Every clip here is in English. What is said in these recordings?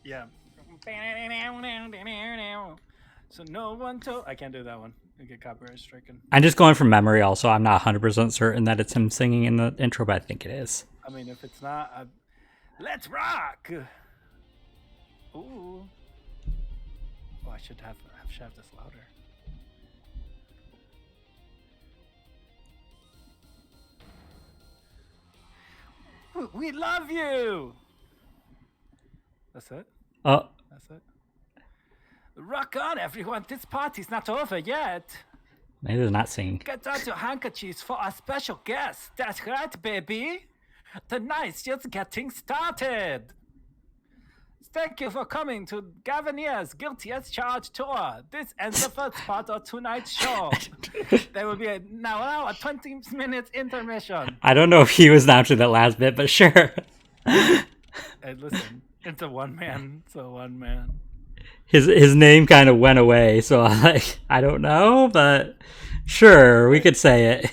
Yeah. So no one told. I can't do that one. I get copyright stricken. I'm just going from memory. Also, I'm not 100% certain that it's him singing in the intro, but I think it is. I mean, if it's not, let's rock. Ooh. Oh, I should have this louder. We love you. That's it. Oh, That's it. Rock on, everyone. This party's not over yet. maybe they're not singing. Get out your handkerchiefs for our special guest. That's right, baby. The night's just getting started. Thank you for coming to Gavinier's Guilty as Charged tour. This ends the first part of tonight's show. There will be now a 20 minutes intermission. I don't know if he was announcing that last bit, but sure. Hey, listen, it's a one man. His name kind of went away, so I don't know, but sure, we could say it.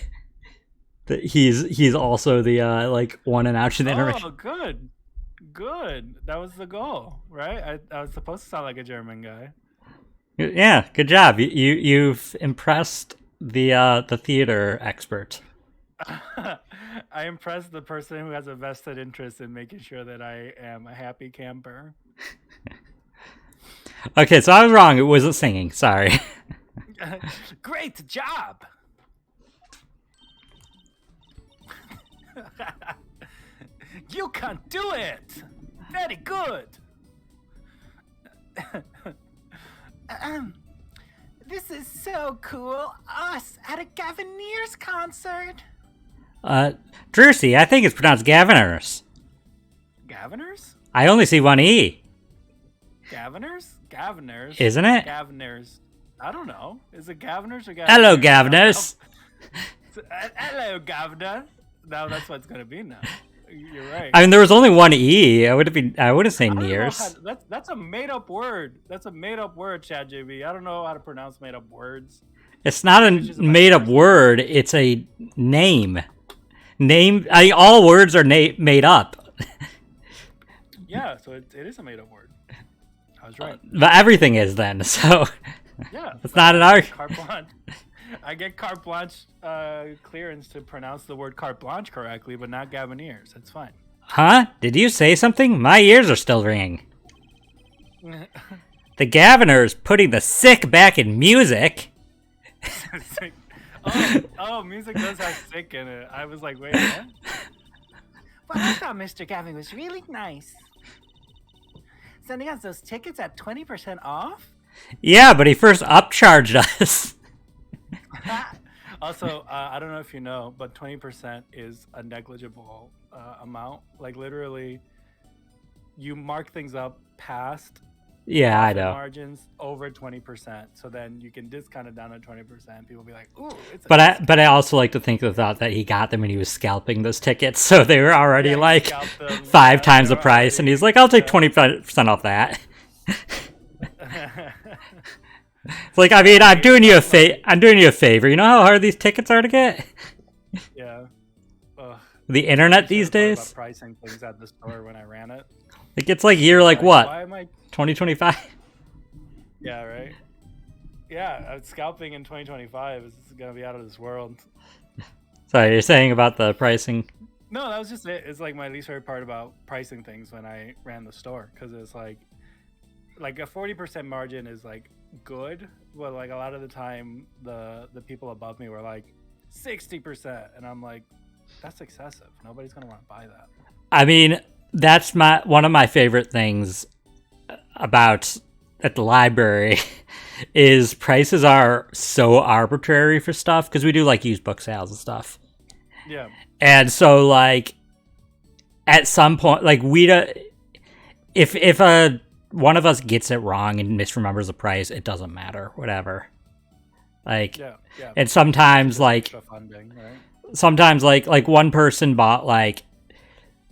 That he's also the one announcing the intermission. Oh, good. That was the goal, right? I was supposed to sound like a German guy. Yeah, good job. You've impressed the theater expert. I impressed the person who has a vested interest in making sure that I am a happy camper. Okay, so I was wrong. It wasn't singing. Sorry. Great job. You can do it. Very good. This is so cool. Us at a Gavineers concert. Drucy, I think it's pronounced Gaviners. Gaviners? I only see one E. Gaviners? Gaviners. Isn't it? Gaviners. I don't know. Is it Gaviners or Gaviners? Hello, Gaviners. Hello, Governor. No, that's what it's gonna be now. You're right. I mean, there was only one E. I would have said Nears. That's a made-up word. That's a made-up word, Chad JB. I don't know how to pronounce made-up words. It's not a made-up word. It's a name. All words are made up. Yeah, so it is a made-up word. I was right. But everything is then. So yeah, it's not an argument. Carte blanche. I get carte blanche clearance to pronounce the word carte blanche correctly, but not Gavineers. It's fine. Huh? Did you say something? My ears are still ringing. The Gaviners putting the sick back in music. Oh, music does have sick in it. I was like, wait, what? Well, I thought Mr. Gavin was really nice. Sending us those tickets at 20% off? Yeah, but he first upcharged us. Also, I don't know if you know, but 20% is a negligible amount. Like, literally, you mark things up past I know. margins over 20%. So then you can discount it down to 20%. People will be like, ooh, it's But I also like to think the thought that he got them when he was scalping those tickets, so they were already five times the price, and he's like, I'll take 20% off that. It's like, I mean, I'm doing you a favor. You know how hard these tickets are to get? Yeah. The internet these days? About pricing things at the store when I ran it. Like, it's like year what? Why am I 2025? Yeah, right? Yeah, scalping in 2025 is going to be out of this world. Sorry, you're saying about the pricing? No, that was just it. It's like my least favorite part about pricing things when I ran the store, because it's like a 40% margin is like good, but like a lot of the time the people above me were like 60%, and I'm like, that's excessive. Nobody's gonna want to buy that. I mean, that's one of my favorite things about at the library is prices are so arbitrary for stuff, because we do like used book sales and stuff. Yeah. And so like at some point, like if one of us gets it wrong and misremembers the price, it doesn't matter, whatever. Like, yeah. And sometimes like funding, right? Sometimes like one person bought like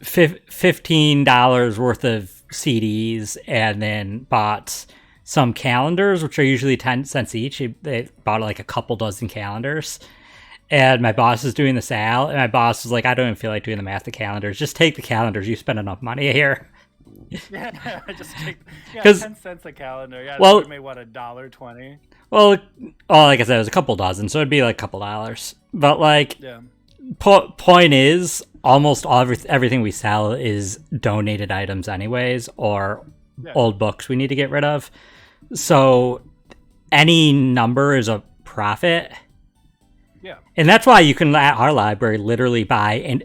$15 worth of CDs and then bought some calendars, which are usually 10 cents each. They bought like a couple dozen calendars. And my boss is doing the sale, and my boss is like, I don't even feel like doing the math of calendars. Just take the calendars. You spend enough money here. Yeah, just take 'Cause 10 cents a calendar. Yeah, well, that would make what, $1.20? well, oh, like I said, it was a couple dozen, so it'd be like a couple dollars. But like, Yeah. point is, almost everything we sell is donated items, anyways, or Yeah. old books we need to get rid of. So any number is a profit. Yeah. And that's why you can at our library literally buy and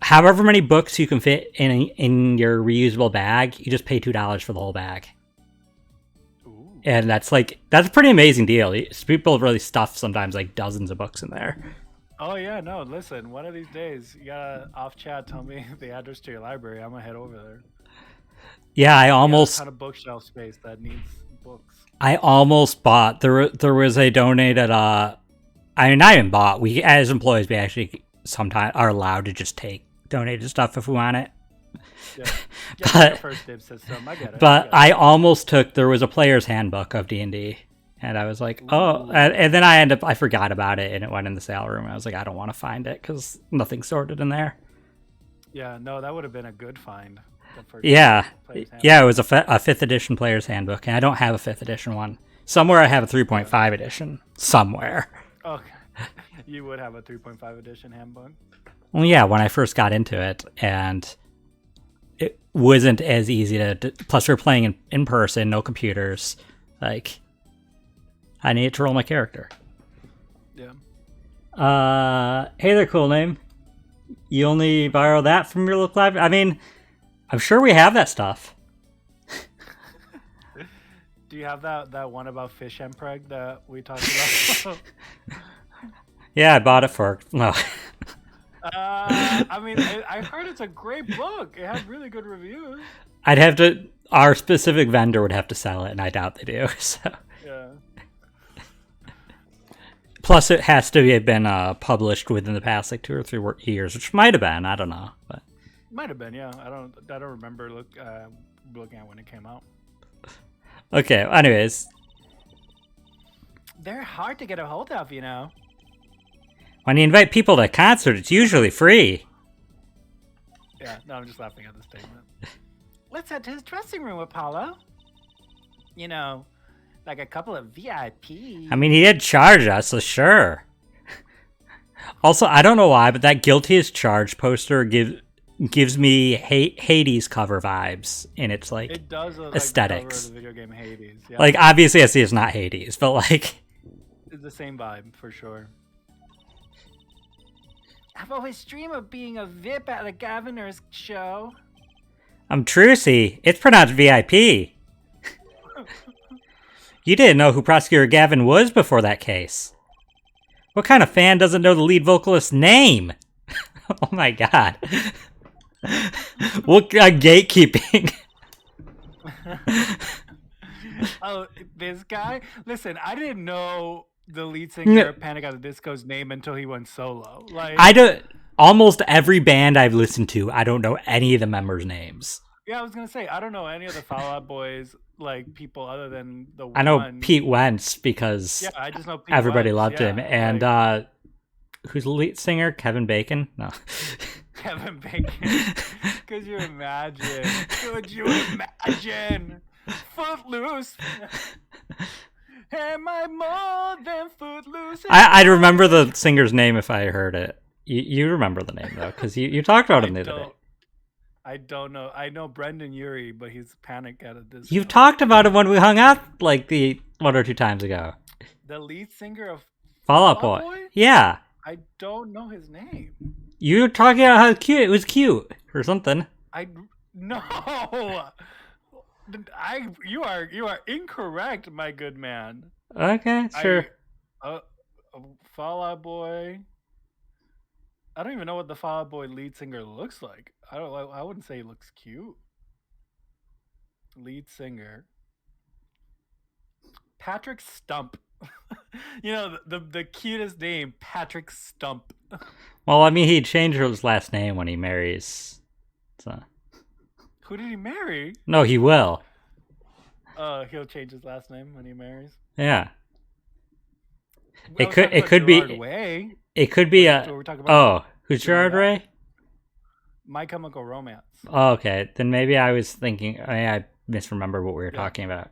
however many books you can fit in your reusable bag, you just pay $2 for the whole bag. Ooh. And that's a pretty amazing deal. People really stuff sometimes like dozens of books in there. Oh yeah, no. Listen, one of these days you gotta off chat tell me the address to your library. I'm gonna head over there. Yeah, I You got a almost ton of bookshelf space that needs books. I almost bought there was a donated I mean, not even bought. We, as employees, we actually sometimes are allowed to just take donated stuff if we want it. Yeah. But first dib system. I get it. but I almost took. There was a player's handbook of D&D, and I was like, oh, and then I forgot about it, and it went in the sale room. I was like, I don't want to find it because nothing's sorted in there. Yeah, no, that would have been a good find. Yeah, it was a 5th edition player's handbook, and I don't have a 5th edition one. Somewhere I have a 3.5 edition. Somewhere. Okay. You would have a 3.5 edition handbook? Well, yeah, when I first got into it, and it wasn't as easy to... Plus, we were playing in person, no computers. Like, I needed to roll my character. Yeah. Hey there, cool name. You only borrow that from your local library? I mean, I'm sure we have that stuff. Do you have that one about Fish Empreg that we talked about? Yeah, I bought it for... No. I mean, I heard it's a great book. It had really good reviews. I'd have to... Our specific vendor would have to sell it, and I doubt they do. So. Yeah. Plus, it has to have been published within the past 2 or 3 years, which might have been. I don't know, but might have been. Yeah, I don't remember looking at when it came out. Okay. Anyways, they're hard to get a hold of, you know. When you invite people to a concert, it's usually free. Yeah, no, I'm just laughing at the statement. Let's head to his dressing room, Apollo. You know, like a couple of VIPs. I mean, he did charge us, so sure. Also, I don't know why, but that Guilty as Charged poster gives me Hades cover vibes in its it does look aesthetics. Like the video game Hades. Yeah. Like, obviously, I see it's not Hades, but like, it's the same vibe for sure. I've always dreamed of being a VIP at a Governor's show. I'm Trucy. It's pronounced VIP. You didn't know who Prosecutor Gavin was before that case. What kind of fan doesn't know the lead vocalist's name? Oh my god. What gatekeeping? Oh, this guy? Listen, I didn't know the lead singer of Panic at the Disco's name until he went solo. Like, I don't. Almost every band I've listened to, I don't know any of the members' names. Yeah, I was gonna say I don't know any of the Fall Out Boys like people other than the one. I know Pete Wentz because I just know Pete everybody Wentz, loved him, and who's the lead singer? Kevin Bacon? No. Kevin Bacon. Could you imagine? Could you imagine? Footloose. Am I more than footloose? I'd remember the singer's name if I heard it. You remember the name, though, because you talked about him the other day. I don't know. I know Brendan Urie, but he's Panic at a Disco. You've talked about him when we hung out like the 1 or 2 times ago. The lead singer of Fall Out Boy? Yeah. I don't know his name. You were talking about how cute it was cute or something. No. You are incorrect, my good man. Okay, sure. Fall Out Boy. I don't even know what the Fall Out Boy lead singer looks like. I wouldn't say he looks cute. Lead singer. Patrick Stump. You know, the cutest name, Patrick Stump. Well, I mean, he changed his last name when he marries. So. Who did he marry? No, he will. He'll change his last name when he marries. Yeah. Well, it could be. Way. It could be who's Gerard Way? My Chemical Romance. Oh, okay, then maybe I was thinking. I misremembered what we were talking about.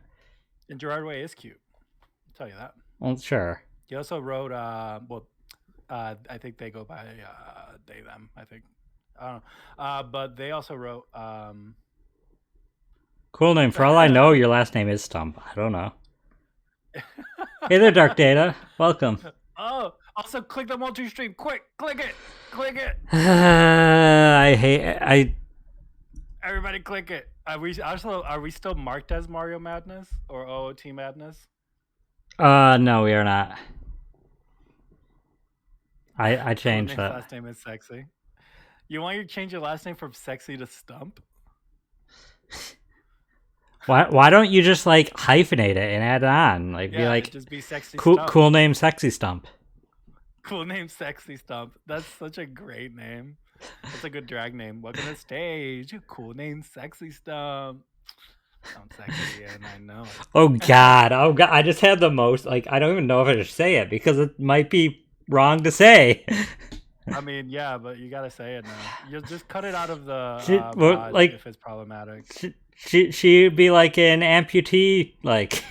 And Gerard Way is cute. I'll tell you that. Well, sure. He also wrote. I think they go by they them. I think. I don't know. But they also wrote. Cool name. For all I know, your last name is Stump. I don't know. Hey there, Dark Data. Welcome. Oh, also click the multi-stream. Quick, click it. Click it. I Everybody click it. Are we still marked as Mario Madness or OOT Madness? No, we are not. I changed that. Last name is Sexy. You want to change your last name from Sexy to Stump? Why don't you just like hyphenate it and add it on? Like be like just be Sexy cool Stump. Name Sexy Stump. Cool name Sexy Stump. That's such a great name. That's a good drag name. Welcome to the stage. Cool name Sexy Stump. Sounds sexy, and I know. Oh god. I just had the most like I don't even know if I should say it because it might be wrong to say. I mean, yeah, but you gotta say it now. You'll just cut it out of the like if it's problematic. She'd be like an amputee like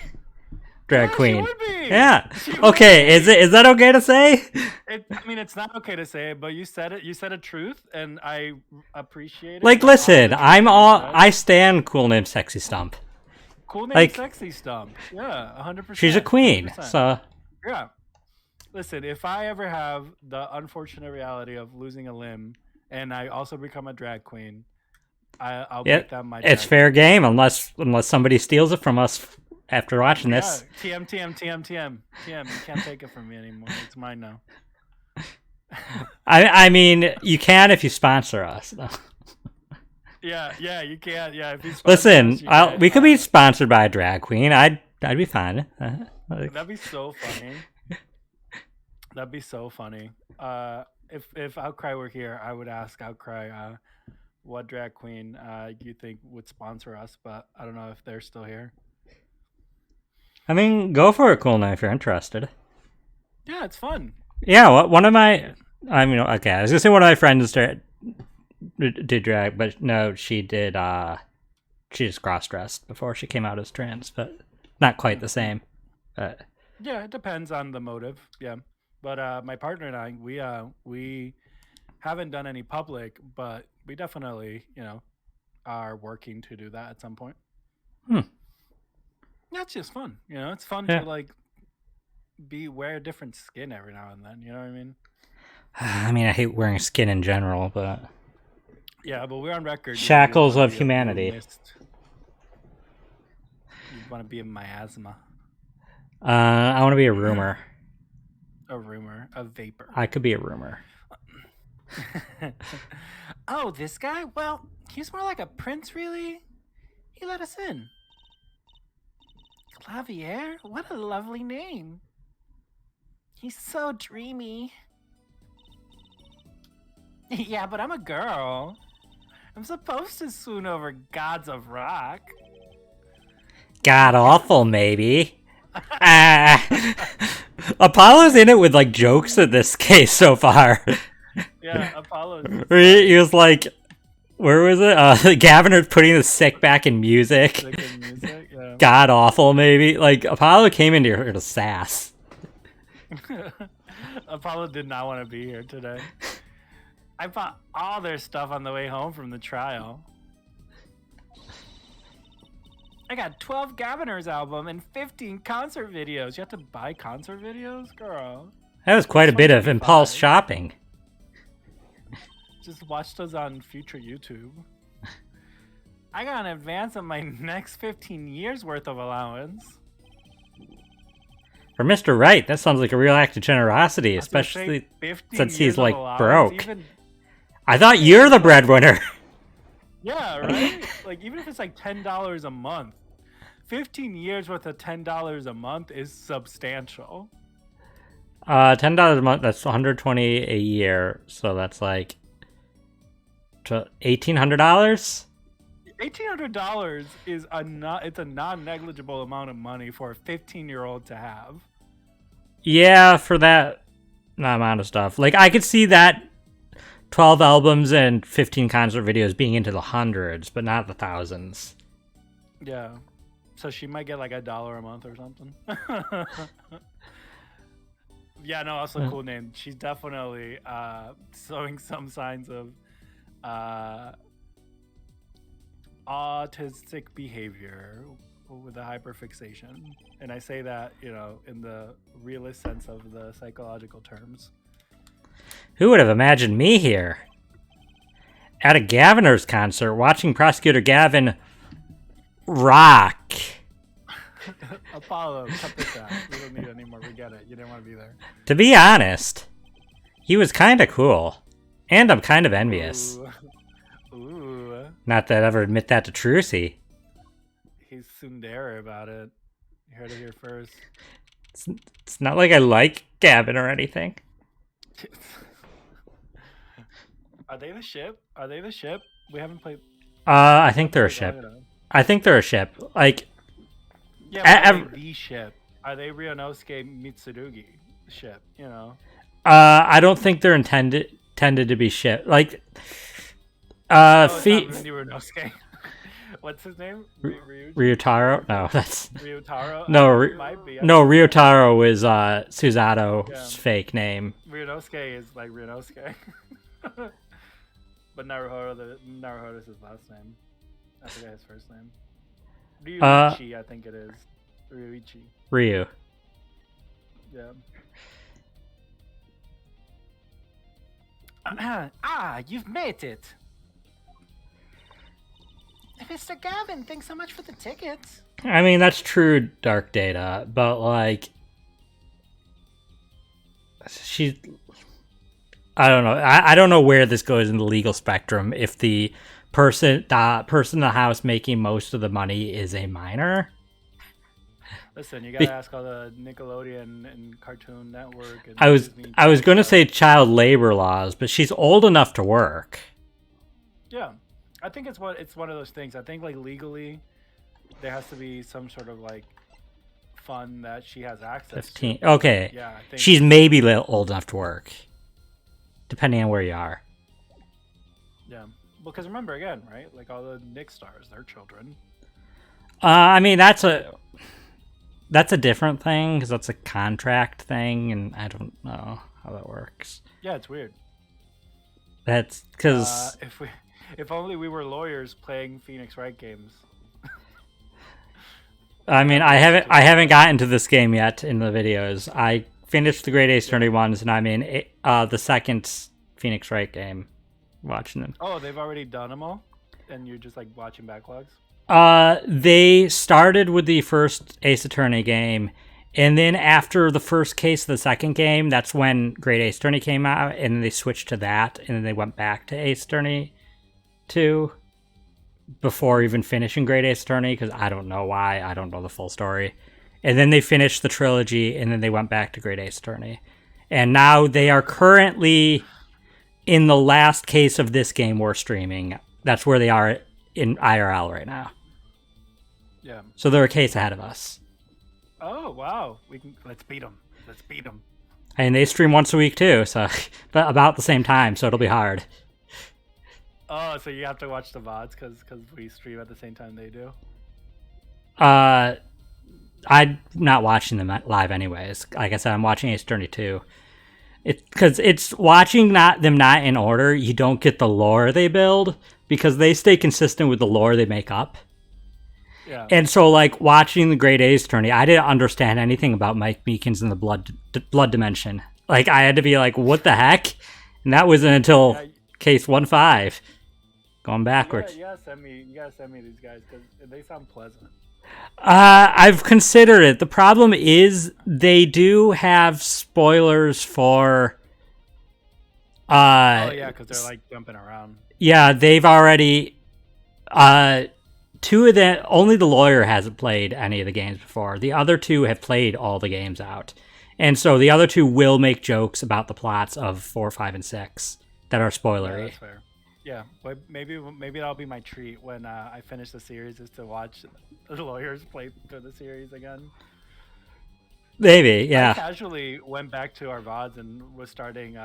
drag queen. She would be. Yeah. Okay. Is that okay to say? I mean, it's not okay to say it, but you said it. You said a truth, and I appreciate it. Like, listen, I stand Cool Name Sexy Stump. Cool name like, Sexy Stump. Yeah, 100%. She's a queen, 100%. so. Yeah. Listen, if I ever have the unfortunate reality of losing a limb, and I also become a drag queen, I'll make that my. It's fair game, unless somebody steals it from us after watching this. TM. You can't take it from me anymore. It's mine now. I mean, you can if you sponsor us. Yeah, you can. Yeah, if you listen, we could be sponsored by a drag queen. I'd be fine. That'd be so funny. That'd be so funny. If Outcry were here, I would ask Outcry what drag queen you think would sponsor us, but I don't know if they're still here. I mean, go for it, Cool Name, if you're interested. Yeah, it's fun. Yeah, one of my... I mean, okay, I was going to say one of my friends did drag, but no, she did... she just cross-dressed before she came out as trans, but not quite the same. But... Yeah, it depends on the motive, yeah. But my partner and I, we haven't done any public, but we definitely, are working to do that at some point. Yeah, it's just fun. It's fun to like wear different skin every now and then. You know what I mean? I mean, I hate wearing skin in general, but yeah, but we're on record. Shackles of humanity. You want to be a miasma? I want to be a rumor. A vapor. I could be a rumor. Oh, this guy? Well, he's more like a prince, really. He let us in. Clavier? What a lovely name. He's so dreamy. Yeah, but I'm a girl. I'm supposed to swoon over gods of rock. God awful, maybe. Apollo's in it with like jokes in this case so far. Yeah, Apollo. He was like, where was it? Gaviner's putting the sick back in music. Yeah. God awful, maybe. Like Apollo came in here to sass. Apollo did not want to be here today. I bought all their stuff on the way home from the trial. I got 12 Gaviner's album and 15 concert videos. You have to buy concert videos? Girl. That was quite a bit of impulse shopping. Just watch those on future YouTube. I got an advance of my next 15 years worth of allowance. For Mr. Wright, that sounds like a real act of generosity, especially since he's like broke. I thought you're the breadwinner. Yeah, right? Like, even if it's like $10 a month, 15 years worth of $10 a month is substantial. $10 a month, that's $120 a year, so that's like $1,800? $1,800 is a non-negligible amount of money for a 15-year-old to have. Yeah, for that amount of stuff. Like, I could see that 12 albums and 15 concert videos being into the hundreds, but not the thousands. Yeah. So she might get like $1 a month or something. Yeah, no, also cool name. She's definitely showing some signs of autistic behavior with a hyperfixation. And I say that, in the realist sense of the psychological terms. Who would have imagined me here? At a Gaviner's concert, watching Prosecutor Gavin rock. Apollo, cut this out. We don't need any more. We get it. You didn't want to be there. To be honest, he was kind of cool. And I'm kind of envious. Ooh. Not that I'd ever admit that to Trucy. He's tsundere about it. You heard it here first. It's not like I like Gavin or anything. Are they the ship? We haven't played. I think they're a ship. I think they're a ship. Like, yeah, are they the ship? Are they Ryunosuke Mitsurugi ship? I don't think they're intended to be ship. Like, Ryunosuke. What's his name? Ryutaro? No, that's Ryutaro. no. Might be. No, Ryutaro is Susato's fake name. Ryunosuke is like Ryunosuke. But Naruhodo is his last name. I forget his first name. Ryuichi, I think it is. Ryuichi. Ryu. Yeah. You've made it. Mr. Gavin, thanks so much for the tickets. I mean, that's true, Dark Data, but like, I don't know. I don't know where this goes in the legal spectrum. If the person in the house making most of the money is a minor. Listen, you gotta ask all the Nickelodeon and Cartoon Network. And I was going to say child labor laws, but she's old enough to work. Yeah, I think it's one of those things. I think like legally, there has to be some sort of like fund that she has access 15. to. Okay. Yeah, I think she's maybe old enough to work, depending on where you are. Yeah, because remember again, right? Like all the Nick stars, they're children. I mean, that's a different thing because that's a contract thing, and I don't know how that works. Yeah, it's weird. That's because if only we were lawyers playing Phoenix Wright games. I mean, I haven't gotten to this game yet in the videos. I finished the Great Ace Attorney ones, and I'm in the second Phoenix Wright game. Watching them. Oh, they've already done them all, and you're just like watching backlogs. They started with the first Ace Attorney game, and then after the first case of the second game, that's when Great Ace Attorney came out, and then they switched to that, and then they went back to Ace Attorney 2 before even finishing Great Ace Attorney, because I don't know why. I don't know the full story. And then they finished the trilogy, and then they went back to Great Ace Attorney. And now they are currently in the last case of this game we're streaming. That's where they are in IRL right now. Yeah. So they're a case ahead of us. Oh wow! Let's beat them. And they stream once a week too, so but about the same time, so it'll be hard. Oh, so you have to watch the VODs because we stream at the same time they do. I'm not watching them live anyways. Like I said, I'm watching Ace Attorney 2. Because it's watching them not in order, you don't get the lore they build, because they stay consistent with the lore they make up. Yeah. And so, like, watching the Great Ace Attorney, I didn't understand anything about Mike Meekins and the blood dimension. Like, I had to be like, what the heck? And that wasn't until case 1-5. Going backwards. You gotta send me these guys, because they sound pleasant. I've considered it. The problem is they do have spoilers for. Oh yeah, because they're like jumping around. Yeah, they've already. Two of them. Only the lawyer hasn't played any of the games before. The other two have played all the games out, and so the other two will make jokes about the plots of 4, 5, and 6 that are spoilery. Yeah, that's fair. Yeah, but maybe that'll be my treat when I finish the series, is to watch the lawyers play through the series again. Maybe, yeah. I casually went back to our VODs and was starting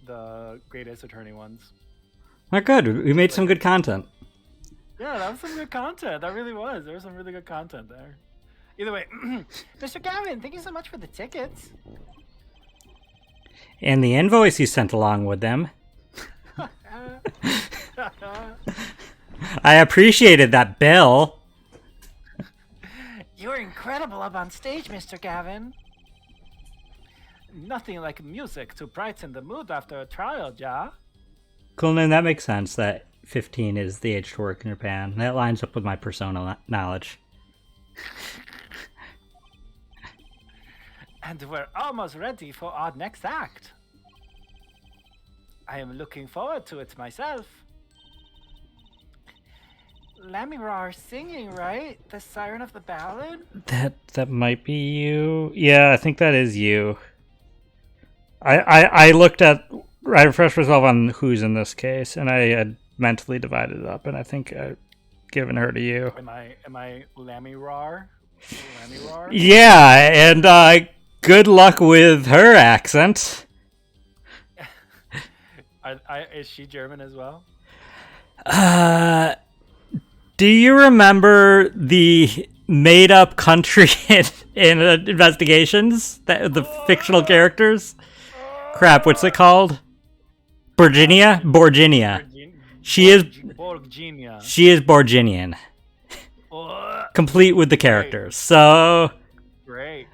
the Great Ace Attorney ones. Oh, good. We made some good content. Yeah, that was some good content. That really was. There was some really good content there. Either way, Mr. Gavin, thank you so much for the tickets. And the invoice you sent along with them. I appreciated that bill. You're incredible up on stage, Mr. Gavin. Nothing like music to brighten the mood after a trial, ja? Cool, and that makes sense that 15 is the age to work in Japan. That lines up with my personal knowledge. And we're almost ready for our next act. I am looking forward to it myself. Lamirar singing, right? The Siren of the Ballad? That might be you. Yeah, I think that is you. I looked at... I refreshed myself on who's in this case, and I had mentally divided it up, and I think I've given her to you. Am I Lamirar? Lamirar? Yeah, and good luck with her accent. Is she German as well? Do you remember the made-up country in Investigations? The fictional characters? Crap, what's it called? Borginia? She is Borginian. Complete with the characters. So... Great.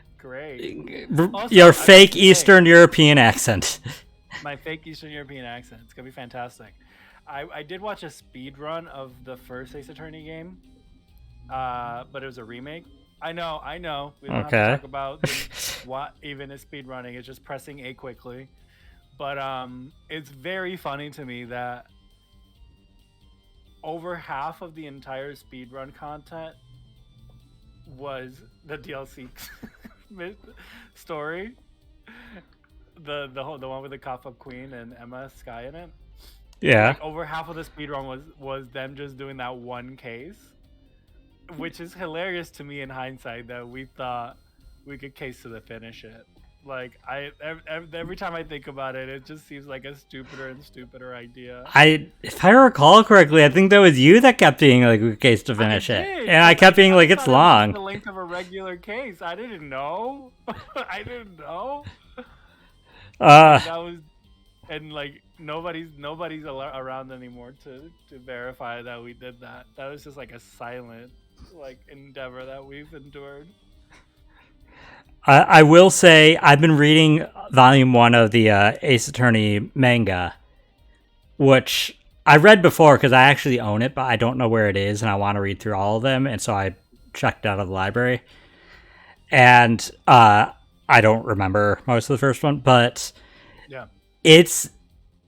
Your fake Eastern European accent. My fake Eastern European accent. It's going to be fantastic. I did watch a speed run of the first Ace Attorney game, but it was a remake. I know. We don't have to talk about what even is speed running. It's just pressing A quickly. But it's very funny to me that over half of the entire speedrun content was the DLC story. The one with the Cop-Up Queen and Emma Sky in it. Yeah. Like over half of the speedrun was them just doing that one case, which is hilarious to me in hindsight that we thought we could case to the finish it. Like every time I think about it, it just seems like a stupider and stupider idea. If I recall correctly, I think that was you that kept being like a case to finish it, and I kept being like, it's long. The length of a regular case. I didn't know. That was, and like nobody's around anymore to verify that we did that. That was just like a silent like endeavor that we've endured. I will say I've been reading volume 1 of the Ace Attorney manga, which I read before because I actually own it, but I don't know where it is, and I want to read through all of them, and so I checked out of the library. And I don't remember most of the first one, but yeah, it's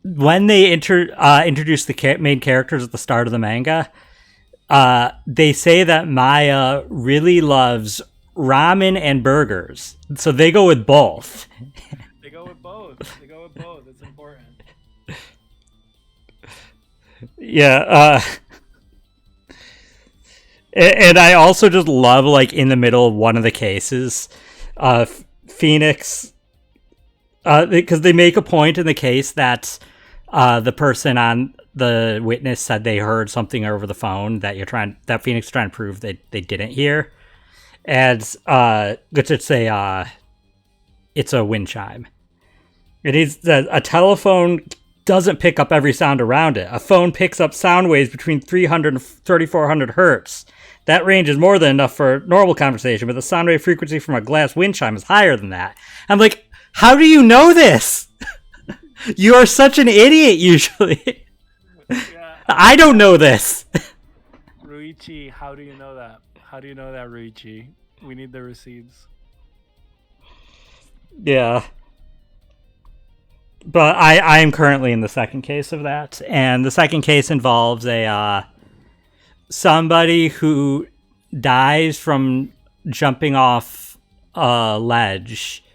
when they introduce the main characters at the start of the manga. They say that Maya really loves ramen and burgers, so they go with both. They go with both. It's important. Yeah. And I also just love, like, in the middle of one of the cases, Phoenix, because they make a point in the case that the person on the witness said they heard something over the phone that Phoenix is trying to prove that they didn't hear. And it's a wind chime. It is that a telephone doesn't pick up every sound around it. A phone picks up sound waves between 300 and 3400 hertz. That range is more than enough for normal conversation, but the sound wave frequency from a glass wind chime is higher than that. I'm like, how do you know this? You are such an idiot usually. Yeah, I don't know this. Ruichi, how do you know that? How do you know that, Ruichi? We need the receipts. Yeah. But I am currently in the second case of that. And the second case involves somebody who dies from jumping off a ledge,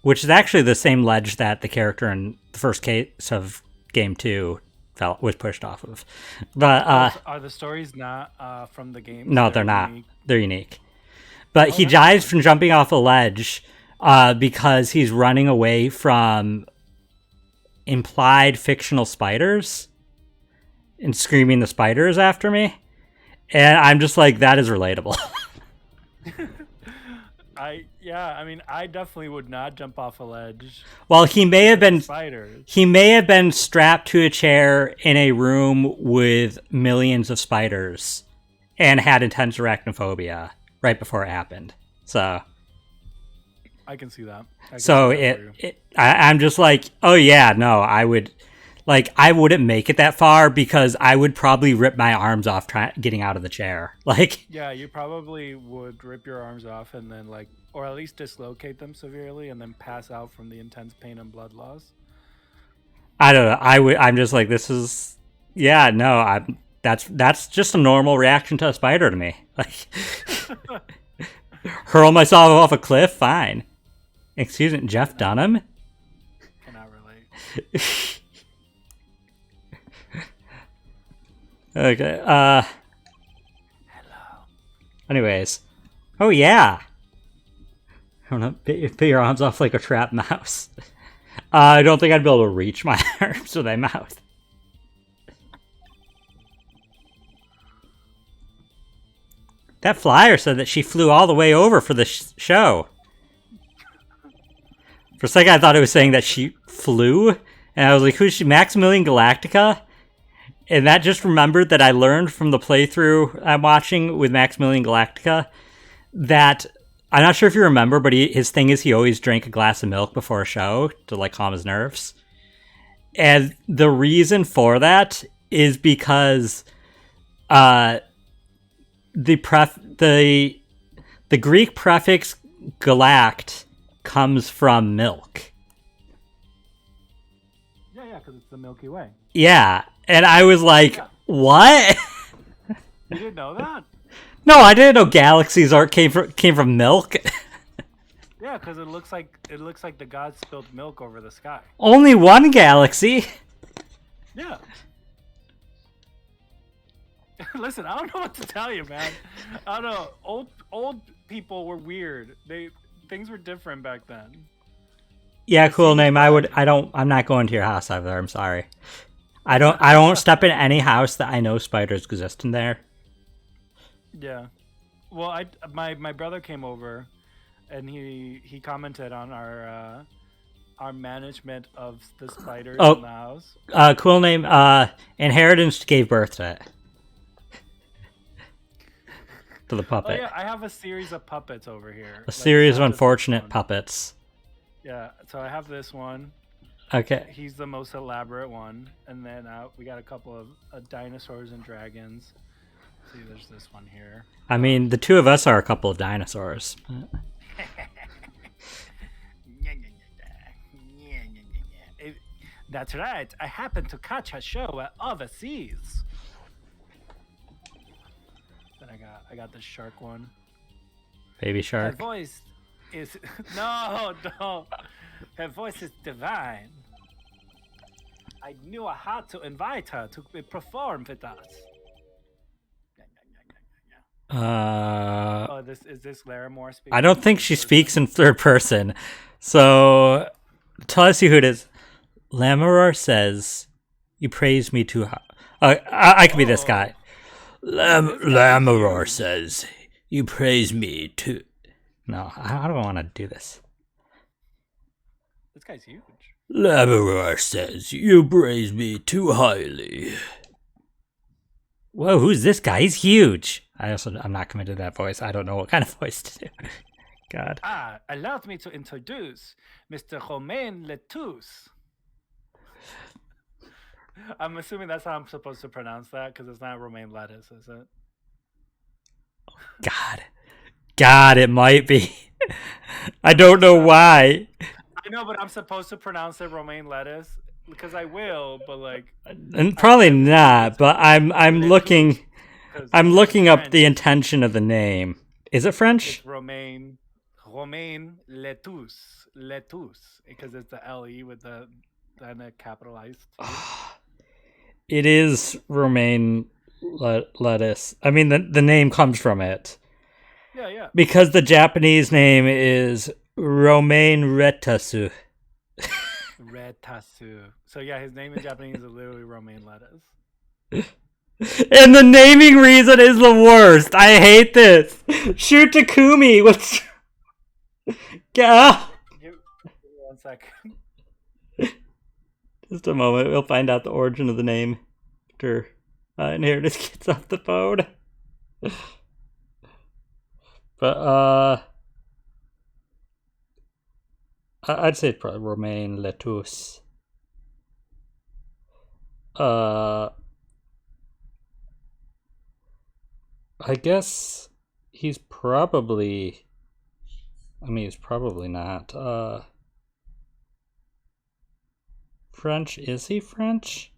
which is actually the same ledge that the character in the first case of Game 2 was pushed off of. But are the stories not from the game? No, they're not. Unique? They're unique. But he dies from jumping off a ledge because he's running away from implied fictional spiders and screaming the spiders after me. And I'm just like, that is relatable. I definitely would not jump off a ledge. Well, he may have been Spiders. he may have been strapped to a chair in a room with millions of spiders and had intense arachnophobia right before it happened. So I can see that. I'm just like, oh yeah, no, I wouldn't make it that far because I would probably rip my arms off getting out of the chair. Like, yeah, you probably would rip your arms off and then or at least dislocate them severely and then pass out from the intense pain and blood loss. I don't know. I'm just like, this is, yeah, no, that's just a normal reaction to a spider to me. Like, hurl myself off a cliff, fine. Excuse me, Jeff Dunham? Cannot relate. Okay, Hello. anyways. Oh yeah. I don't know, put your arms off like a trapped mouse. I don't think I'd be able to reach my arms with my mouth. That flyer said that she flew all the way over for the show. For a second I thought it was saying that she flew, and I was like, who's she, Maximilian Galactica? And that just remembered that I learned from the playthrough I'm watching with Maximilian Galactica that, I'm not sure if you remember, but his thing is he always drank a glass of milk before a show to calm his nerves. And the reason for that is because the Greek prefix galact comes from milk. Yeah, because it's the Milky Way. Yeah, and I was like, what? You didn't know that? No, I didn't know galaxies came from milk. Yeah, because it looks like the gods spilled milk over the sky. Only one galaxy. Yeah. Listen, I don't know what to tell you, man. I don't know. Old people were weird. Things were different back then. Yeah, cool name. I'm not going to your house either. I'm sorry. I don't step in any house that I know spiders exist in there. Yeah. Well, my brother came over, and he commented on our management of the spiders in the house. Cool name. Inheritance gave birth to it. To the puppet. Oh yeah, I have a series of puppets over here. A series of unfortunate puppets. Yeah, so I have this one. Okay. He's the most elaborate one, and then we got a couple of dinosaurs and dragons. See, there's this one here. I mean, the two of us are a couple of dinosaurs. That's right. I happened to catch a show overseas. Then I got the shark one. Baby shark. Her voice is no. Her voice is divine. I knew how to invite her to perform with us. Is this Larimore speaking? I don't think she speaks in third person. So tell us who it is. Lamaror says, "You praise me too high." I could be this guy. Lamaror says, "You praise me too." No, I don't want to do this. This guy's huge. Lamaror says, "You praise me too highly." Whoa, who's this guy? He's huge. I'm not committed to that voice. I don't know what kind of voice to do. God. Allow me to introduce Mr. Romain Letouce. I'm assuming that's how I'm supposed to pronounce that, because it's not romaine lettuce, is it? God, it might be. I don't know why. I know, but I'm supposed to pronounce it romaine lettuce because I will, but and probably not. But I'm looking up the intention of the name. Is it French? It's romaine lettuce, because it's the le with the capitalized. It is romaine lettuce. I mean, the name comes from it. Yeah. Because the Japanese name is romaine retasu. Letasu. So yeah, his name in Japanese is literally romaine lettuce. And the naming reason is the worst. I hate this. Shoot Takumi. What's... Yeah. Give me 1 second. Just a moment. We'll find out the origin of the name after Inheritance gets off the phone. But I'd say probably romaine lettuce. I guess he's probably... I mean, he's probably not. French? Is he French?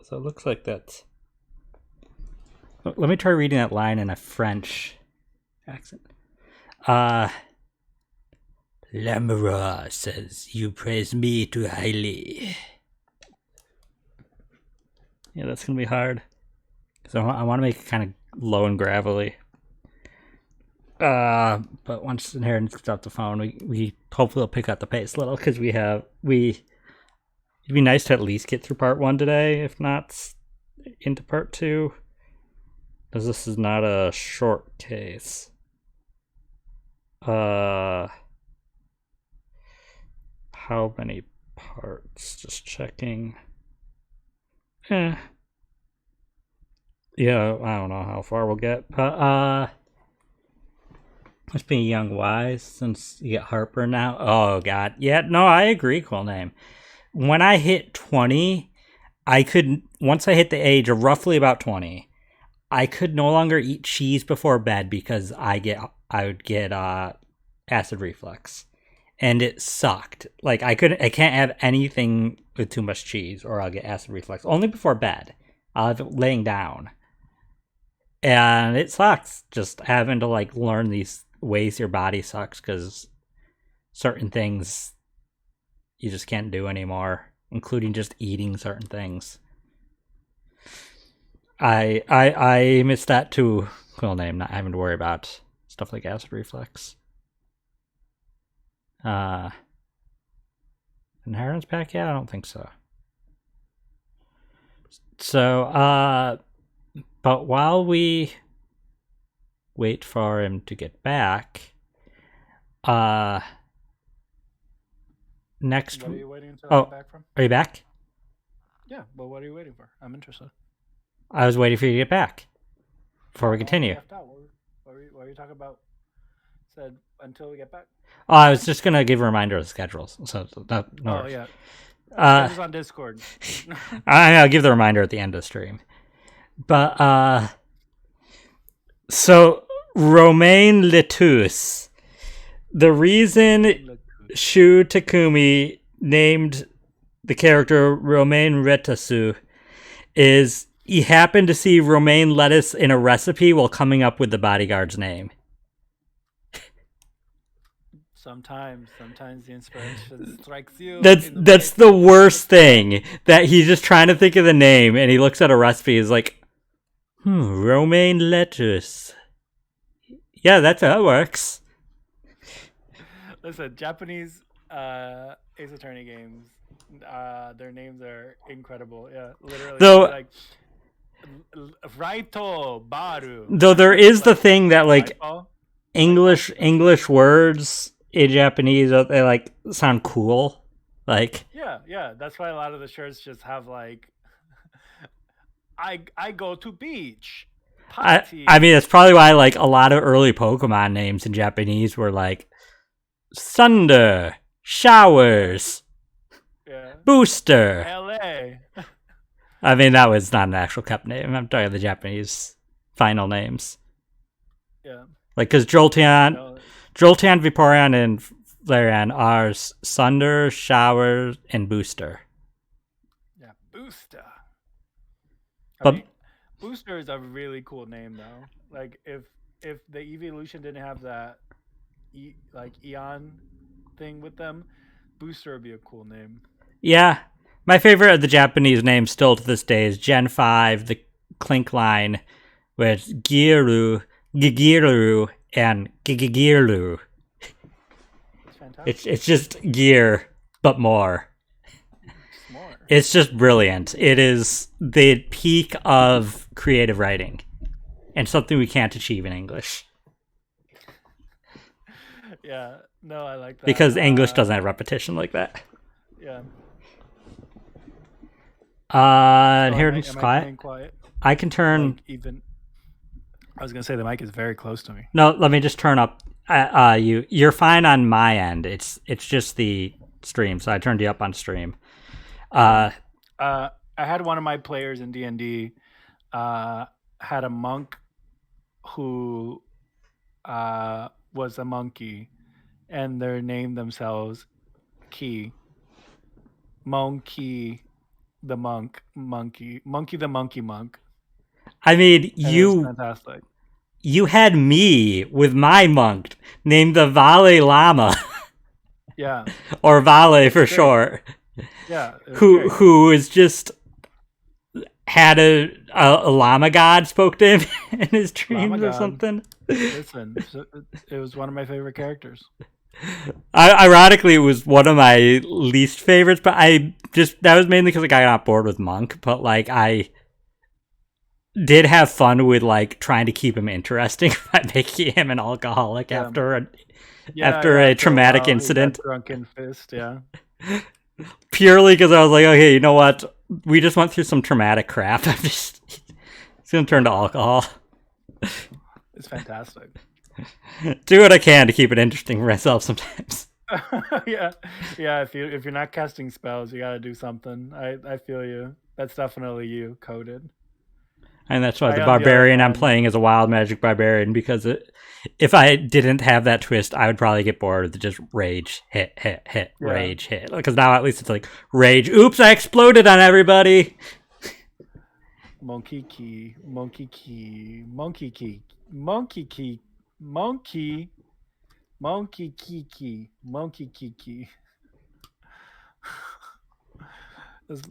So it looks like that's... Let me try reading that line in a French accent. L'Emperor says, you praise me too highly. Yeah, that's going to be hard. Because I want to make it kind of low and gravelly. But once Inheritance gets off the phone, we hopefully will pick up the pace a little. Because it'd be nice to at least get through part 1 today, if not into part 2. Because this is not a short case. How many parts? Just checking. Yeah, I don't know how far we'll get. But, must be Young Wise, since you get Harper now. Oh, God. Yeah, no, I agree. Cool name. When I hit 20, once I hit the age of roughly about 20, I could no longer eat cheese before bed because I would get acid reflux. And it sucked. Like, I can't have anything with too much cheese or I'll get acid reflux. Only before bed. I'll have it laying down. And it sucks just having to, like, learn these ways your body sucks because certain things you just can't do anymore, including just eating certain things. I miss that too. Cool name, not having to worry about stuff like acid reflux. Inheritance pack? Yeah, I don't think so. So, but while we wait for him to get back, next... What are you waiting until I get back from? Are you back? Yeah, but what are you waiting for? I'm interested. I was waiting for you to get back before we continue. What were you talking about? Said until we get back? Oh, I was just going to give a reminder of the schedules. So no worries. Yeah. It was on Discord. I'll give the reminder at the end of the stream. But, so, Romaine Lettuce. The reason Shu Takumi named the character Romaine Retasu is he happened to see romaine lettuce in a recipe while coming up with the bodyguard's name. Sometimes the inspiration strikes you. That's the worst thing. That he's just trying to think of the name and he looks at a recipe and is like, romaine lettuce. Yeah, that's how it works. Listen, Japanese Ace Attorney games, their names are incredible. Yeah, literally. Though, like Raito Baru. Though there is the thing that like Raipo? English words in Japanese, they like sound cool. Like yeah. That's why a lot of the shirts just have like I go to beach. I mean, that's probably why like a lot of early Pokemon names in Japanese were like Thunder, Showers, Booster. LA. I mean, that was not an actual cup name. I'm talking the Japanese final names. Yeah. Like, because Jolteon, Vaporeon, and Flareon are Sunder, Shower, and Booster. Yeah, Booster. But Booster is a really cool name, though. Like, if the evolution didn't have that Eon thing with them, Booster would be a cool name. Yeah. My favorite of the Japanese names still to this day is Gen 5, the Clink line, with Giru, Gigiru, and Gigigiru. It's fantastic. It's just gear but more. Just more. It's just brilliant. It is the peak of creative writing and something we can't achieve in English. Yeah, no, I like that. Because English doesn't have repetition like that. Yeah. And Oh, here am it's I quiet. turning quiet? I can turn. Like even. I was gonna say the mic is very close to me. No, let me just turn up. You're fine on my end. It's just the stream, so I turned you up on stream. I had one of my players in D&D had a monk who was a monkey, and they named themselves Key. Monkey the monk, monkey the monkey monk. I mean, And it was fantastic. You had me with my monk named the Vale Lama. Yeah. Or Vale for short. Yeah. Who is just had a llama god spoke to him in his dreams or something. Listen, it was one of my favorite characters. Ironically, it was one of my least favorites, but that was mainly because I got bored with Monk, but like I did have fun with like trying to keep him interesting by making him an alcoholic after a traumatic incident. Drunken fist, yeah. Purely because I was like, okay, you know what? We just went through some traumatic crap. It's gonna turn to alcohol. It's fantastic. Do what I can to keep it interesting for myself sometimes. yeah. If you're not casting spells, you gotta do something. I feel you. That's definitely you coded. And that's why the barbarian I'm playing is a wild magic barbarian, because if I didn't have that twist, I would probably get bored of just rage, hit, rage, hit. Because now at least it's like rage. Oops, I exploded on everybody. Monkey key.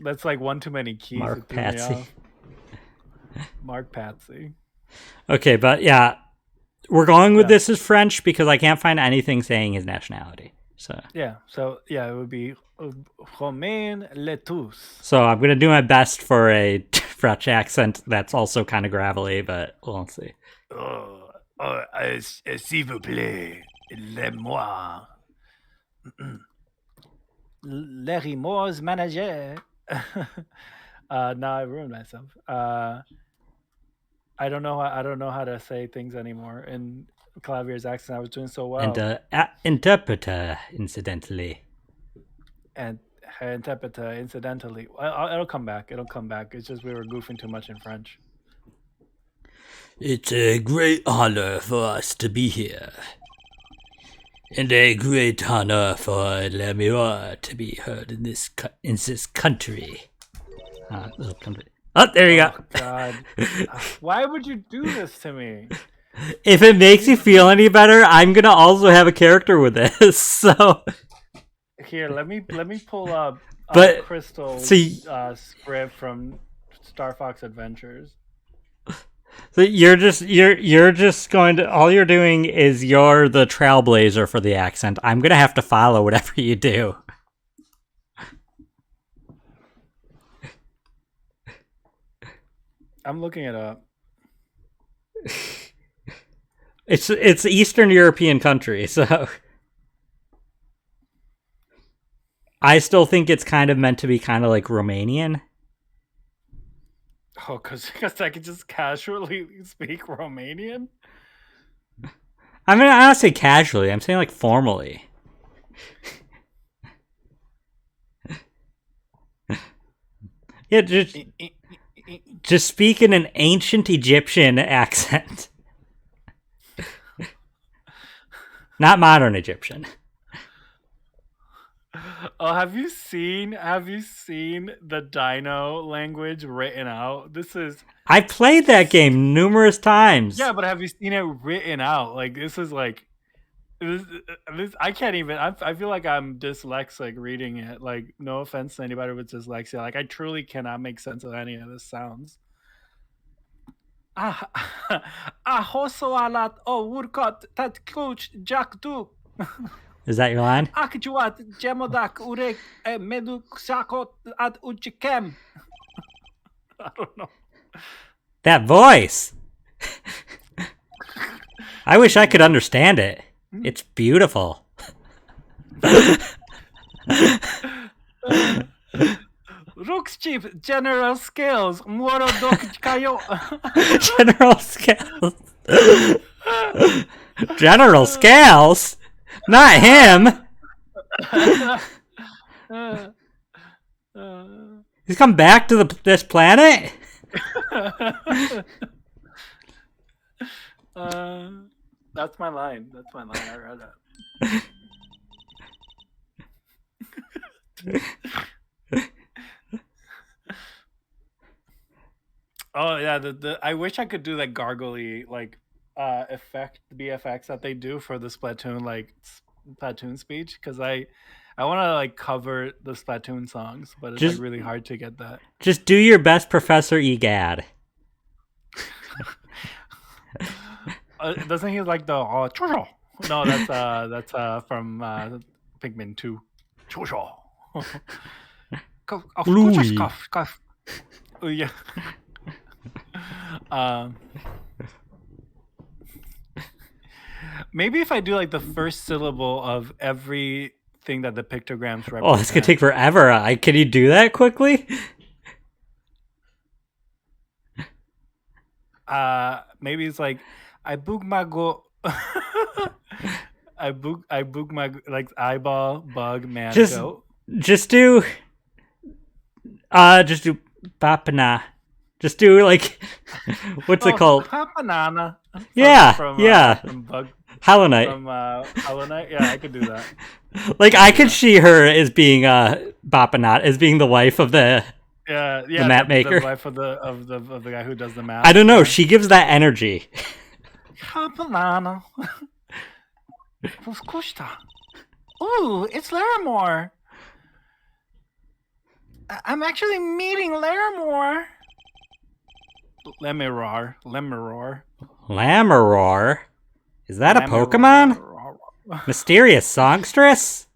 That's like one too many keys. Mark Patsy. Mark Patsy. Okay, but yeah, we're going with this as French because I can't find anything saying his nationality. So it would be Romain Letous. So I'm gonna do my best for a French accent that's also kind of gravelly, but we'll see. S'il vous plaît, moi. Les Rimos manager. Now I ruined myself. I don't know how to say things anymore in Clavier's accent. I was doing so well. And interpreter, incidentally. And interpreter, incidentally. It'll come back. It's just we were goofing too much in French. It's a great honor for us to be here. And a great honor for Le Miroir to be heard in this country. Oh, there you go. God. Why would you do this to me? If it makes you feel any better, I'm gonna also have a character with this. So here, let me pull up Crystal's script from Star Fox Adventures. So you're just going to, all you're doing is you're the trailblazer for the accent. I'm gonna have to follow whatever you do. I'm looking it up. It's Eastern European country, so I still think it's kind of meant to be kind of like Romanian. Oh, because I could just casually speak Romanian? I mean, I don't say casually. I'm saying like formally. Yeah, just speak in an ancient Egyptian accent. Not modern Egyptian. Oh, have you seen the Dino language written out? I played that game numerous times. Yeah, but have you seen it written out? Like this is like this I can't even. I feel like I'm dyslexic reading it. Like, no offense to anybody with dyslexia. Like, I truly cannot make sense of any of this sounds. Hosoalat o urkot tat coach Jack Duke. Is that your line? Akjuat Jemodak Urek Meduk Sakot at Uchikem. I don't know. That voice! I wish I could understand it. It's beautiful. Rukschip General Scales Morodok Kayo. General Scales. General Scales? Not him! He's come back to this planet? That's my line. That's my line. I read that. Oh yeah, the I wish I could do that gargly like effect BFX that they do for the Splatoon Splatoon speech because I want to like cover the Splatoon songs, but it's like really hard to get that. Just do your best, Professor Egad. Doesn't he like the no? That's from Pikmin 2. Louis. Oh yeah. Maybe if I do like the first syllable of everything that the pictograms represent. Oh, it's gonna take forever. Can you do that quickly? Maybe it's like I book my go. I book my like eyeball bug man goat. Just do Bapana. Just do like what's it called? Banana. Yeah, from Bug. Hollow Knight. From Hollow Knight. Yeah, I could do that. Like I could see her as being Bapanat, as being the wife of the the map maker, the wife of the guy who does the map. I don't know. She gives that energy. Banana. Ooh, it's Larimore. I'm actually meeting Larimore. Lemuror. Is that a Pokemon? Mysterious songstress?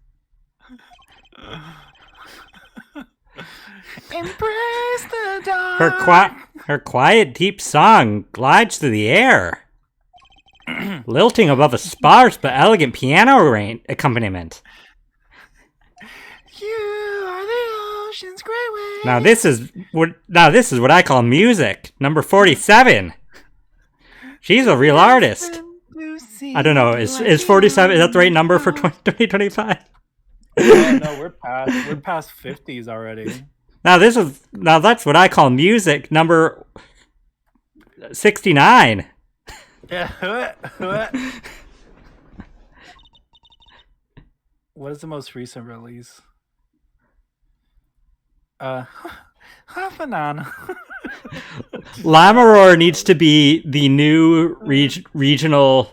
Embrace the dark. Her quiet, deep song glides through the air, lilting above a sparse but elegant piano accompaniment. You are the ocean's great wave. Now this is what I call music. Number 47. She's a real artist. I don't know. Is 47? Is that the right number for 2025? No, we're past 50s already. Now that's what I call music. Number 69. Yeah. What is the most recent release? Banana. Lamaror needs to be the new regional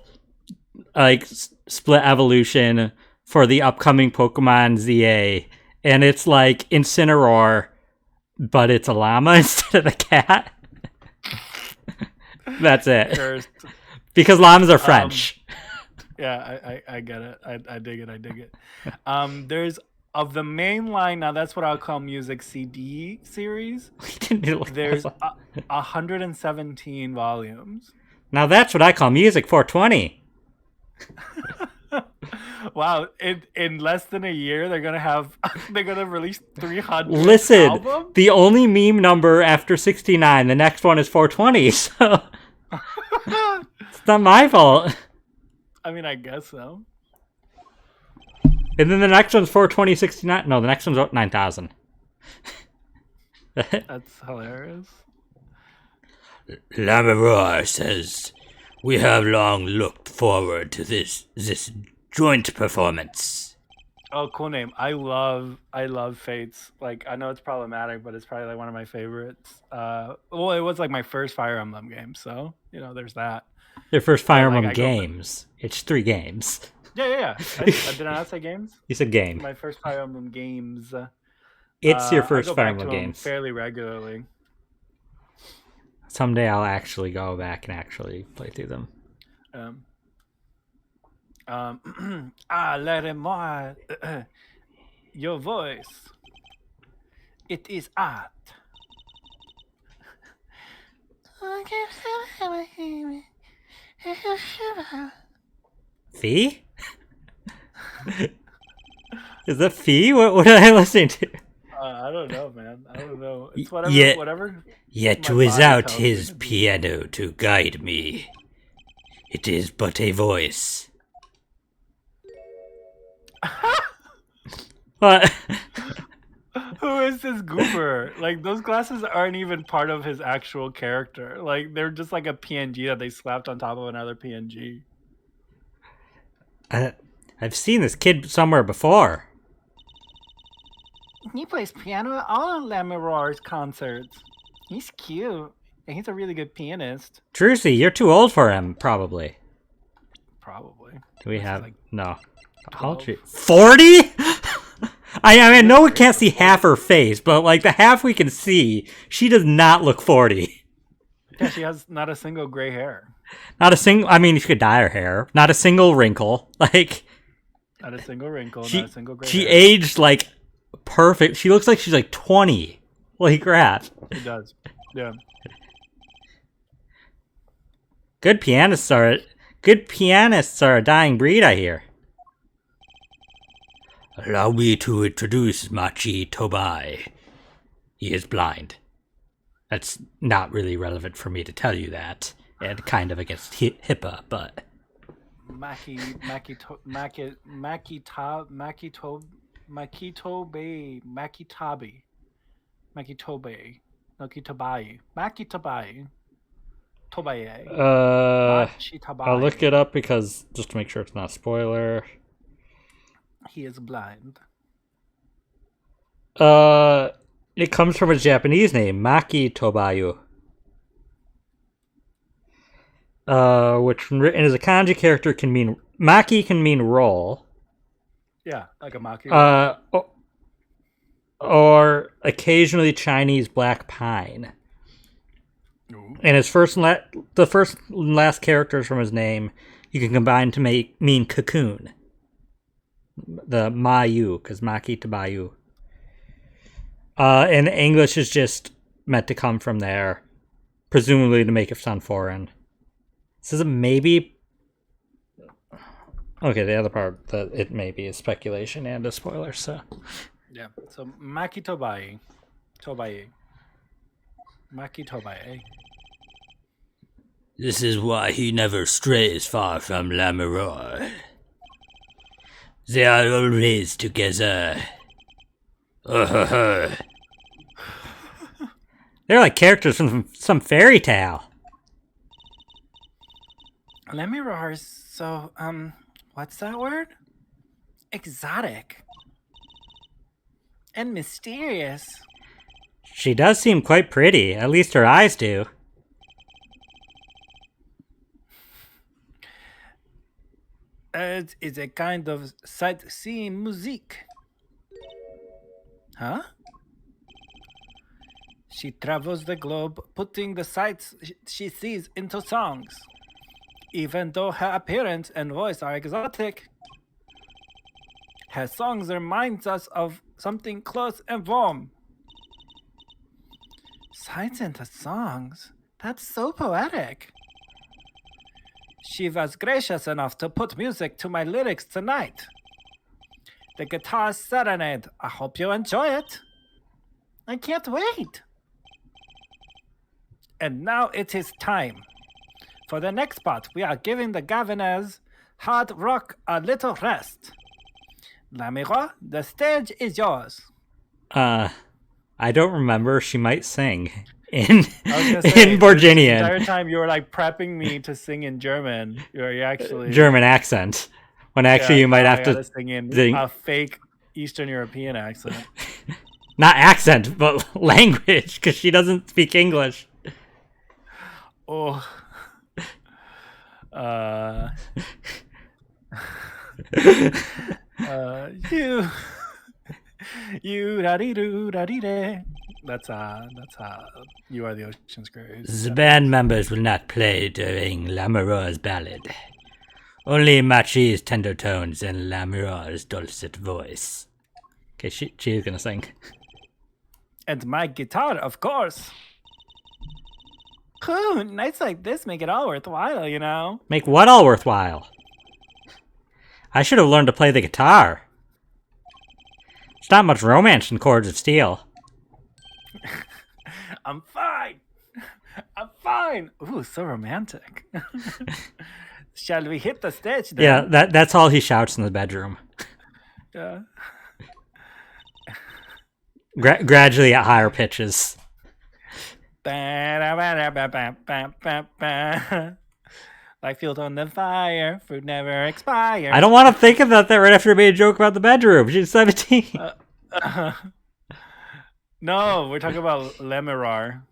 like split evolution for the upcoming Pokemon ZA, and it's like Incineroar, but it's a llama instead of a cat. That's it. Cursed. Because llamas are French. Yeah, I get it. I dig it. There's of the main line, now that's what I'll call music CD series. There's 117 volumes. Now that's what I call music 420. Wow, in less than a year they're gonna release 300 Listen, albums? The only meme number after 69, the next one is 420, so it's not my fault. I mean, I guess so. And then the next one's 42069. No, the next one's 9,000. That's hilarious. Lamaror says, "We have long looked forward to this joint performance." Oh, cool name. I love Fates. Like, I know it's problematic, but it's probably like one of my favorites. Well, it was like my first Fire Emblem game, so there's that. Their first Fire Emblem games. It's 3 games. Yeah. Did I not say games? You said game. My first Fire Emblem games. It's your first Fire Fire Emblem games. Fairly regularly. Someday I'll actually go back and actually play through them. Let him more. Your voice. It is art. Fee? Is that Fee? What am I listening to? I don't know, man. I don't know. It's Yet, whatever. yet my without body tells me his to do. piano to guide me, it is but a voice. What? Who is this goober? Like those glasses aren't even part of his actual character. Like they're just like a PNG that they slapped on top of another PNG. I've seen this kid somewhere before. He plays piano at all Lamirar's concerts. He's cute. And he's a really good pianist. Drucy, you're too old for him, probably. Probably. Do we This is have like no? 12. 40? I know we can't see half her face, but like the half we can see, she does not look 40. Yeah, she has not a single gray hair. Not a single. I mean, she could dye her hair. Not a single wrinkle. Like Not a single wrinkle, she, not a single gray she hair. aged like perfect. She looks like she's like 20. Like rat. She does. Yeah. Good pianists are a dying breed, I hear. Allow me to introduce Machi Tobai. He is blind. That's not really relevant for me to tell you that, and kind of against HIPAA, but Tobaye. I'll look it up because just to make sure it's not a spoiler. He is blind. It comes from a Japanese name, Maki Tobayu. Which written as a kanji character can mean Maki can mean roll. Yeah, like a maki. Or occasionally Chinese black pine. Ooh. And his the first and last characters from his name you can combine to mean cocoon. The Mayu, because Maki Tobayu. And English is just meant to come from there, presumably to make it sound foreign. This is a maybe. Okay, the other part that it may be is speculation and a spoiler. So Yeah. So Maki Tobaye. Maki Tobaye. This is why he never strays far from Lamiror. They are always together. they're like characters from some fairy tale. Lamirar's so what's that word? Exotic. And mysterious. She does seem quite pretty. At least her eyes do. It is a kind of sightseeing music. Huh? She travels the globe, putting the sights she sees into songs. Even though her appearance and voice are exotic, her songs reminds us of something close and warm. Sights into songs? That's so poetic. She was gracious enough to put music to my lyrics tonight. The guitar Serenade. I hope you enjoy it. I can't wait. And now it is time. For the next part, we are giving the Gaviners hard rock a little rest. Lamiro, the stage is yours. I don't remember. She might sing in Say, in Borginian. The entire time you were like prepping me to sing in German. You're actually German accent. When actually you might have to sing in sing. a fake Eastern European accent. Not accent, but language, because she doesn't speak English. Oh. You da dee doo da dee day. That's You Are the Ocean's Grace. The band members will not play during Lamiror's ballad. Only Machi's tender tones and Lamira's dulcet voice. Okay, she's gonna sing. And my guitar, of course. Ooh, nights like this make it all worthwhile, you know. Make what all worthwhile? I should have learned to play the guitar. There's not much romance in Chords of Steel. I'm fine. I'm fine. Ooh, so romantic. Shall we hit the stage then? Yeah, that's all he shouts in the bedroom. Yeah. Gradually at higher pitches. Like fuel on the fire, fruit never expires. I don't want to think about that right after I made a joke about the bedroom. She's 17. No, we're talking about Lemirar.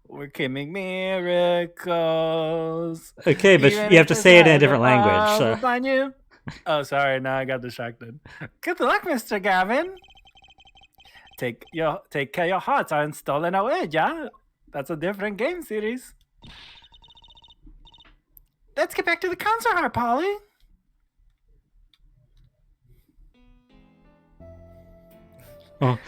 We're making miracles. Okay, but you have to say it in a different language. So. You. Oh, sorry. Now I got distracted. Good luck, Mr. Gavin. Take care your hearts aren't stolen away, yeah? That's a different game series. Let's get back to the concert art, Polly. Oh.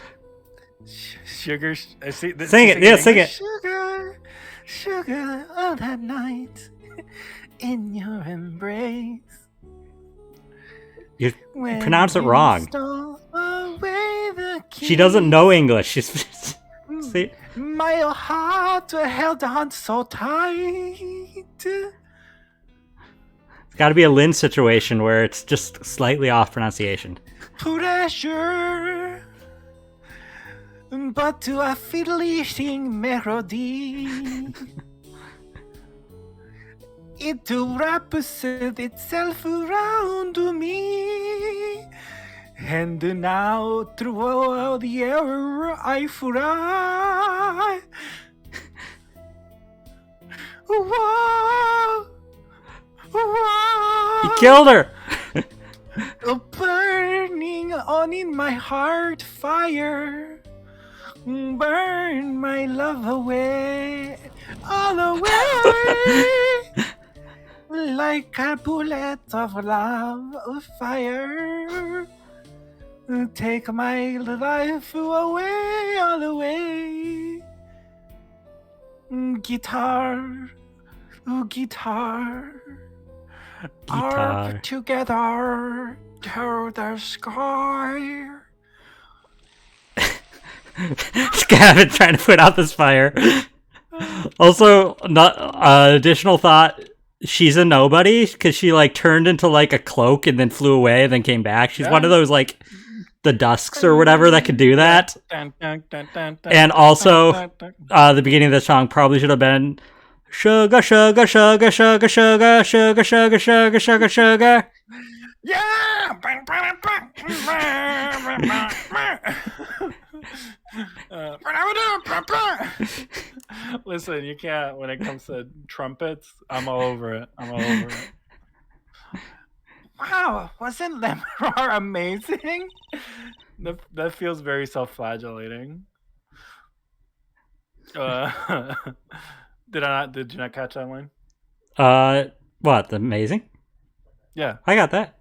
Sugar. Sing it. Yeah, sing it. Sugar, sugar, all that night in your embrace. You pronounce it wrong. She doesn't know English. She's see? My heart held on so tight. It's got to be a Lynn situation where it's just slightly off pronunciation. Pressure, but to a fleeting melody. It wraps itself around me, and now through all the air I fly. Whoa, whoa. He killed her. Burning on in my heart fire. Burn my love away, all away. Like a bullet of love, of fire. Take my life away, all away. Guitar, guitar. Arc together to the sky. Gavin trying to put out this fire. Also, not additional thought. She's a nobody because she like turned into like a cloak and then flew away and then came back. She's one of those like the Dusks or whatever that could do that. And also, the beginning of the song probably should have been sugar, sugar, sugar, sugar, sugar, sugar, sugar, sugar, sugar, sugar. Yeah. Listen, you can't. When it comes to trumpets, I'm all over it. Wow, wasn't Lemirar amazing? That feels very self-flagellating. Did you not catch that line? What? The amazing? Yeah, I got that.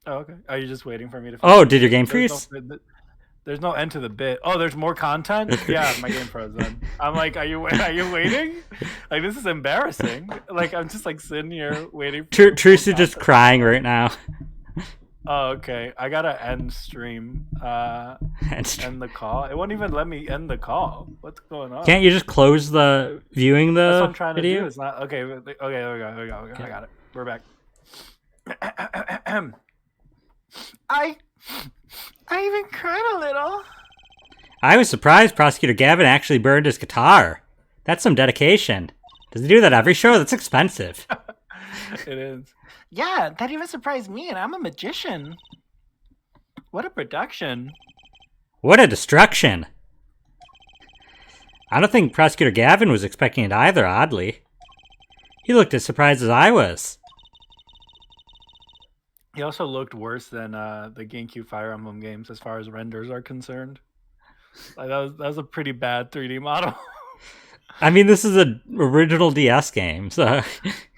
Oh, okay. Are you just waiting for me to? Oh, did your game freeze? There's no end to the bit. Oh, there's more content? Yeah, my game froze then. I'm like, are you waiting? Like, this is embarrassing. Like, I'm just like sitting here waiting. Truce is just crying right now. Oh, okay. I gotta end stream. End the call. It won't even let me end the call. What's going on? Can't you just close the viewing the That's what I'm trying video? to do. It's not okay. Okay, there we go. Okay. I got it. We're back. I even cried a little. I was surprised Prosecutor Gavin actually burned his guitar. That's some dedication. Does he do that every show? That's expensive. It is. Yeah, that even surprised me, and I'm a magician. What a production. What a destruction. I don't think Prosecutor Gavin was expecting it either, oddly. He looked as surprised as I was. He also looked worse than the GameCube Fire Emblem games as far as renders are concerned. Like that was a pretty bad 3D model. I mean, this is an original DS game, so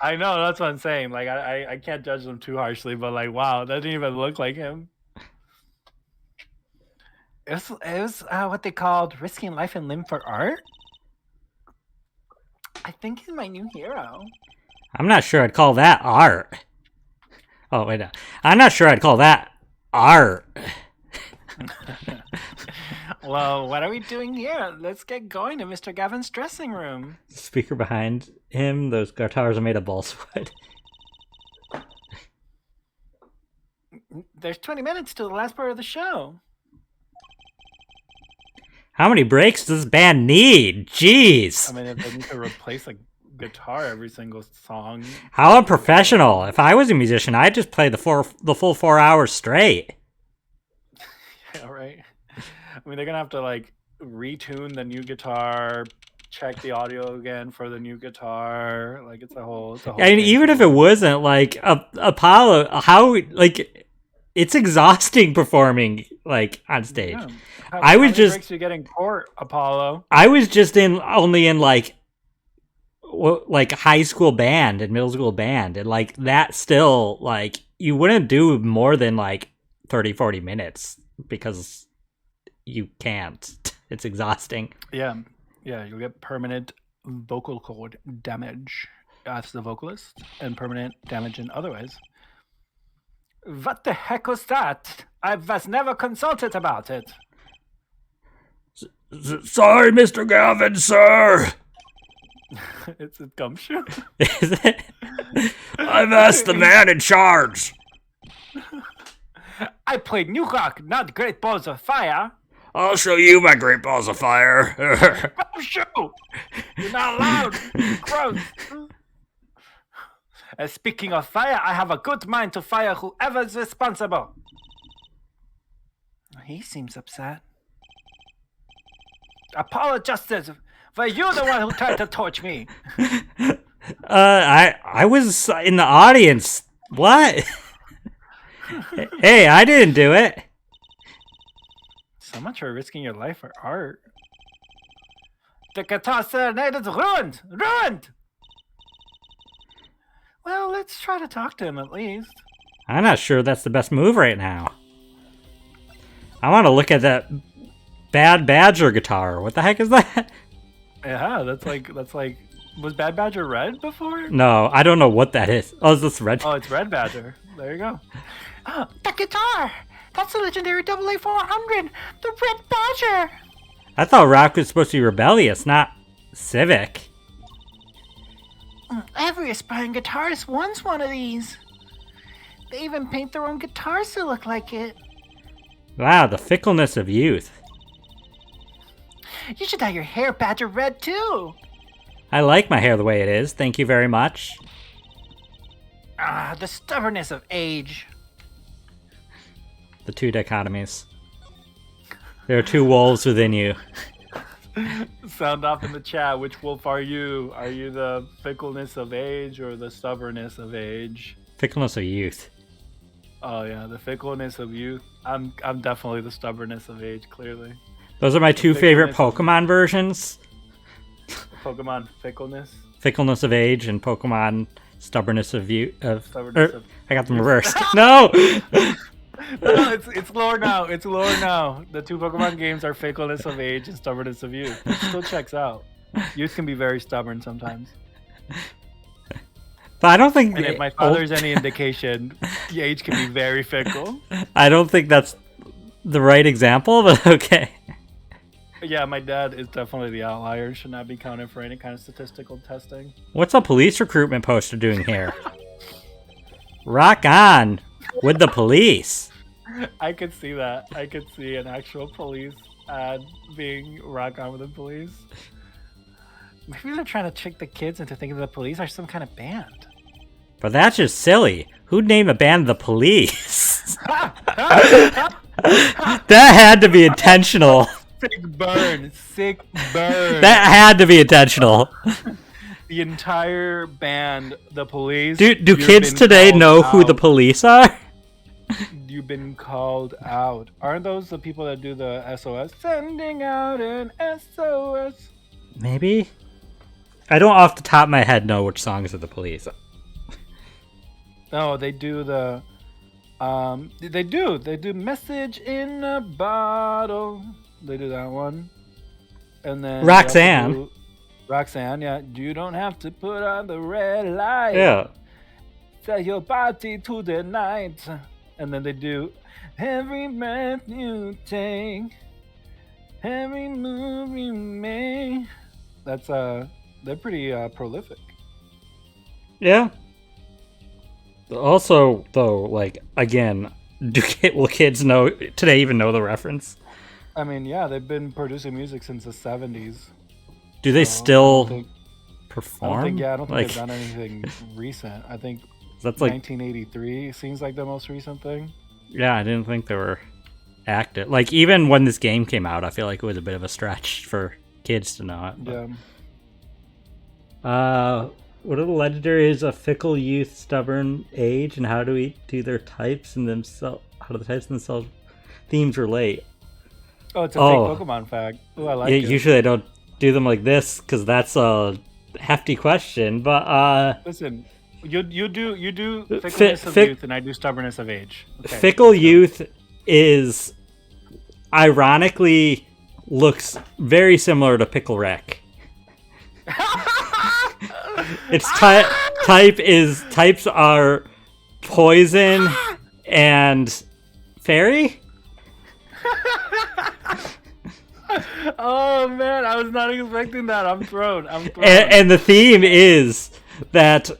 I know, that's what I'm saying. Like, I can't judge them too harshly, but like, wow, that didn't even look like him. It was what they called risking life and limb for art. I think he's my new hero. I'm not sure I'd call that art. Oh wait, no. I'm not sure I'd call that art. Well, what are we doing here? Let's get going to Mr. Gavin's dressing room. Speaker behind him. Those guitars are made of balsa wood. There's 20 minutes to the last part of the show. How many breaks does this band need? Jeez. I mean, if they need to replace a guitar every single song. How unprofessional. If I was a musician, I'd just play the full 4 hours straight. Yeah, right. I mean, they're gonna have to like retune the new guitar, check the audio again for the new guitar. Like it's a whole. I mean, even if it wasn't like Apollo, how like it's exhausting performing like on stage. Yeah. I was just breaks you getting court, Apollo. I was just only in like high school band and middle school band, and like that still like you wouldn't do more than like 30-40 minutes because you can't. It's exhausting. Yeah, you'll get permanent vocal cord damage as the vocalist and permanent damage in other ways. What the heck was that? I was never consulted about it. Sorry, Mr. Gavin, sir. It's a gumshoe. Is it? I've asked the man in charge. I played New Rock, not Great Balls of Fire. I'll show you my great balls of fire. Gumshoe! You're not allowed. Gross. Speaking of fire, I have a good mind to fire whoever's responsible. He seems upset. Apologize. Were you the one who tried to torch me? I was in the audience. What? Hey, I didn't do it. So much for risking your life for art. The guitar Serenade is ruined! Ruined! Well, let's try to talk to him at least. I'm not sure that's the best move right now. I want to look at that Bad Badger guitar. What the heck is that? Yeah, that's like, was Bad Badger red before? No, I don't know what that is. Oh, is this red? Oh, it's Red Badger. There you go. Oh, the guitar! That's the legendary AA400! The Red Badger! I thought rock was supposed to be rebellious, not civic. Every aspiring guitarist wants one of these. They even paint their own guitars to look like it. Wow, the fickleness of youth. You should dye your hair Badger red too. I like my hair the way it is. Thank you very much. The stubbornness of age. The two dichotomies. There are two wolves within you. Sound off in the chat. Which wolf are you? Are you the fickleness of age or the stubbornness of age? Fickleness of youth. Oh yeah, the fickleness of youth. I'm definitely the stubbornnness of age. Clearly. Those are my two favorite Pokemon versions. Pokemon fickleness. Fickleness of age and Pokemon stubbornness of youth. Stubbornness of... I got them reversed. No. No, it's lore now. It's lore now. The two Pokemon games are Fickleness of Age and Stubbornness of Youth. It still checks out. Youth can be very stubborn sometimes. But I don't think... And if my father's any indication, the age can be very fickle. I don't think that's the right example, but okay. Yeah, my dad is definitely the outlier and should not be counted for any kind of statistical testing. What's a police recruitment poster doing here? Rock on with the police. I could see that. I could see an actual police ad being rock on with the police. Maybe they're trying to trick the kids into thinking the police are some kind of band. But that's just silly. Who'd name a band the Police? That had to be intentional. Sick burn. Sick burn. That had to be intentional. The entire band, the Police. Do kids today know who the Police are? You've been called out. Aren't those the people that do the SOS? Sending out an SOS. Maybe. I don't off the top of my head know which songs are the Police. No, they do the. They do Message in a Bottle. They do that one. And then Roxanne. Roxanne, yeah. You don't have to put on the red light. Yeah. Set your body to the night. And then they do Every Breath You Take, Every Move You Make. That's they're pretty prolific. Yeah. Also, though, like, again, will kids know today even know the reference? I mean, yeah, they've been producing music since the 70s. Do they still perform? I don't think like, they've done anything recent. I think that's like 1983 seems like the most recent thing. Yeah, I didn't think they were active. Like, even when this game came out, I feel like it was a bit of a stretch for kids to know it. But. Yeah. What are the legendaries? A fickle youth, stubborn age, and how do we do their types and themselves? How do the types themselves themes relate? Oh, it's a fake Pokemon fact. Oh, I like it. Usually I don't do them like this because that's a hefty question. But listen, you do fickleness of youth, and I do stubbornness of age. Okay, fickle youth is ironically looks very similar to Pickle Rick. Its types are poison and fairy. Oh man, I was not expecting that. I'm thrown. And the theme is that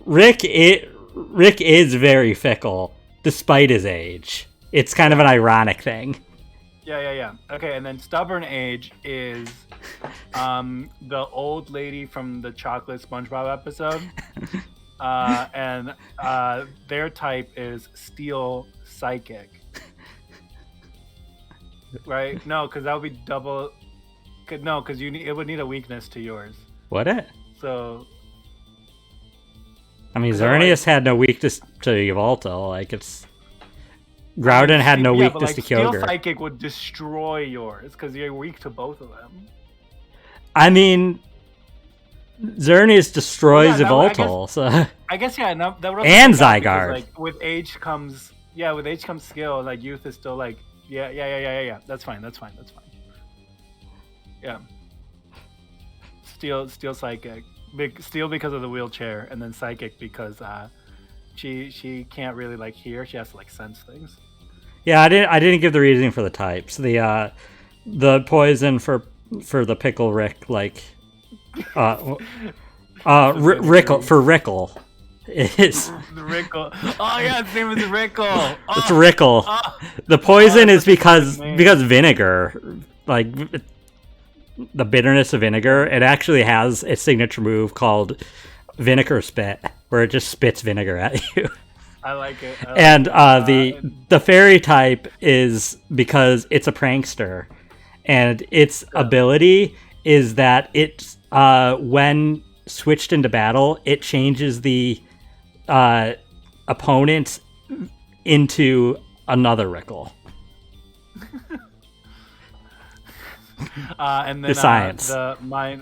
Rick is very fickle despite his age. It's kind of an ironic thing. Yeah. Okay, and then stubborn age is the old lady from the chocolate SpongeBob episode. And their type is steel psychic. Right? No, because that would be double. No, because it would need a weakness to yours. Would it? So. I mean, Xerneas had no weakness to Yveltal. Like, it's. Groudon had no weakness to Kyogre. Steel Psychic would destroy yours because you're weak to both of them. I mean, Xerneas destroys Yveltal, so. I guess yeah. No, that would and Zygarde. Like with age comes skill. Like youth is still like yeah. That's fine. Yeah. Steel Psychic. Steel because of the wheelchair, and then Psychic because she can't really like hear. She has to like sense things. Yeah, I didn't give the reasoning for the types. The poison for the Pickle Rick, like Rickle for Rickle is Rickle. Oh yeah, its name is Rickle. It's Rickle. The poison is because vinegar, like the bitterness of vinegar. It actually has a signature move called Vinegar Spit, where it just spits vinegar at you. I like it. The fairy type is because it's a prankster, and its ability is that it when switched into battle, it changes the opponent into another Rickle. And then the science.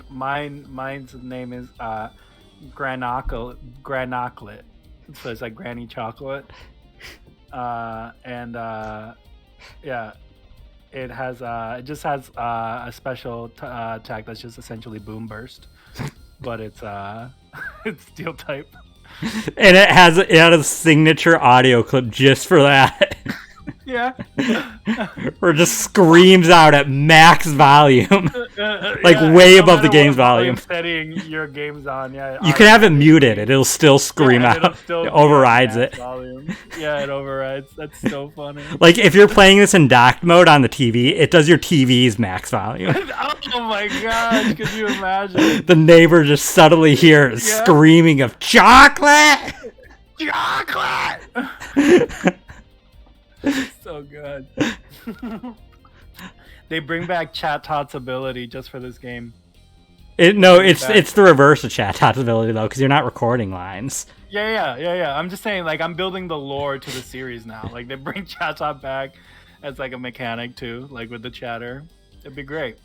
Mine's name is Granoclet. So it's like Granny Chocolate. Yeah, it just has a special attack that's just essentially Boom Burst, but it's Steel type. And it has a signature audio clip just for that. Yeah. Or just screams out at max volume. Like way above the game's volume. Setting your game's on, yeah. You can have it muted, it'll still scream out. It overrides it. Volume. Yeah, it overrides. That's so funny. Like if you're playing this in docked mode on the TV, it does your TV's max volume. Oh my gosh, could you imagine? The neighbor just subtly hears screaming of chocolate! Chocolate! So good. They bring back Chat Tot's ability just for this game. It's the reverse of Chat Tot's ability though, because you're not recording lines. Yeah. I'm just saying, like, I'm building the lore to the series now. Like, they bring Chat Tot back as like a mechanic too, like with the chatter. It'd be great.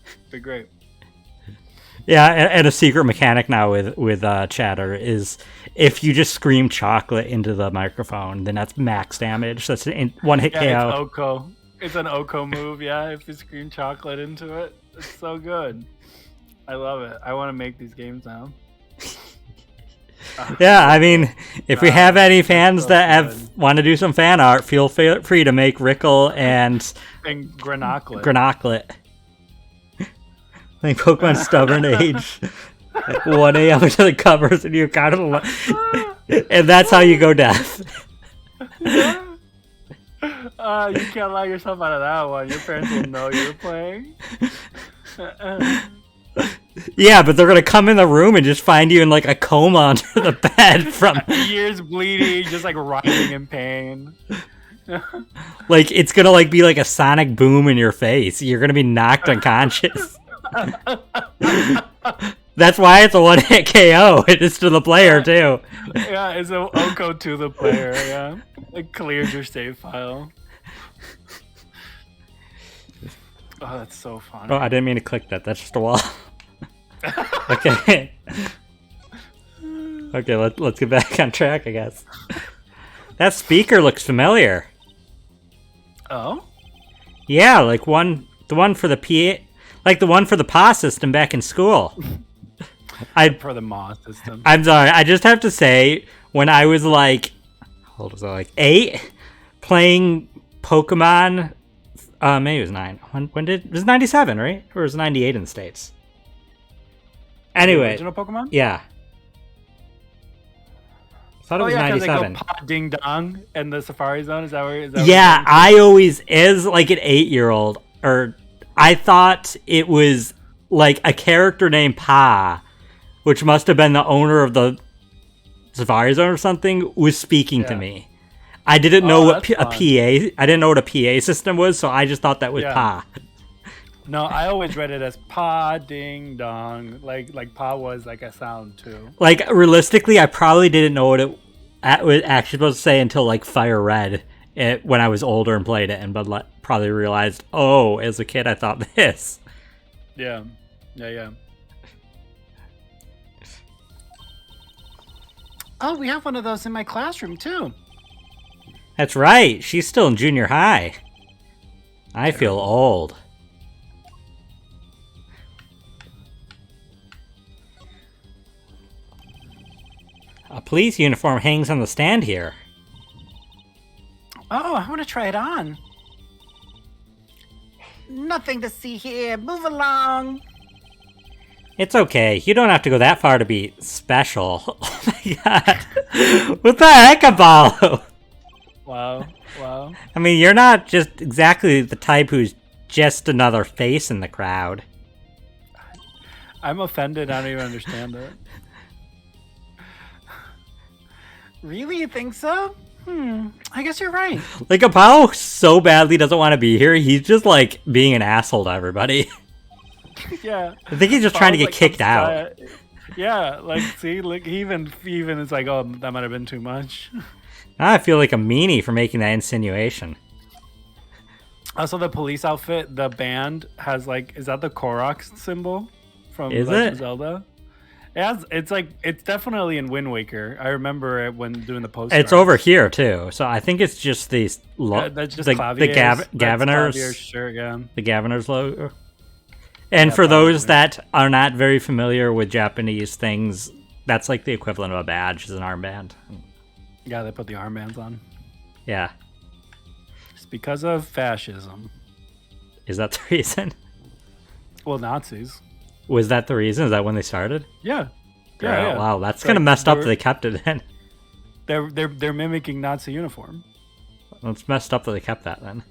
Yeah, and a secret mechanic now with chatter is if you just scream chocolate into the microphone, then that's max damage. That's an one hit KO. Yeah, it's Oko. It's an Oko move. Yeah, if you scream chocolate into it, it's so good. I love it. I want to make these games now. Yeah, I mean, if we have any fans that want to do some fan art, feel free to make Rickle and Granoclet. Like Pokemon Stubborn Age. Like 1 a.m. to the covers and you got it. And that's how you go deaf. You can't lie yourself out of that one. Your parents will know you're playing. Yeah, but they're gonna come in the room and just find you in like a coma under the bed from ears bleeding, just like writhing in pain. Like it's gonna like be like a sonic boom in your face. You're gonna be knocked unconscious. That's why it's a one hit KO. It is to the player too. Yeah, it's an Oko to the player. Yeah, it clears your save file. Oh, that's so funny. Oh, I didn't mean to click that. That's just a wall. Okay. Okay, let's get back on track, I guess. That speaker looks familiar. Oh? Yeah, like the one for the PA, like the one for the PA system back in school. For the MA system. I'm sorry, I just have to say, when I was like, how old was I, like 8, playing Pokemon, maybe it was 9. When did, it was 97, right? Or was it 98 in the States? Anyway. The original Pokemon? Yeah. I thought it was 97. They go Pod Ding Dong in the Safari Zone. Is that where? Yeah, I always, as like an 8-year-old, or I thought it was like a character named Pa, which must have been the owner of the Safari Zone or something, was speaking to me. I didn't know what a PA. I didn't know what a PA system was, so I just thought that was Pa. No, I always read it as Pa Ding Dong. Like Pa was like a sound too. Like realistically, I probably didn't know what it was actually supposed to say until like Fire Red, when I was older and played it, and but probably realized, oh, as a kid I thought this. Yeah. Oh, we have one of those in my classroom too. That's right. She's still in junior high. I feel old. A police uniform hangs on the stand here. Oh, I want to try it on. Nothing to see here. Move along. It's okay. You don't have to go that far to be special. Oh my god. What the heck, Apollo? Wow. I mean, you're not just exactly the type who's just another face in the crowd. I'm offended. I don't even understand it. Really? You think so? I guess you're right. Like, Apollo so badly doesn't want to be here. He's just, like, being an asshole to everybody. Yeah. I think he's just trying to get kicked out. Yeah, like, see, like, even it's like, oh, that might have been too much. I feel like a meanie for making that insinuation. Also, the police outfit, the band has, like, is that the Korok symbol from Legend of Zelda? It's definitely in Wind Waker. I remember it when doing the post. It's over here too, so I think it's just these that's just the Gaviners shirt, the Gaviners logo. And for those that are not very familiar with Japanese things, that's like the equivalent of a badge, is an armband. Yeah, they put the armbands on. Yeah, it's because of fascism. Is that the reason? Well, Nazis. Was that the reason? Is that when they started? Yeah. Yeah. Wow, that's kind of messed up that they kept it in. They're mimicking Nazi uniform. Well, it's messed up that they kept that then.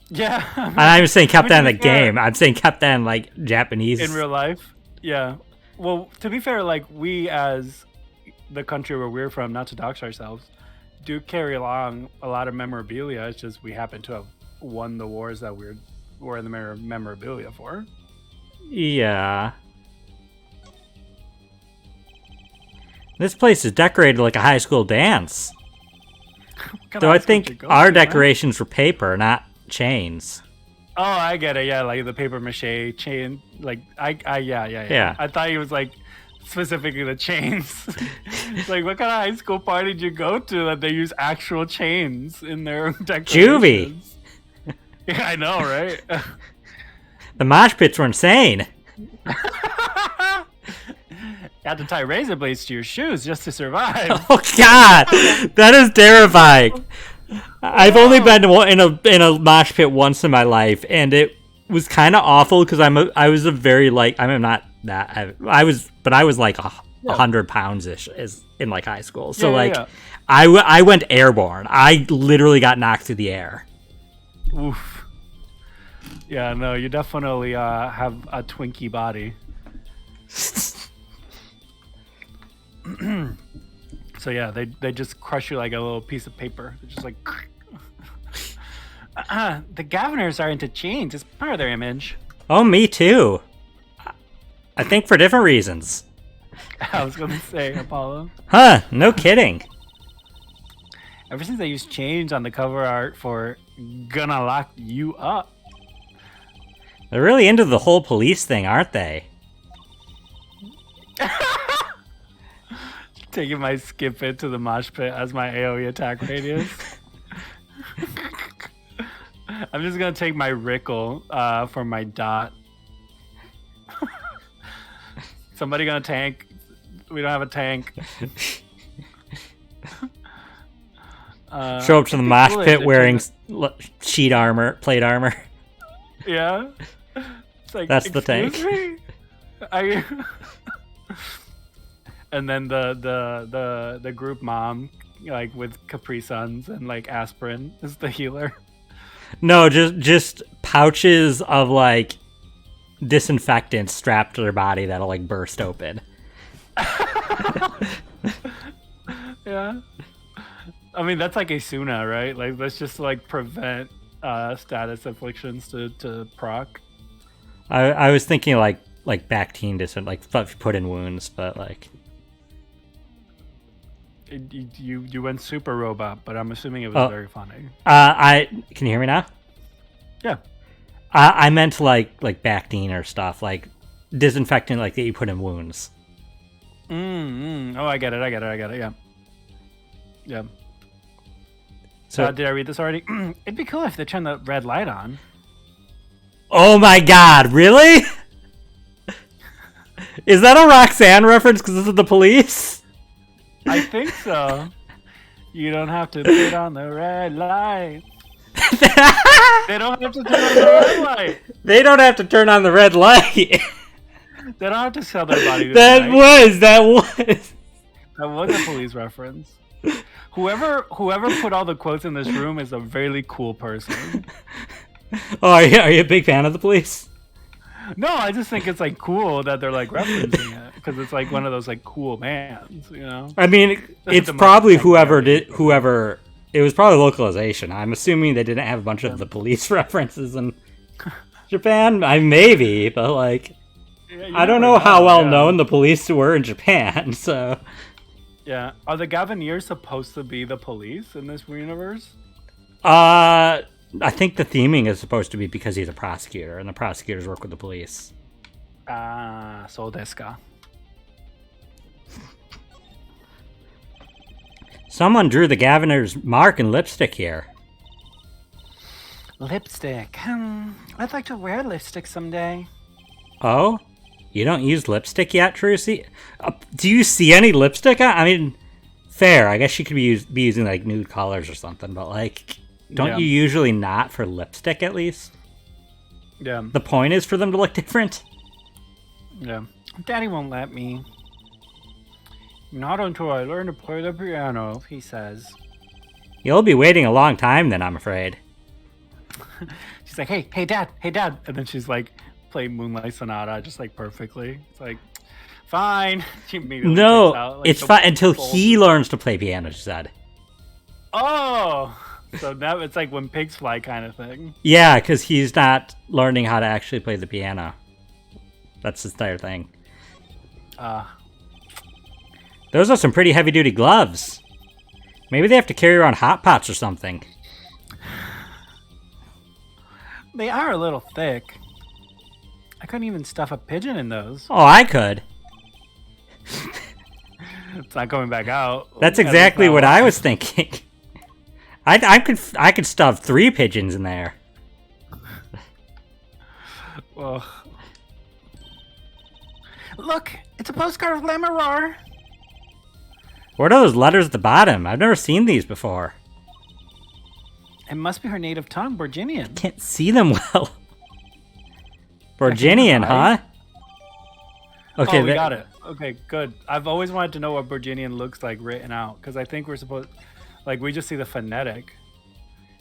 Yeah. I'm saying kept that in the game. I'm saying kept that in like Japanese. In real life? Yeah. Well, to be fair, like we as the country where we're from, not to dox ourselves, do carry along a lot of memorabilia. It's just we happen to have won the wars that we're in the memorabilia for. Yeah. This place is decorated like a high school dance. Though I think our decorations were paper, not chains. Oh, I get it. Yeah, like the paper mache chain. Like yeah. Yeah. I thought he was like specifically the chains. Like, what kind of high school party did you go to that they use actual chains in their decorations? Juvie. Yeah, I know, right? The mosh pits were insane. You had to tie razor blades to your shoes just to survive. Oh God, that is terrifying. I've only been in a mosh pit once in my life, and it was kind of awful because I was a very like I'm not that I was like 100 pounds ish in like high school. So I went airborne. I literally got knocked through the air. Oof. Yeah, no, you definitely have a Twinkie body. So yeah, they just crush you like a little piece of paper. They're just like the Governors are into chains. It's part of their image. Oh, me too. I think for different reasons. I was gonna say Apollo. Huh? No kidding. Ever since they used chains on the cover art for "Gonna Lock You Up," They're really into the whole police thing, aren't they? taking my skip it to the mosh pit as my AoE attack radius. I'm just gonna take my Rickle for my dot. Somebody gonna tank? We don't have a tank. Show up to the mosh pit wearing sheet armor, plate armor. Yeah. It's like, that's the tank. Me? And then the group mom, like with Capri Suns and like aspirin, is the healer. No, just pouches of like disinfectant strapped to their body that'll like burst open. Yeah. I mean, that's like Asuna, right? Like, let's just like prevent status afflictions to proc. I was thinking like Bactine like stuff you put in wounds, but like you went super robot, but I'm assuming it was very funny. Can you hear me now? Yeah. I meant like Bactine or stuff like disinfectant like that you put in wounds. Oh, I get it. Yeah. Yeah. So did I read this already? It'd be cool if they turned the red light on. Oh my God! Really? Is that a Roxanne reference? Because this is the police. I think so. You don't have to put on the red light. They don't have to turn on the red light. They don't have to turn on the red light. They don't have to sell their body. That was. That was a police reference. Whoever put all the quotes in this room is a really cool person. Oh, are you a big fan of the police? No, I just think it's like cool that they're like referencing it because it's like one of those like cool bands, you know. I mean, it's probably whoever. It was probably localization. I'm assuming they didn't have a bunch of the police references in Japan. Maybe, but like, I don't know how well known the police were in Japan. So, yeah, are the Gaviniers supposed to be the police in this universe? I think the theming is supposed to be because he's a prosecutor, and the prosecutors work with the police. So desu ka. Someone drew the Gaviner's mark in lipstick here. Lipstick. I'd like to wear lipstick someday. Oh? You don't use lipstick yet, Trucy? Do you see any lipstick? I mean, fair. I guess she could be using like nude colors or something, but like... Don't you usually not for lipstick, at least? Yeah. The point is for them to look different? Yeah. Daddy won't let me. Not until I learn to play the piano, he says. You'll be waiting a long time then, I'm afraid. She's like, hey, Dad. And then she's like, play Moonlight Sonata just like perfectly. It's like, fine. She immediately takes out, like, it's fine until he learns to play piano, she said. Oh! So now it's like when pigs fly kind of thing. Yeah, because he's not learning how to actually play the piano. That's his entire thing. Those are some pretty heavy-duty gloves. Maybe they have to carry around hot pots or something. They are a little thick. I couldn't even stuff a pigeon in those. Oh, I could. It's not coming back out. That's exactly what I was thinking. I could stuff 3 pigeons in there. Ugh. Look, it's a postcard of Lamaror. What are those letters at the bottom? I've never seen these before. It must be her native tongue, Borginian. Can't see them well. Borginian, huh? Okay, Oh, we got it. Okay, good. I've always wanted to know what Borginian looks like written out, because I think we're supposed... Like, we just see the phonetic.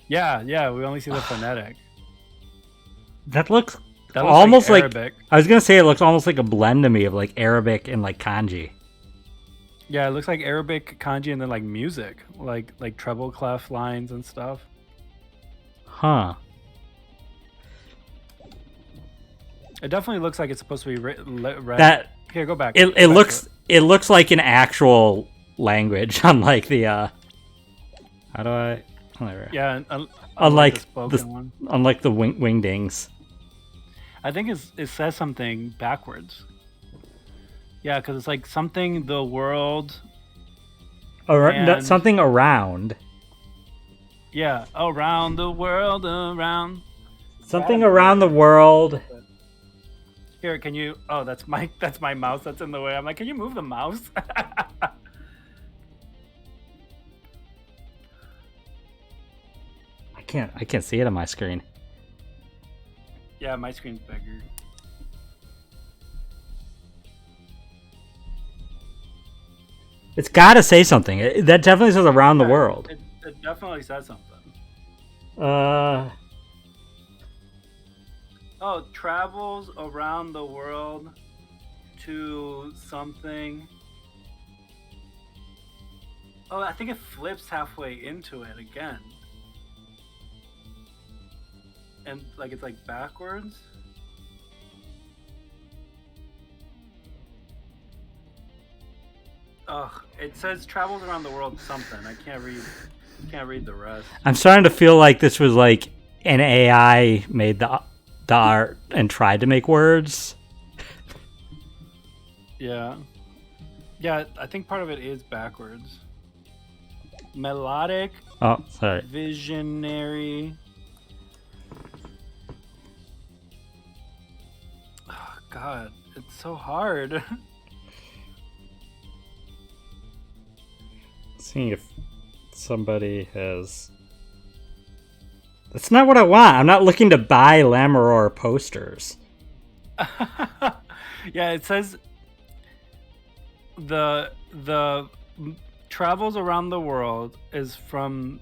Yeah, we only see the phonetic. That looks almost like Arabic. I was gonna say it looks almost like a blend to me of like Arabic and like kanji. Yeah, it looks like Arabic, kanji, and then like music, like treble clef lines and stuff. Huh. It definitely looks like it's supposed to be read. That Here, go back. it looks like an actual language, unlike the how do I? There. Yeah, unlike the spoken one. Unlike the wingdings. I think it says something backwards. Yeah, because it's like something the world. Something around. Yeah, around the world, around. Something around the world. Here, can you? Oh, that's my mouse that's in the way. I'm like, can you move the mouse? I can't see it on my screen. Yeah, my screen's bigger. It's got to say something. That definitely says around the world. It definitely says something. Uh. Oh, travels around the world to something. Oh, I think it flips halfway into it again. And like it's like backwards. Ugh, it says travels around the world something. I can't read the rest. I'm starting to feel like this was like an AI made the art and tried to make words. Yeah. Yeah, I think part of it is backwards. Melodic. Oh, sorry. Visionary. Oh, God, it's so hard. Seeing if somebody has... That's not what I want. I'm not looking to buy Lamaror posters. Yeah, it says the travels around the world is from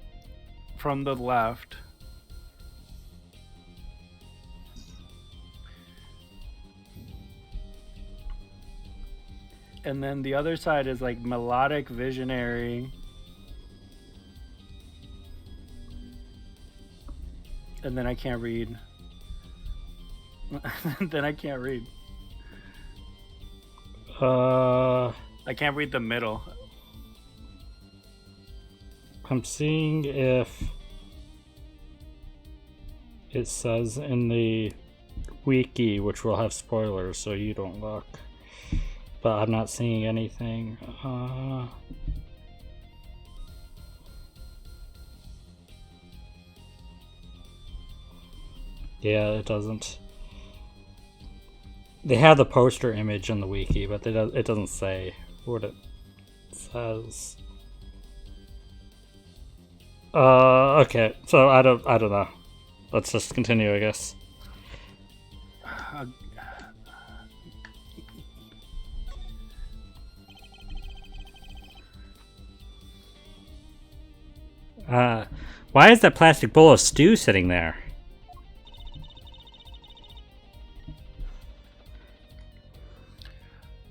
the left. And then the other side is like melodic visionary. And then I can't read. Then I can't read. I can't read the middle. I'm seeing if it says in the wiki, which will have spoilers, so you don't look. But I'm not seeing anything. Yeah, it doesn't. They have the poster image in the wiki, but it doesn't say what it says. Okay, so I don't know. Let's just continue, I guess. Why is that plastic bowl of stew sitting there?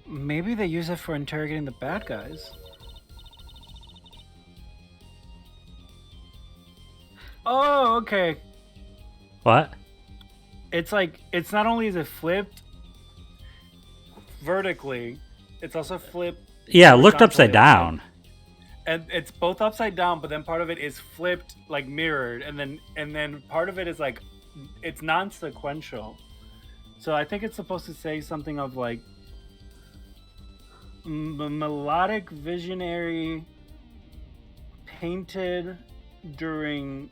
Maybe they use it for interrogating the bad guys. Oh, okay. What? It's like, it's not only is it flipped vertically, it's also flipped. Yeah, looked upside down. And it's both upside down, but then part of it is flipped, like mirrored, and then part of it is like it's non-sequential. So I think it's supposed to say something of like melodic visionary painted during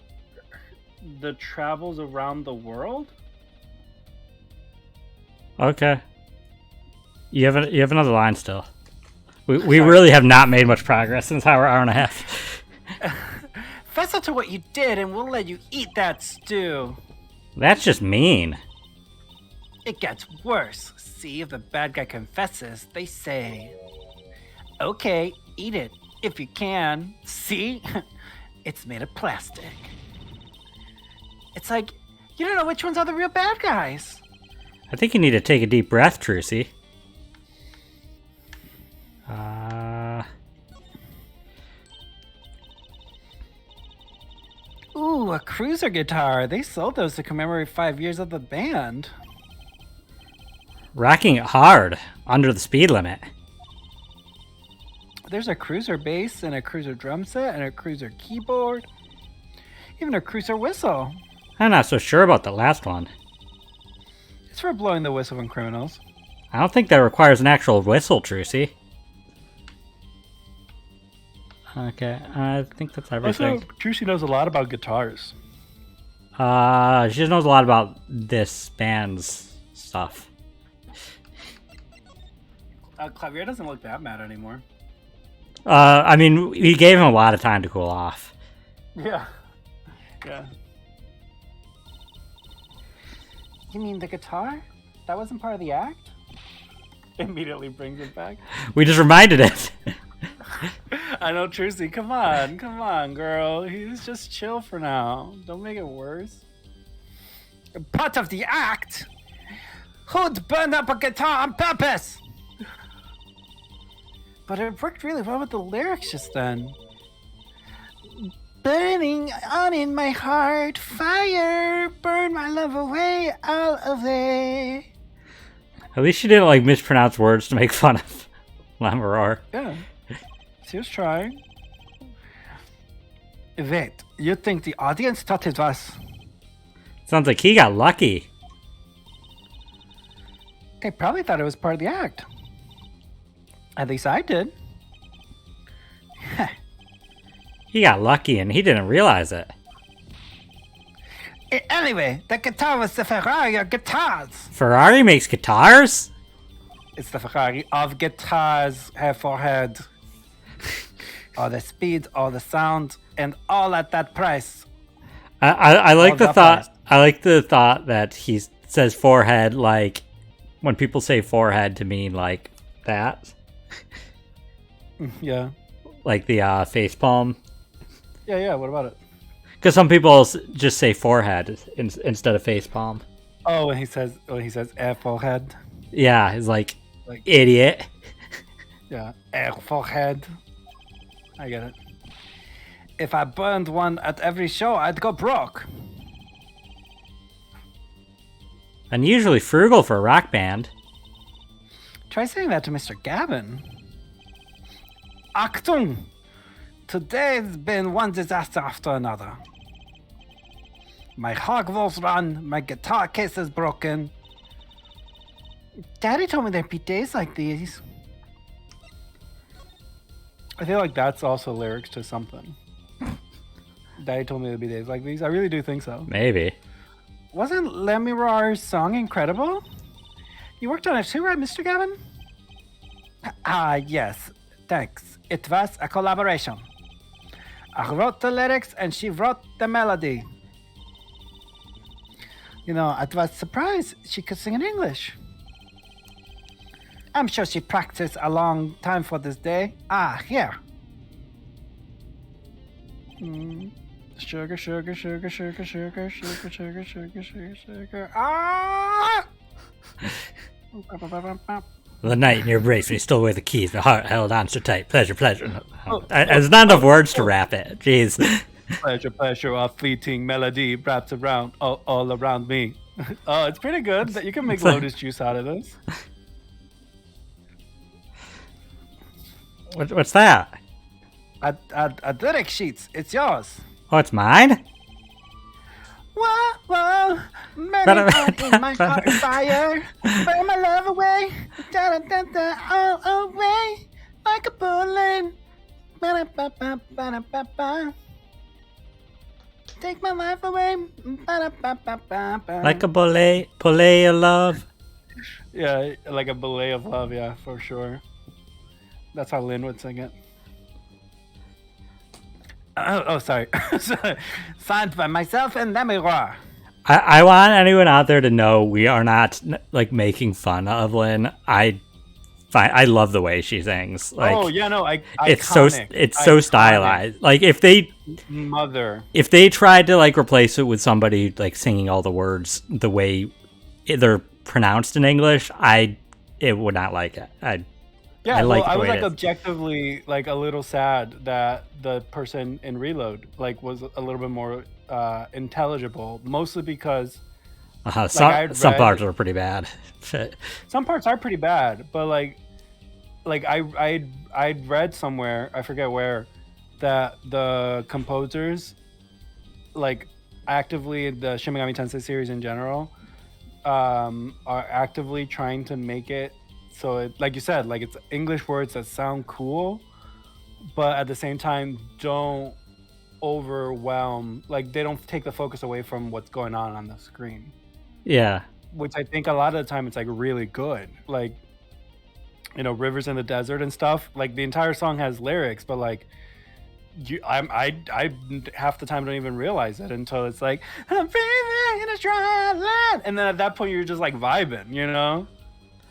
the travels around the world. Okay. You have another line still. We really have not made much progress since our hour and a half. Fess up to what you did, and we'll let you eat that stew. That's just mean. It gets worse. See, if the bad guy confesses, they say, "Okay, eat it if you can." See, it's made of plastic. It's like you don't know which ones are the real bad guys. I think you need to take a deep breath, Trucy. Ooh, a cruiser guitar. They sold those to commemorate 5 years of the band. Rocking it hard, under the speed limit. There's a cruiser bass and a cruiser drum set and a cruiser keyboard. Even a cruiser whistle. I'm not so sure about the last one. It's for blowing the whistle on criminals. I don't think that requires an actual whistle, Trucy. Okay, I think that's everything. Also, Juicy knows a lot about guitars. She just knows a lot about this band's stuff. Clavier doesn't look that mad anymore. I mean, we gave him a lot of time to cool off. Yeah. Yeah. You mean the guitar? That wasn't part of the act? Immediately brings it back. We just reminded it. I know, Trucy. Come on, girl. He's just chill for now. Don't make it worse. Part of the act? Who'd burn up a guitar on purpose? But it worked really well with the lyrics just then. Burning on in my heart, fire, burn my love away, all away. At least she didn't like mispronounce words to make fun of Lamoureux. Yeah, she was trying. Wait, you think the audience thought it was? Sounds like he got lucky. They probably thought it was part of the act. At least I did. He got lucky and he didn't realize it. Anyway, the guitar was the Ferrari of guitars. Ferrari makes guitars? It's the Ferrari of guitars, head for head. All the speed, all the sound, and all at that price. I like the that thought. price. I like the thought that he says forehead like when people say forehead to mean like that, Yeah. like the face palm. Yeah, what about it? Because some people just say forehead instead of face palm. Oh, when he says air forehead. Yeah, he's like Like- idiot. Yeah, air forehead. I get it. If I burned one at every show, I'd go broke. Unusually frugal for a rock band. Try saying that to Mr. Gavin. Achtung! Today's been one disaster after another. My hog wolf's run, my guitar case is broken. Daddy told me there'd be days like these. I feel like that's also lyrics to something. Daddy told me there'd be days like these. I really do think so. Maybe. Wasn't Lemirar's song incredible? You worked on it too, right, Mr. Gavin? Yes. Thanks. It was a collaboration. I wrote the lyrics and she wrote the melody. You know, I was surprised she could sing in English. I'm sure she practiced a long time for this day. Here. Sugar, sugar, sugar, sugar, sugar, sugar, sugar, sugar, sugar, sugar. The night in your embrace when you stole away the keys, my heart held on so tight. Pleasure, pleasure. There's not enough words to wrap it. Jeez. Pleasure, pleasure, a fleeting melody wraps around all around me. Oh, it's pretty good. That you can make lotus juice out of this. What's that? A lyric sheets. It's yours. Oh, it's mine? Whoa, whoa, Burning on in my heart is fire. Burn my love away. Da, da, da, da, all away. Like a bullet. Ba-da-ba-ba-ba-da-ba-ba. Take my life away. Ba-da-ba-ba-ba-ba. Like a bullet of love. Yeah, like a ballet of love. Yeah, for sure. That's how Lynn would sing it. Sorry. Signed by myself and Lemuroir. I want anyone out there to know we are not like making fun of Lynn. I love the way she sings. Like, Oh yeah, no, it's so iconic. stylized. Like if they Mother. tried to like replace it with somebody like singing all the words the way they're pronounced in English, it would not like it. Yeah, I like well, I the was way like it is. objectively like a little sad that the person in Reload like was a little bit more intelligible, mostly because Some parts are pretty bad. some parts are pretty bad, but like I'd read somewhere, I forget where, that the composers like actively the Shin Megami Tensei series in general are actively trying to make it so it, like you said, like it's English words that sound cool, but at the same time don't overwhelm, like they don't take the focus away from what's going on the screen, Yeah. which I think a lot of the time it's like really good. Like, you know, Rivers in the Desert and stuff, like the entire song has lyrics, but like I half the time don't even realize it until it's like I'm breathing in a dry land, and then at that point you're just like vibing, you know,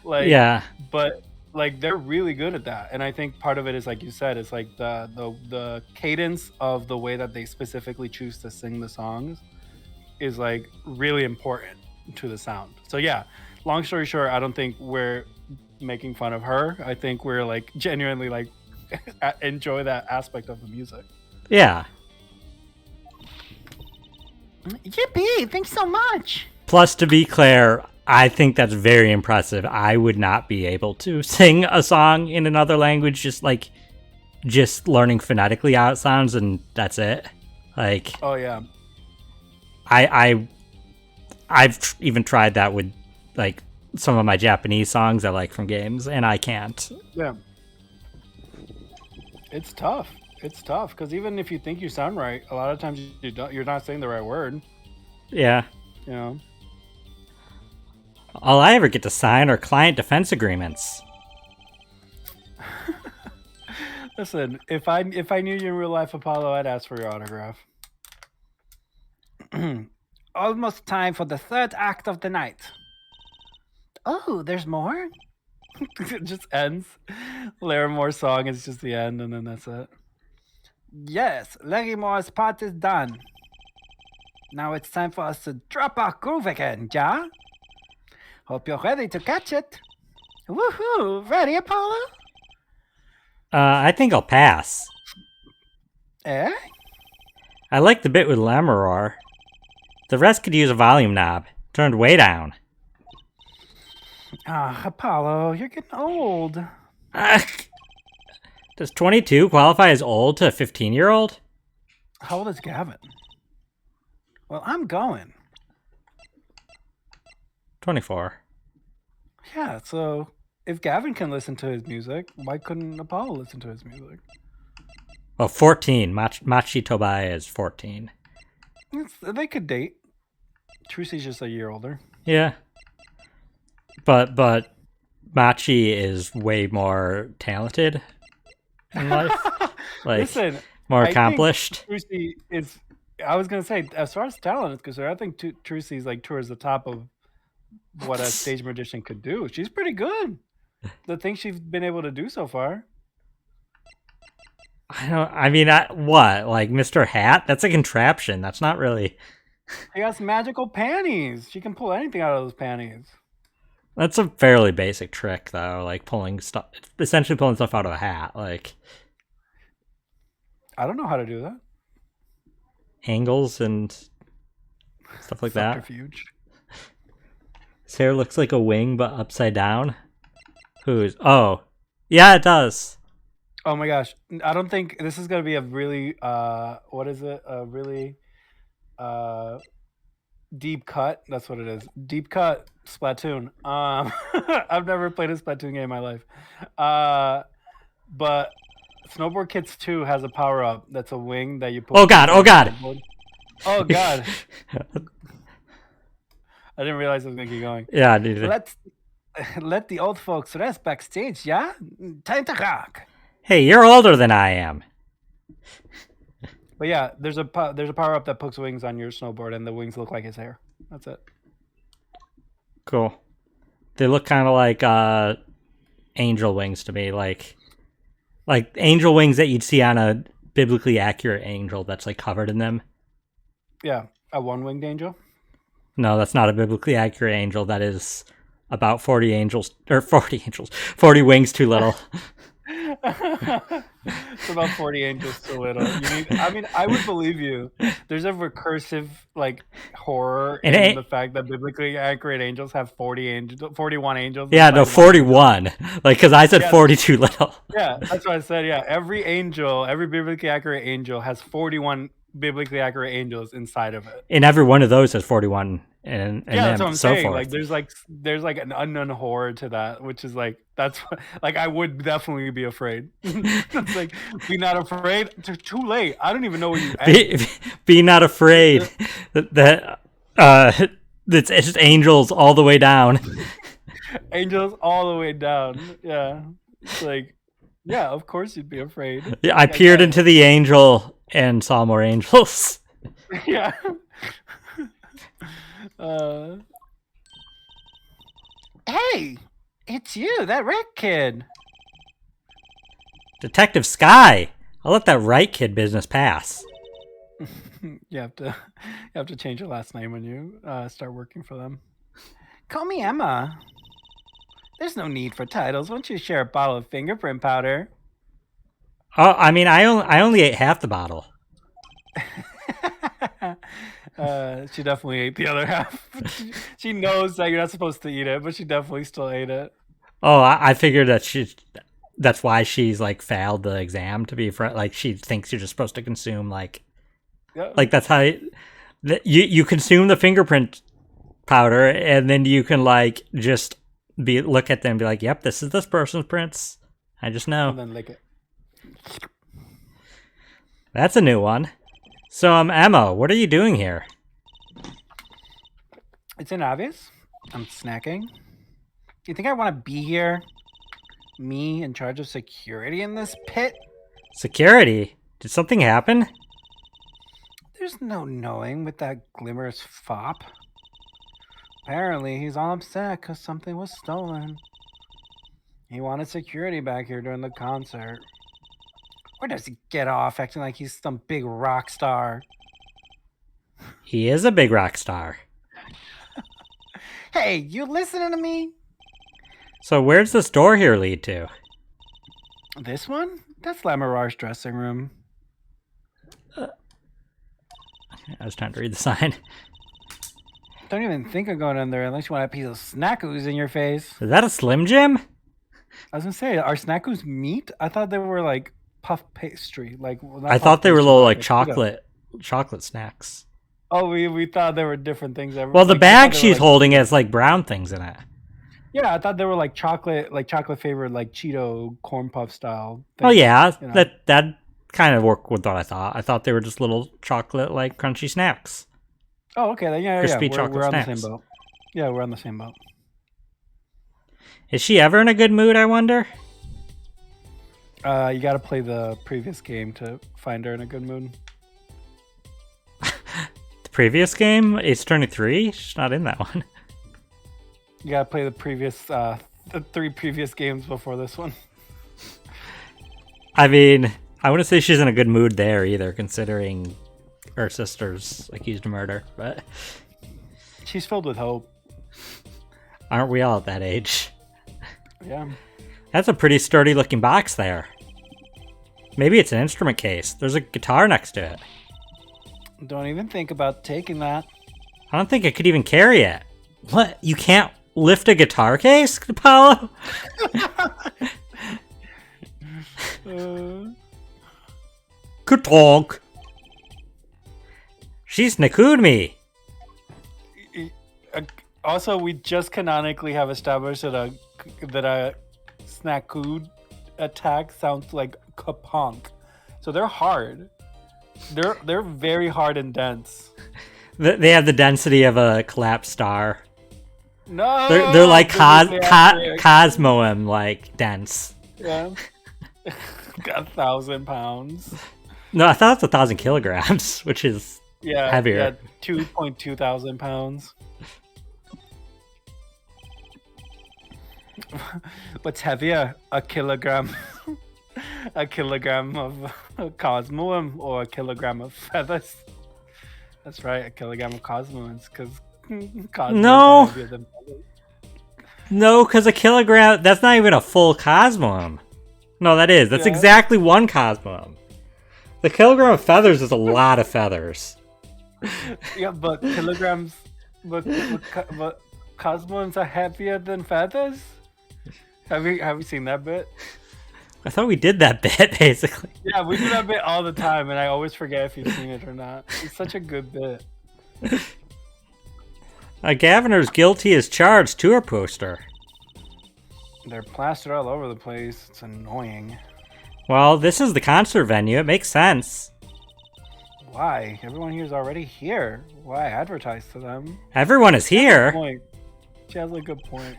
like Yeah. But like they're really good at that, and I think part of it is like you said, it's like the cadence of the way that they specifically choose to sing the songs is like really important to the sound. So yeah, long story short, I don't think we're making fun of her. I think we're like genuinely like enjoy that aspect of the music. Yeah. Yippee! Thanks so much. Plus, to be clear, I think that's very impressive. I would not be able to sing a song in another language, just learning phonetically how it sounds, and that's it. Like, Oh yeah, I've even tried that with like some of my Japanese songs I like from games, and I can't. yeah. It's tough. It's tough because even if you think you sound right, a lot of times you don't. You're not saying the right word. Yeah. You know. All I ever get to sign are client defense agreements. Listen, if I knew you in real life, Apollo, I'd ask for your autograph. Almost time for the third act of the night. Oh, there's more? It just ends. Larimore song is just the end, and then that's it. Yes, Larrymore's part is done. Now it's time for us to drop our groove again, ja? Hope you're ready to catch it. Woohoo! Ready, Apollo? I think I'll pass. Eh? I like the bit with Lamaror. The rest could use a volume knob, turned way down. Ah, Apollo, you're getting old. Does 22 qualify as old to a 15-year-old? How old is Gavin? Well, I'm going. 24. Yeah, so if Gavin can listen to his music, why couldn't Apollo listen to his music? Well, 14. Machi Tobai is 14. They could date. Trucy's just a year older. Yeah. But Machi is way more talented in life. Like, Listen, more I think accomplished. Trucy is. I was gonna say, as far as talent is concerned, I think Trucy's like towards the top of what a stage magician could do. She's pretty good. The things she's been able to do so far. What? Like Mr. Hat? That's a contraption. That's not really. She has magical panties. She can pull anything out of those panties. That's a fairly basic trick, though. Like essentially pulling stuff out of a hat. Like I don't know how to do that. angles and stuff like that. Subterfuge. His hair looks like a wing, but upside down. Oh, yeah, it does. Oh my gosh. I don't think this is going to be a really, what is it? A really Deep Cut. That's what it is. Deep Cut Splatoon. I've never played a Splatoon game in my life. But Snowboard Kids 2 has a power up that's a wing that you put. Oh god, oh god. Oh god. I didn't realize it was gonna keep going. Yeah, dude. Let the old folks rest backstage, yeah? Time to rock. Hey, you're older than I am. But yeah, there's a power up that puts wings on your snowboard, and the wings look like his hair. That's it. Cool. They look kind of like angel wings to me, like angel wings that you'd see on a biblically accurate angel that's like covered in them. Yeah, a one-winged angel. No, that's not a biblically accurate angel. That is about 40 wings too little. It's about 40 angels too little. I would believe you. There's a recursive like horror in the fact that biblically accurate angels have 41 angels. Yeah, no, 41. Like, because I said 40 too little. Yeah, that's what I said. Yeah, every biblically accurate angel has 41 biblically accurate angels inside of it. And every one of those has 41. And yeah, that's what I'm saying. Forth. Like, there's like an unknown horror to that, which is like I would definitely be afraid. It's like, be not afraid. It's too late. I don't even know what you. Be not afraid that it's just angels all the way down. Angels all the way down. Yeah, it's like, yeah, of course you'd be afraid. Yeah, I peered into the angel and saw more angels. Yeah. Hey, it's you, that red kid. Detective Sky. I'll let that right kid business pass. You have to change your last name when you start working for them. Call me Emma. There's no need for titles. Won't you share a bottle of fingerprint powder? Oh, I mean, I only ate half the bottle. She definitely ate the other half. She knows that you're not supposed to eat it, but she definitely still ate it. Oh, I figured that that's why she's like failed the exam to be like she thinks you're just supposed to consume like that's how you consume the fingerprint powder, and then you can like just look at them and be like, yep, this is this person's prints. I just know. And then lick it. That's a new one. So, Emma, what are you doing here? It's obvious. I'm snacking. Do you think I want to be here? Me in charge of security in this pit? Security? Did something happen? There's no knowing with that glimmerous fop. Apparently, he's all upset because something was stolen. He wanted security back here during the concert. Where does he get off acting like he's some big rock star? He is a big rock star. Hey, you listening to me? So where's this door here lead to? This one? That's Lamarar's dressing room. I was trying to read the sign. Don't even think of going in there unless you want a piece of snackoos in your face. Is that a Slim Jim? I was gonna say, are snackoos meat? I thought they were like puff pastry. I thought they were little like chocolate snacks. Oh, we thought they were different things. Well, the bag she's holding has like brown things in it. Yeah, I thought they were like chocolate flavored, like Cheeto corn puff style things, Oh yeah, you know? that kind of worked with what I thought. I thought they were just little chocolate like crunchy snacks. Oh, okay. Then, yeah. Crispy chocolate we're on snacks. the same boat. Yeah, we're on the same boat. Is she ever in a good mood, I wonder? You got to play the previous game to find her in a good mood. The previous game, Ace Attorney 3? She's not in that one. You got to play the 3 previous games before this one. I mean, I wouldn't say she's in a good mood there either, considering her sister's accused of murder, but She's filled with hope. aren't we all at that age? Yeah. That's a pretty sturdy looking box there. Maybe it's an instrument case. There's a guitar next to it. Don't even think about taking that. I don't think it could even carry it. What? You can't lift a guitar case, Apollo? Good talk. She's Nakudmi. Also, we just canonically have established that a Snakood attack sounds like Kapunk. So they're hard. They're very hard and dense. They have the density of a collapsed star. No, They're like Cosmoem, like dense. Yeah. 1,000 pounds. No, I thought it's 1,000 kilograms, which is heavier. Yeah, 2.2 thousand pounds. What's heavier? A kilogram. A kilogram of Cosmoem or a kilogram of feathers? That's right, a kilogram of Cosmoems, because Cosmoems are heavier than feathers. No, because a kilogram, that's not even a full Cosmoem. No, that is. That's exactly one Cosmoem. The kilogram of feathers is a lot of feathers. Yeah, but kilograms, but Cosmoems are heavier than feathers? Have you seen that bit? I thought we did that bit, basically. Yeah, we do that bit all the time, and I always forget if you've seen it or not. It's such a good bit. Gaviner's guilty as charged tour poster. They're plastered all over the place. It's annoying. Well, this is the concert venue. It makes sense. Why? Everyone here is already here. Why advertise to them? Everyone is here. She has a good point.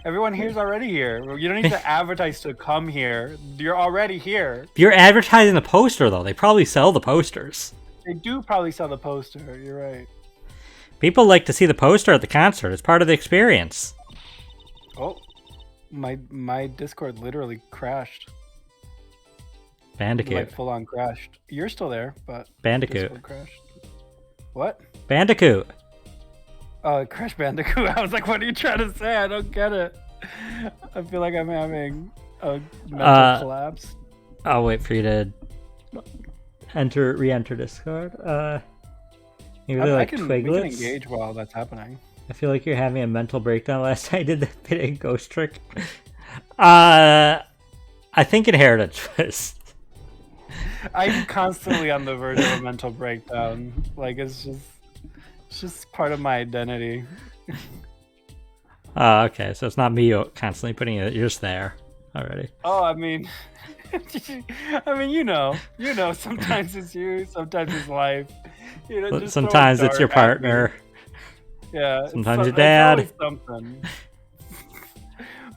Everyone here's already here. You don't need to advertise to come here. You're already here. You're advertising the poster, though. They probably sell the posters. They do probably sell the poster. You're right. People like to see the poster at the concert. It's part of the experience. Oh, my Discord literally crashed. Bandicoot. Like full on crashed. You're still there, but Bandicoot. Discord crashed. What? Bandicoot. Oh, Crash Bandicoot. I was like, what are you trying to say? I don't get it. I feel like I'm having a mental collapse. I'll wait for you to re-enter Discord. You really like Twiglets? We can engage while that's happening. I feel like you're having a mental breakdown. Last time I did the pitting ghost trick. I think Inheritance was. I'm constantly on the verge of a mental breakdown. Like it's just part of my identity. Okay, so it's not me constantly putting it. You're just there already. Oh, I mean, you know. Sometimes it's you, sometimes it's life. You know, just sometimes it's your partner. Yeah. Sometimes your dad. It's always something.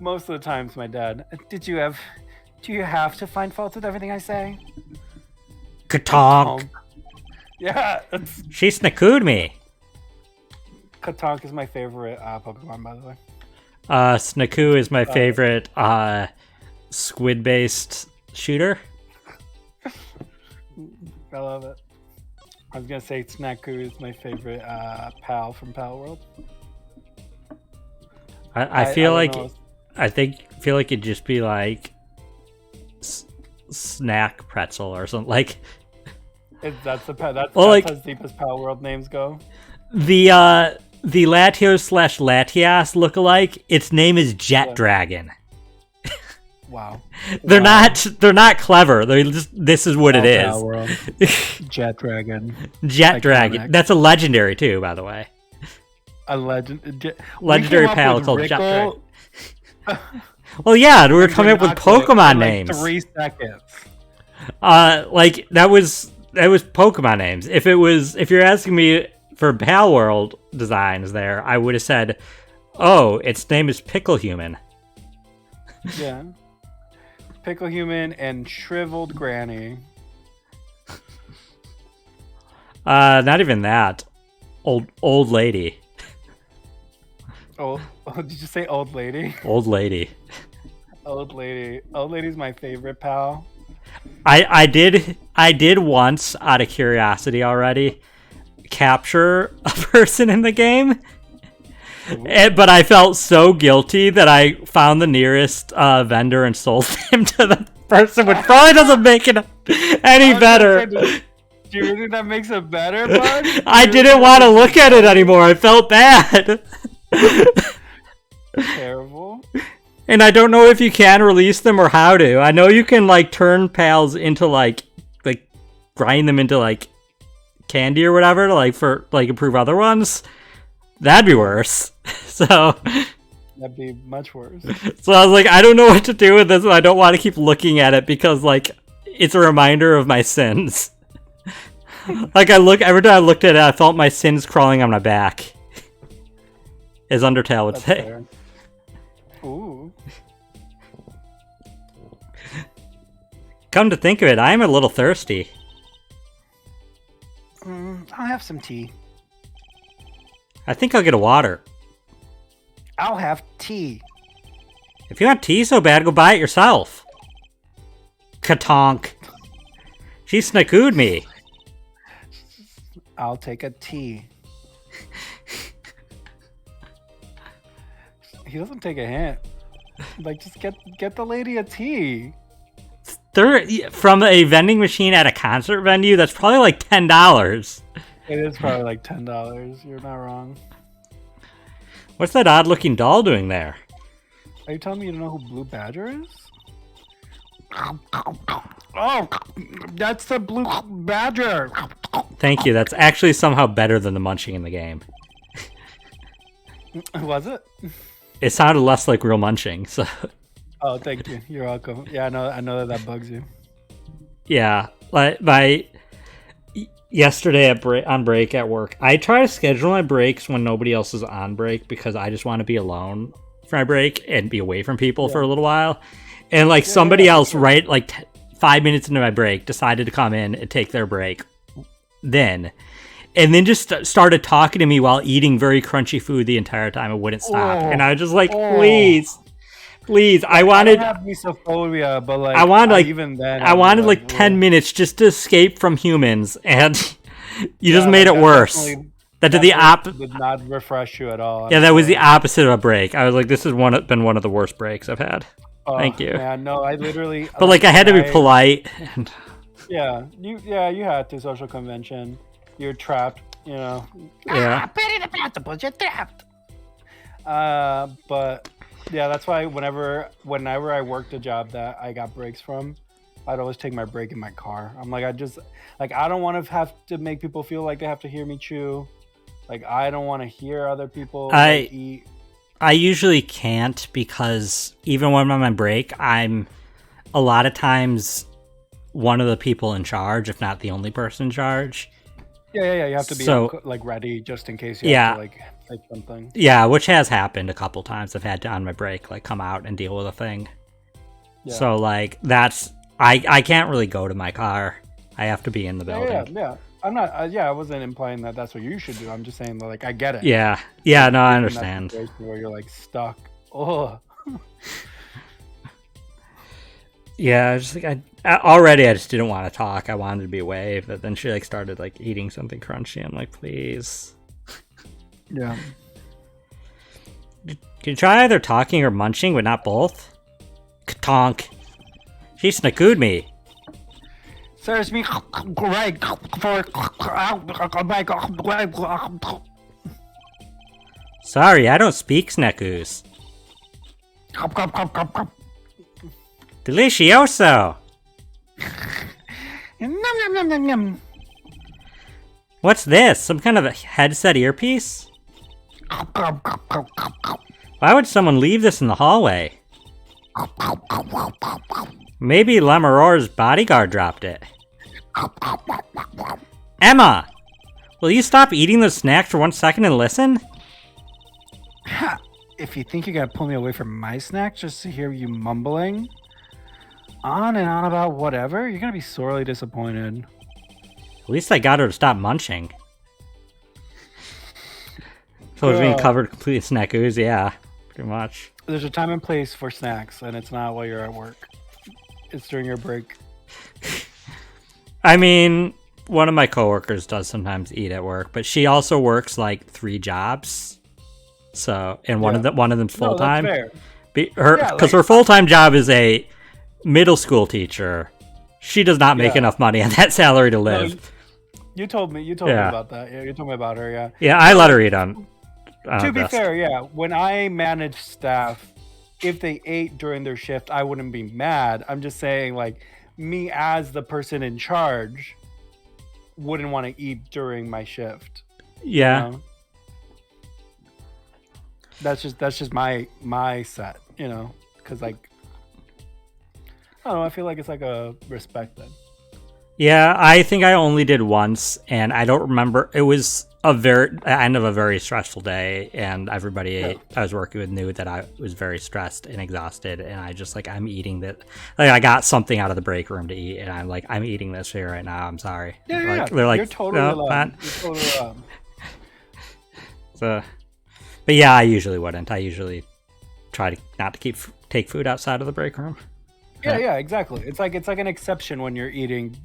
Most of the time, it's my dad. Do you have to find fault with everything I say? Katonk. Yeah. She snakooed me. Katonk is my favorite Pokemon, by the way. Snakoo is my favorite squid-based shooter. I love it. I was gonna say Snaku is my favorite pal from Pal World. I feel like it'd just be like snack pretzel or something like. That's like, as deep as Pal World names go. The Latios/Latias lookalike, its name is Jet Dragon. Wow. They're not clever. This is what it is. Jet Dragon. Jet Dragon. That's a legendary too, by the way. A legendary pal called Jet Dragon. Well, yeah, we were coming up with Pokemon names. 3 seconds. Like that was Pokemon names. If you're asking me for Pal World designs there, I would have said, oh, its name is Pickle Human. Yeah. Pickle Human and Shriveled Granny. Not even that. Old lady. Oh, did you say old lady? Old lady. Old lady. Old lady's my favorite pal. I did once, out of curiosity already, capture a person in the game. But I felt so guilty that I found the nearest vendor and sold him to the person, which probably doesn't make it any better. Do you really think that makes it better, bud? I didn't want to look at it anymore. I felt bad. Terrible. And I don't know if you can release them or how to. I know you can like turn pals into like grind them into like candy or whatever to like improve other ones. That'd be worse. So That'd be much worse. so I was like, I don't know what to do with this, and I don't want to keep looking at it because like it's a reminder of my sins. Like every time I looked at it, I felt my sins crawling on my back. As Undertale would That's say. fair. Ooh. Come to think of it, I am a little thirsty. I'll have some tea. I think I'll get a water. I'll have tea. If you want tea so bad, go buy it yourself. Katonk. She snakooed me. I'll take a tea. He doesn't take a hint. Like, just get the lady a tea. From a vending machine at a concert venue, that's probably like $10. It is probably like $10. You're not wrong. What's that odd-looking doll doing there? Are you telling me you don't know who Blue Badger is? Oh, that's the Blue Badger. Thank you. That's actually somehow better than the munching in the game. Was it? It sounded less like real munching. So Oh, thank you. You're welcome. Yeah, I know that bugs you. yeah, like yesterday on break at work, I try to schedule my breaks when nobody else is on break because I just want to be alone for my break and be away from people for a little while. And like somebody else, right, like 5 minutes into my break, decided to come in and take their break. And then just started talking to me while eating very crunchy food the entire time. It wouldn't stop, and I was just like, please. I wanted. I don't have misophonia, but like I wanted like even then, I wanted like 10 minutes just to escape from humans, and you just Yeah, made like, it that worse. That did the did not refresh you at all. Yeah, that was the opposite of a break. I was like, this has been one of the worst breaks I've had. Oh, Thank you. Man, no, I literally. But like, I had to be polite. And Yeah, you had to social convention. You're trapped, you know. yeah, You're trapped. But yeah, that's why whenever I worked a job that I got breaks from, I'd always take my break in my car. I'm like, I don't want to have to make people feel like they have to hear me chew. Like, I don't want to hear other people eat. I usually can't because even when I'm on my break, I'm a lot of times one of the people in charge, if not the only person in charge. Yeah. You have to be like ready just in case you have to like type something. Yeah, which has happened a couple times. I've had to on my break like come out and deal with a thing. Yeah. So like I can't really go to my car. I have to be in the building. Yeah. I'm not. I wasn't implying that that's what you should do. I'm just saying that like I get it. Yeah. No, I understand. Where you're like stuck. Oh. Yeah, just like I just didn't want to talk. I wanted to be away, but then she like started like eating something crunchy. I'm like, please. Yeah. Can you try either talking or munching, but not both? Katonk. She snakooed me. Serves me great for. Sorry, I don't speak snakoos. Delicioso. What's this? Some kind of a headset earpiece? Why would someone leave this in the hallway? Maybe Lamoror's bodyguard dropped it. Emma! Will you stop eating those snacks for 1 second and listen? If you think you're gonna pull me away from my snacks just to hear you mumbling on and on about whatever, you're gonna be sorely disappointed. At least I got her to stop munching. So it's being covered completely in snackoos, yeah, pretty much. There's a time and place for snacks, and it's not while you're at work. It's during your break. I mean, one of my coworkers does sometimes eat at work, but she also works like 3 jobs. So, and one of them's full time. No, that's fair. Because her full time job is a middle school teacher. She does not make enough money on that salary to live. No, you told me about that. Yeah, you told me about her. Yeah. Yeah, I let her eat on. To be fair, yeah, when I manage staff, if they ate during their shift, I wouldn't be mad. I'm just saying, like, me as the person in charge wouldn't want to eat during my shift. Yeah. You know? That's just my set, you know, because like I don't know. I feel like it's like a respect thing. Yeah, I think I only did once, and I don't remember. It was end of a very stressful day, and everybody I was working with knew that I was very stressed and exhausted, and I just like I'm eating that. Like I got something out of the break room to eat, and I'm like I'm eating this here right now. I'm sorry. Yeah, they're like you're totally no, allowed. You're totally allowed. So, but yeah, I usually wouldn't. I usually try to not to take food outside of the break room. Yeah, exactly. It's like an exception when you're eating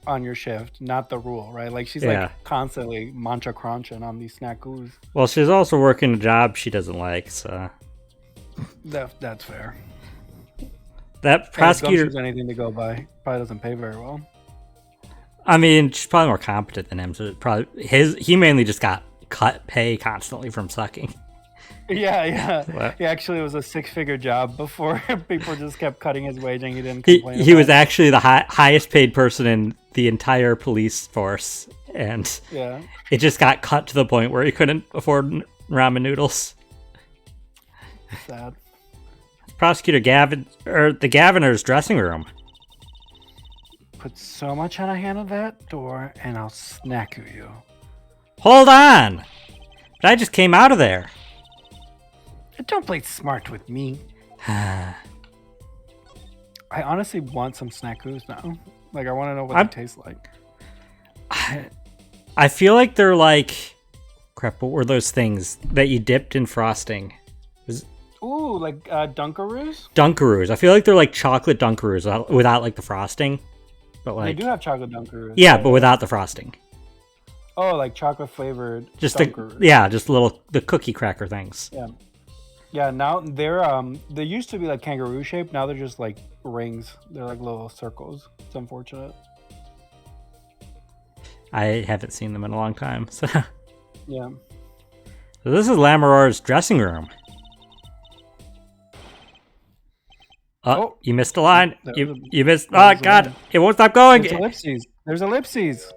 on your shift, not the rule, right? Like she's like constantly mantra crunching on these snackoos. Well, she's also working a job she doesn't like, so that's fair. That prosecutor has anything to go by. Probably doesn't pay very well. I mean, she's probably more competent than him, so he mainly just got cut pay constantly from sucking. Yeah. What? He actually was a 6-figure job before people just kept cutting his wage and he didn't complain. He was actually the highest paid person in the entire police force, and it just got cut to the point where he couldn't afford ramen noodles. Sad. Prosecutor the Gaviner's dressing room. Put so much on a hand of that door, and I'll snack you. Hold on! But I just came out of there. Don't play smart with me. I honestly want some snackoos now. Like, I want to know what they taste like. I feel like they're like... Crap, what were those things that you dipped in frosting? Ooh, like Dunkaroos? Dunkaroos. I feel like they're like chocolate Dunkaroos without like the frosting. But like... They do have chocolate Dunkaroos. Yeah, but without the frosting. Oh, like chocolate flavored just Dunkaroos. Just the cookie cracker things. Yeah, now they're they used to be like kangaroo shaped. Now they're just like rings. They're like little circles. It's unfortunate. I haven't seen them in a long time. So yeah. So this is Lamoror's dressing room. Oh, you missed a line. You missed. Oh God! It won't stop going. There's ellipses. There's ellipses.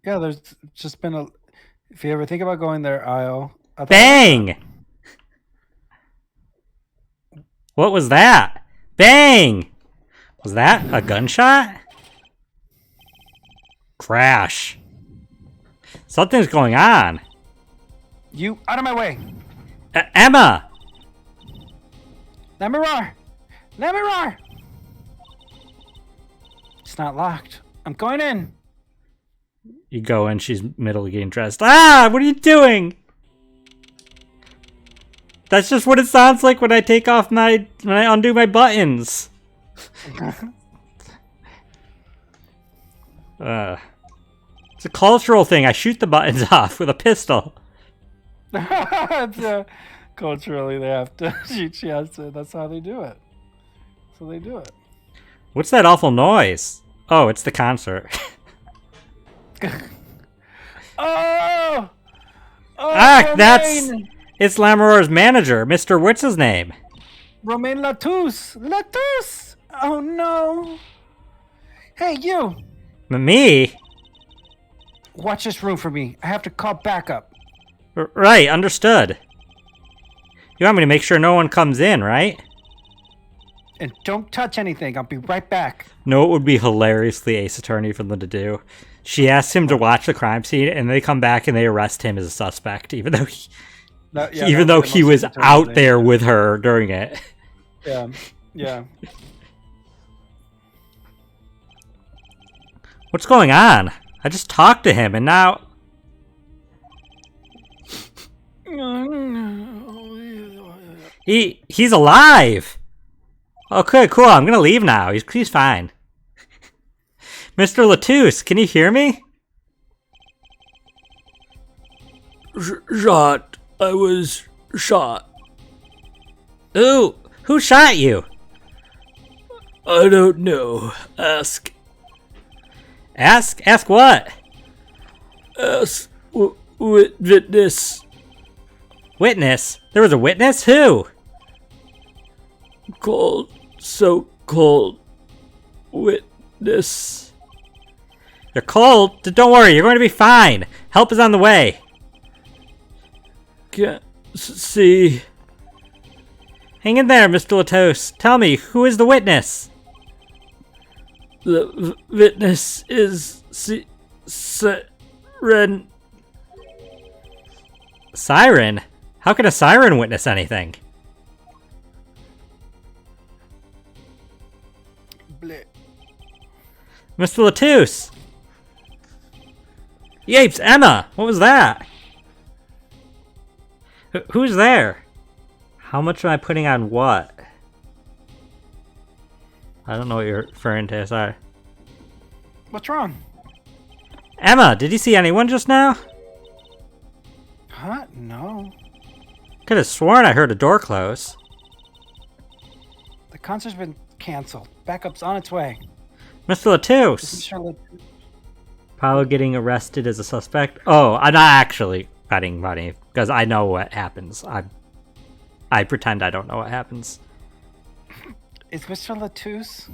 Yeah, there's just been a. If you ever think about going there, Bang! What was that? Bang! Was that a gunshot? Crash. Something's going on. You out of my way. Emma! Let me roar! Let me roar! It's not locked. I'm going in. You go in, she's middle getting dressed. Ah! What are you doing? That's just what it sounds like when I take off when I undo my buttons. It's a cultural thing. I shoot the buttons off with a pistol. Culturally, they have to. She has to. That's how they do it. So they do it. What's that awful noise? Oh, it's the concert. Oh, Romaine. It's Lamoror's manager, Mr. What's his name? Romaine Latouche. Oh no. Hey, you. Me? Watch this room for me. I have to call backup. Right, understood. You want me to make sure no one comes in, right? And don't touch anything. I'll be right back. No, it would be hilariously Ace Attorney for them to do. She asks him to watch the crime scene, and they come back and they arrest him as a suspect, even though he was out there with her during it. Yeah. What's going on? I just talked to him, and now... He's alive! Okay, cool, I'm gonna leave now. He's fine. Mr. Latouche, can you hear me? Shot. I was shot. Ooh, who shot you? I don't know. Ask. Ask what? Ask witness. Witness? There was a witness? Who? So-called witness. You're cold? Don't worry, you're going to be fine. Help is on the way. See. Hang in there, Mr. Latos. Tell me, who is the witness? The witness is Siren. Siren? How can a siren witness anything? Bleh. Mr. Latos! Yapes, Emma! What was that? Who's there? How much am I putting on what? I don't know what you're referring to, sorry. What's wrong? Emma, did you see anyone just now? Huh? No. Could have sworn I heard a door close. The concert's been canceled. Backup's on its way. Mr. Latos! Paolo getting arrested as a suspect? Oh, I'm not actually betting money, because I know what happens. I pretend I don't know what happens. Is Mr. Latus?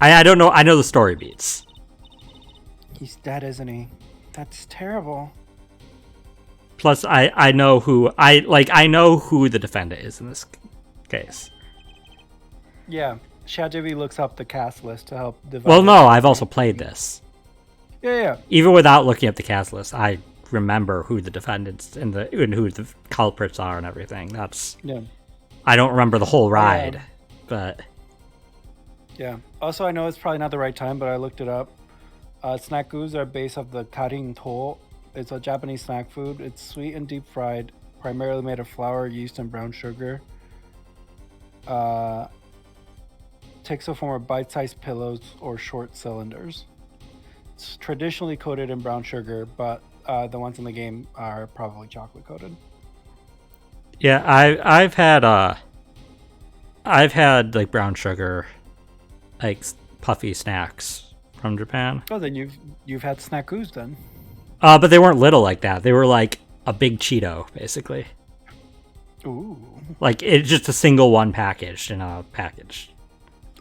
I don't know. I know the story beats. He's dead, isn't he? That's terrible. Plus, I know who I know who the defendant is in this case. Yeah, ShadJB looks up the cast list to help divide. Well, no, I've also played this. Yeah. Even without looking up the cast list, I remember who the defendants and who the culprits are and everything. That's I don't remember the whole ride, but yeah. Also, I know it's probably not the right time, but I looked it up. Snackoos are based off the karin to. It's a Japanese snack food. It's sweet and deep fried, primarily made of flour, yeast, and brown sugar. Takes the form of bite-sized pillows or short cylinders. It's traditionally coated in brown sugar, but the ones in the game are probably chocolate coated. yeah, I've had like brown sugar, like puffy snacks from Japan. Oh, then you've had Snackoos then. But they weren't little like that. They were like a big Cheeto, basically. Ooh. Like it's just a single one packaged in a package.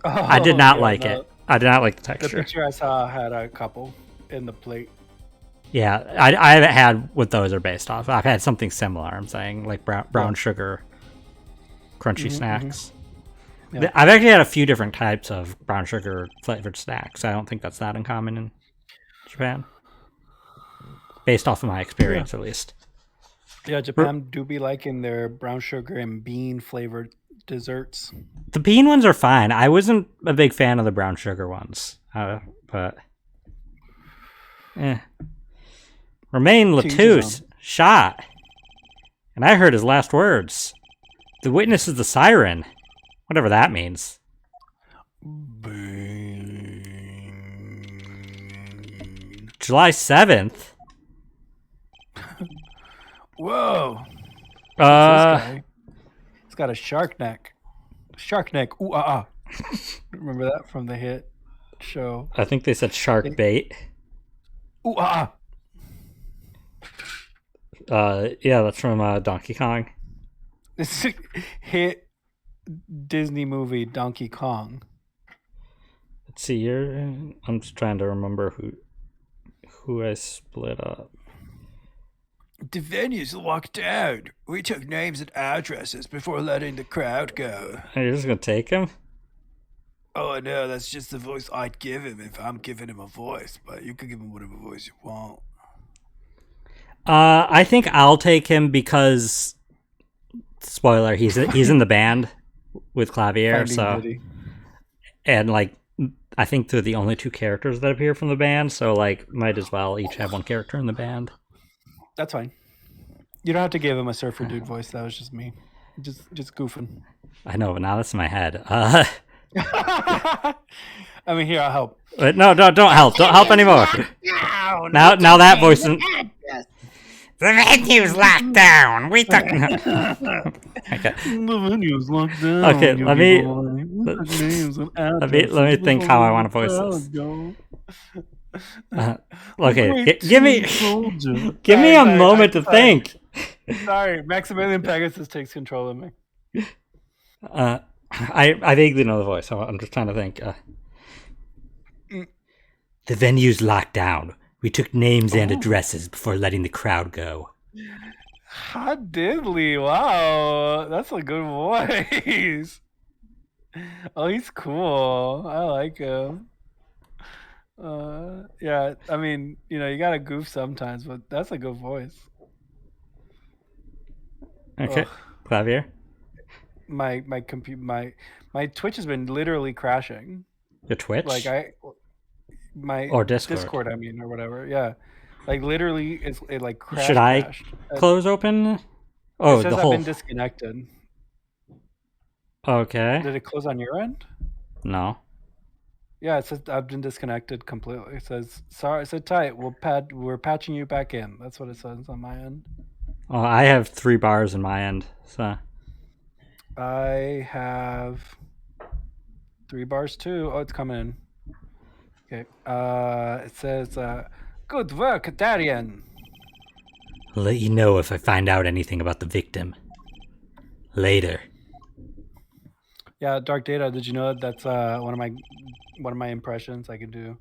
Oh, I did not like it. I did not like the The texture. picture I saw had a couple in the plate. Yeah, I haven't had what those are based off. I've had something similar. I'm saying like brown sugar, crunchy snacks. Yeah. I've actually had a few different types of brown sugar flavored snacks. I don't think that's that uncommon in Japan, based off of my experience at least. Yeah, Japan do be liking their brown sugar and bean flavored desserts. The bean ones are fine. I wasn't a big fan of the brown sugar ones, but Romain To each his Latus shot, and I heard his last words. The witness is the siren, whatever that means. July 7th. Whoa! This Uh, guy. He's got a shark neck. Shark neck. Ooh, Remember that from the hit show? I think they said shark bait. Ooh, Yeah, that's from Donkey Kong. This hit Disney movie Donkey Kong. Let's see here. I'm just trying to remember who I split up. The venue's locked down. We took names and addresses before letting the crowd go. Are you just gonna take him? Oh, no, that's just the voice I'd give him if I'm giving him a voice, but you can give him whatever voice you want. I think I'll take him because, spoiler, he's in the band with Clavier, and like I think they're the only two characters that appear from the band, so like might as well each have one character in the band. That's fine. You don't have to give him a surfer dude voice. That was just me. Just goofing. I know, but now that's in my head. I mean, here, I'll help. But no, don't help. Don't help anymore. Now that voice. The venue's locked down. We took. Okay. The venue's locked down. Okay, let me think how I want to voice this. Okay, give me a moment to think. Sorry, Maximilian Pegasus takes control of me. I vaguely know the voice, so I'm just trying to think. The venue's locked down. We took names and addresses before letting the crowd go. Hot diddly. Wow. That's a good voice. Oh, he's cool. I like him. Yeah, I mean, you gotta goof sometimes, but that's a good voice. Okay, Ugh, Clavier. my Twitch has been literally crashing. Your Like Twitch my or Discord. Discord, I mean, or whatever. Yeah, like literally, it like Should I crashed. close open? It Oh, says the I've whole. been disconnected. Okay. Did it close on your end? No. Yeah, it says I've been disconnected completely. It says sorry. Sit tight. We're patching you back in. That's what it says on my end. Oh, I have 3 bars in my end. So I have 3 bars too. Oh, it's coming in. Okay. It says, "Good work, Darian." I'll let you know if I find out anything about the victim. Later. Yeah, Dark Data. Did you know that's one of my impressions? I can do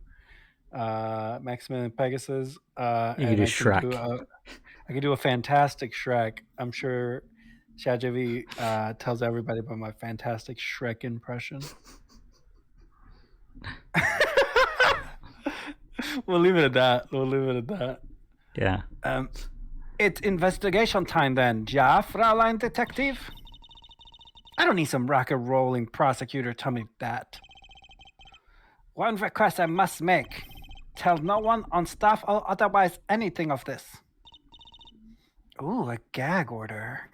Maximilian Pegasus. you can And do I Shrek. can do a fantastic Shrek. I'm sure ChatGPT tells everybody about my fantastic Shrek impression. We'll leave it at that. Yeah. It's investigation time then, ja, Fraulein Detective? I don't need some rock and rolling prosecutor tell me that. One request I must make. Tell no one on staff or otherwise anything of this. Ooh, a gag order.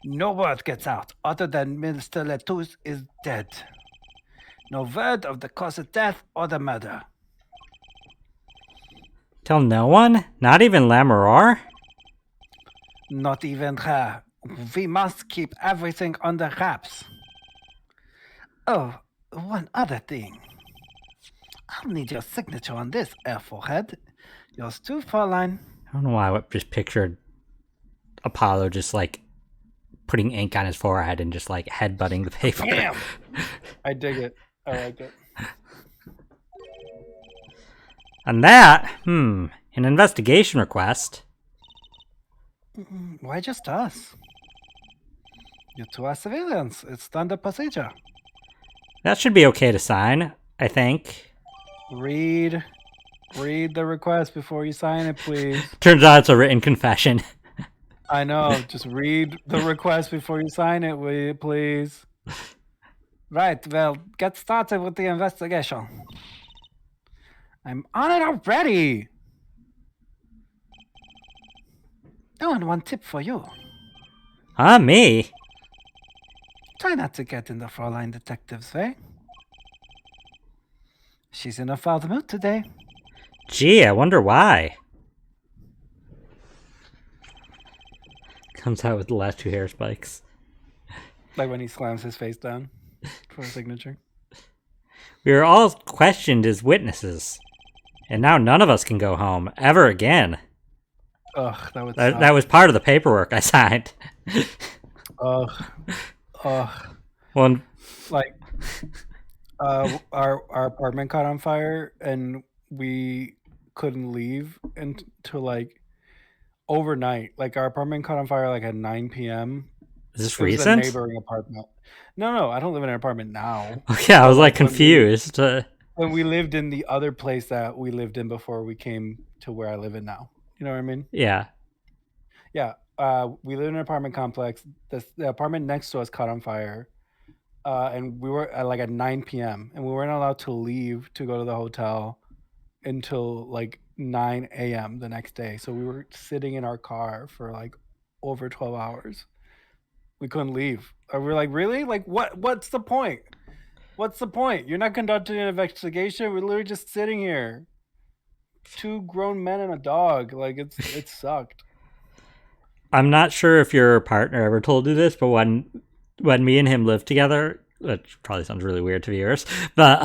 No word gets out other than Mr. Letouce is dead. No word of the cause of death or the murder. Tell no one? Not even Lamoureux? Not even her. We must keep everything under wraps. Oh, one other thing. I'll need your signature on this, Air Forehead. Yours too, Fräulein. I don't know why I just pictured Apollo just like putting ink on his forehead and just like headbutting the paper. Damn! I dig it. I like it. And that, an investigation request. Why just us? You two are civilians. It's standard procedure. That should be okay to sign, I think. Read the request before you sign it, please. Turns out it's a written confession. I know. Just read the request before you sign it, will you, please? Right, well, get started with the investigation. I'm on it already! Oh, and one tip for you. Huh, me? Try not to get in the Fräulein Detective's way. She's in a foul mood today. Gee, I wonder why. Comes out with the last 2 hair spikes. Like when he slams his face down for a signature. We were all questioned as witnesses. And now none of us can go home, ever again. Ugh, that would That was part of the paperwork I signed. Ugh. Well, Like, our apartment caught on fire and we couldn't leave until like overnight. Like our apartment caught on fire like at 9 p.m. is this It was a recent? neighboring apartment. No, I don't live in an apartment now. Okay, I was like When we- confused. When we lived in the other place that we lived in before we came to where I live in now. You know what I mean? Yeah. Yeah. We live in an apartment complex. The apartment next to us caught on fire. And we were at like at 9 p.m. and we weren't allowed to leave to go to the hotel until like 9 a.m. the next day. So we were sitting in our car for like over 12 hours. We couldn't leave. We were like, really? Like, what's the point? What's the point? You're not conducting an investigation. We're literally just sitting here. 2 grown men and a dog. Like it sucked. I'm not sure if your partner ever told you this, but when me and him lived together, which probably sounds really weird to viewers, but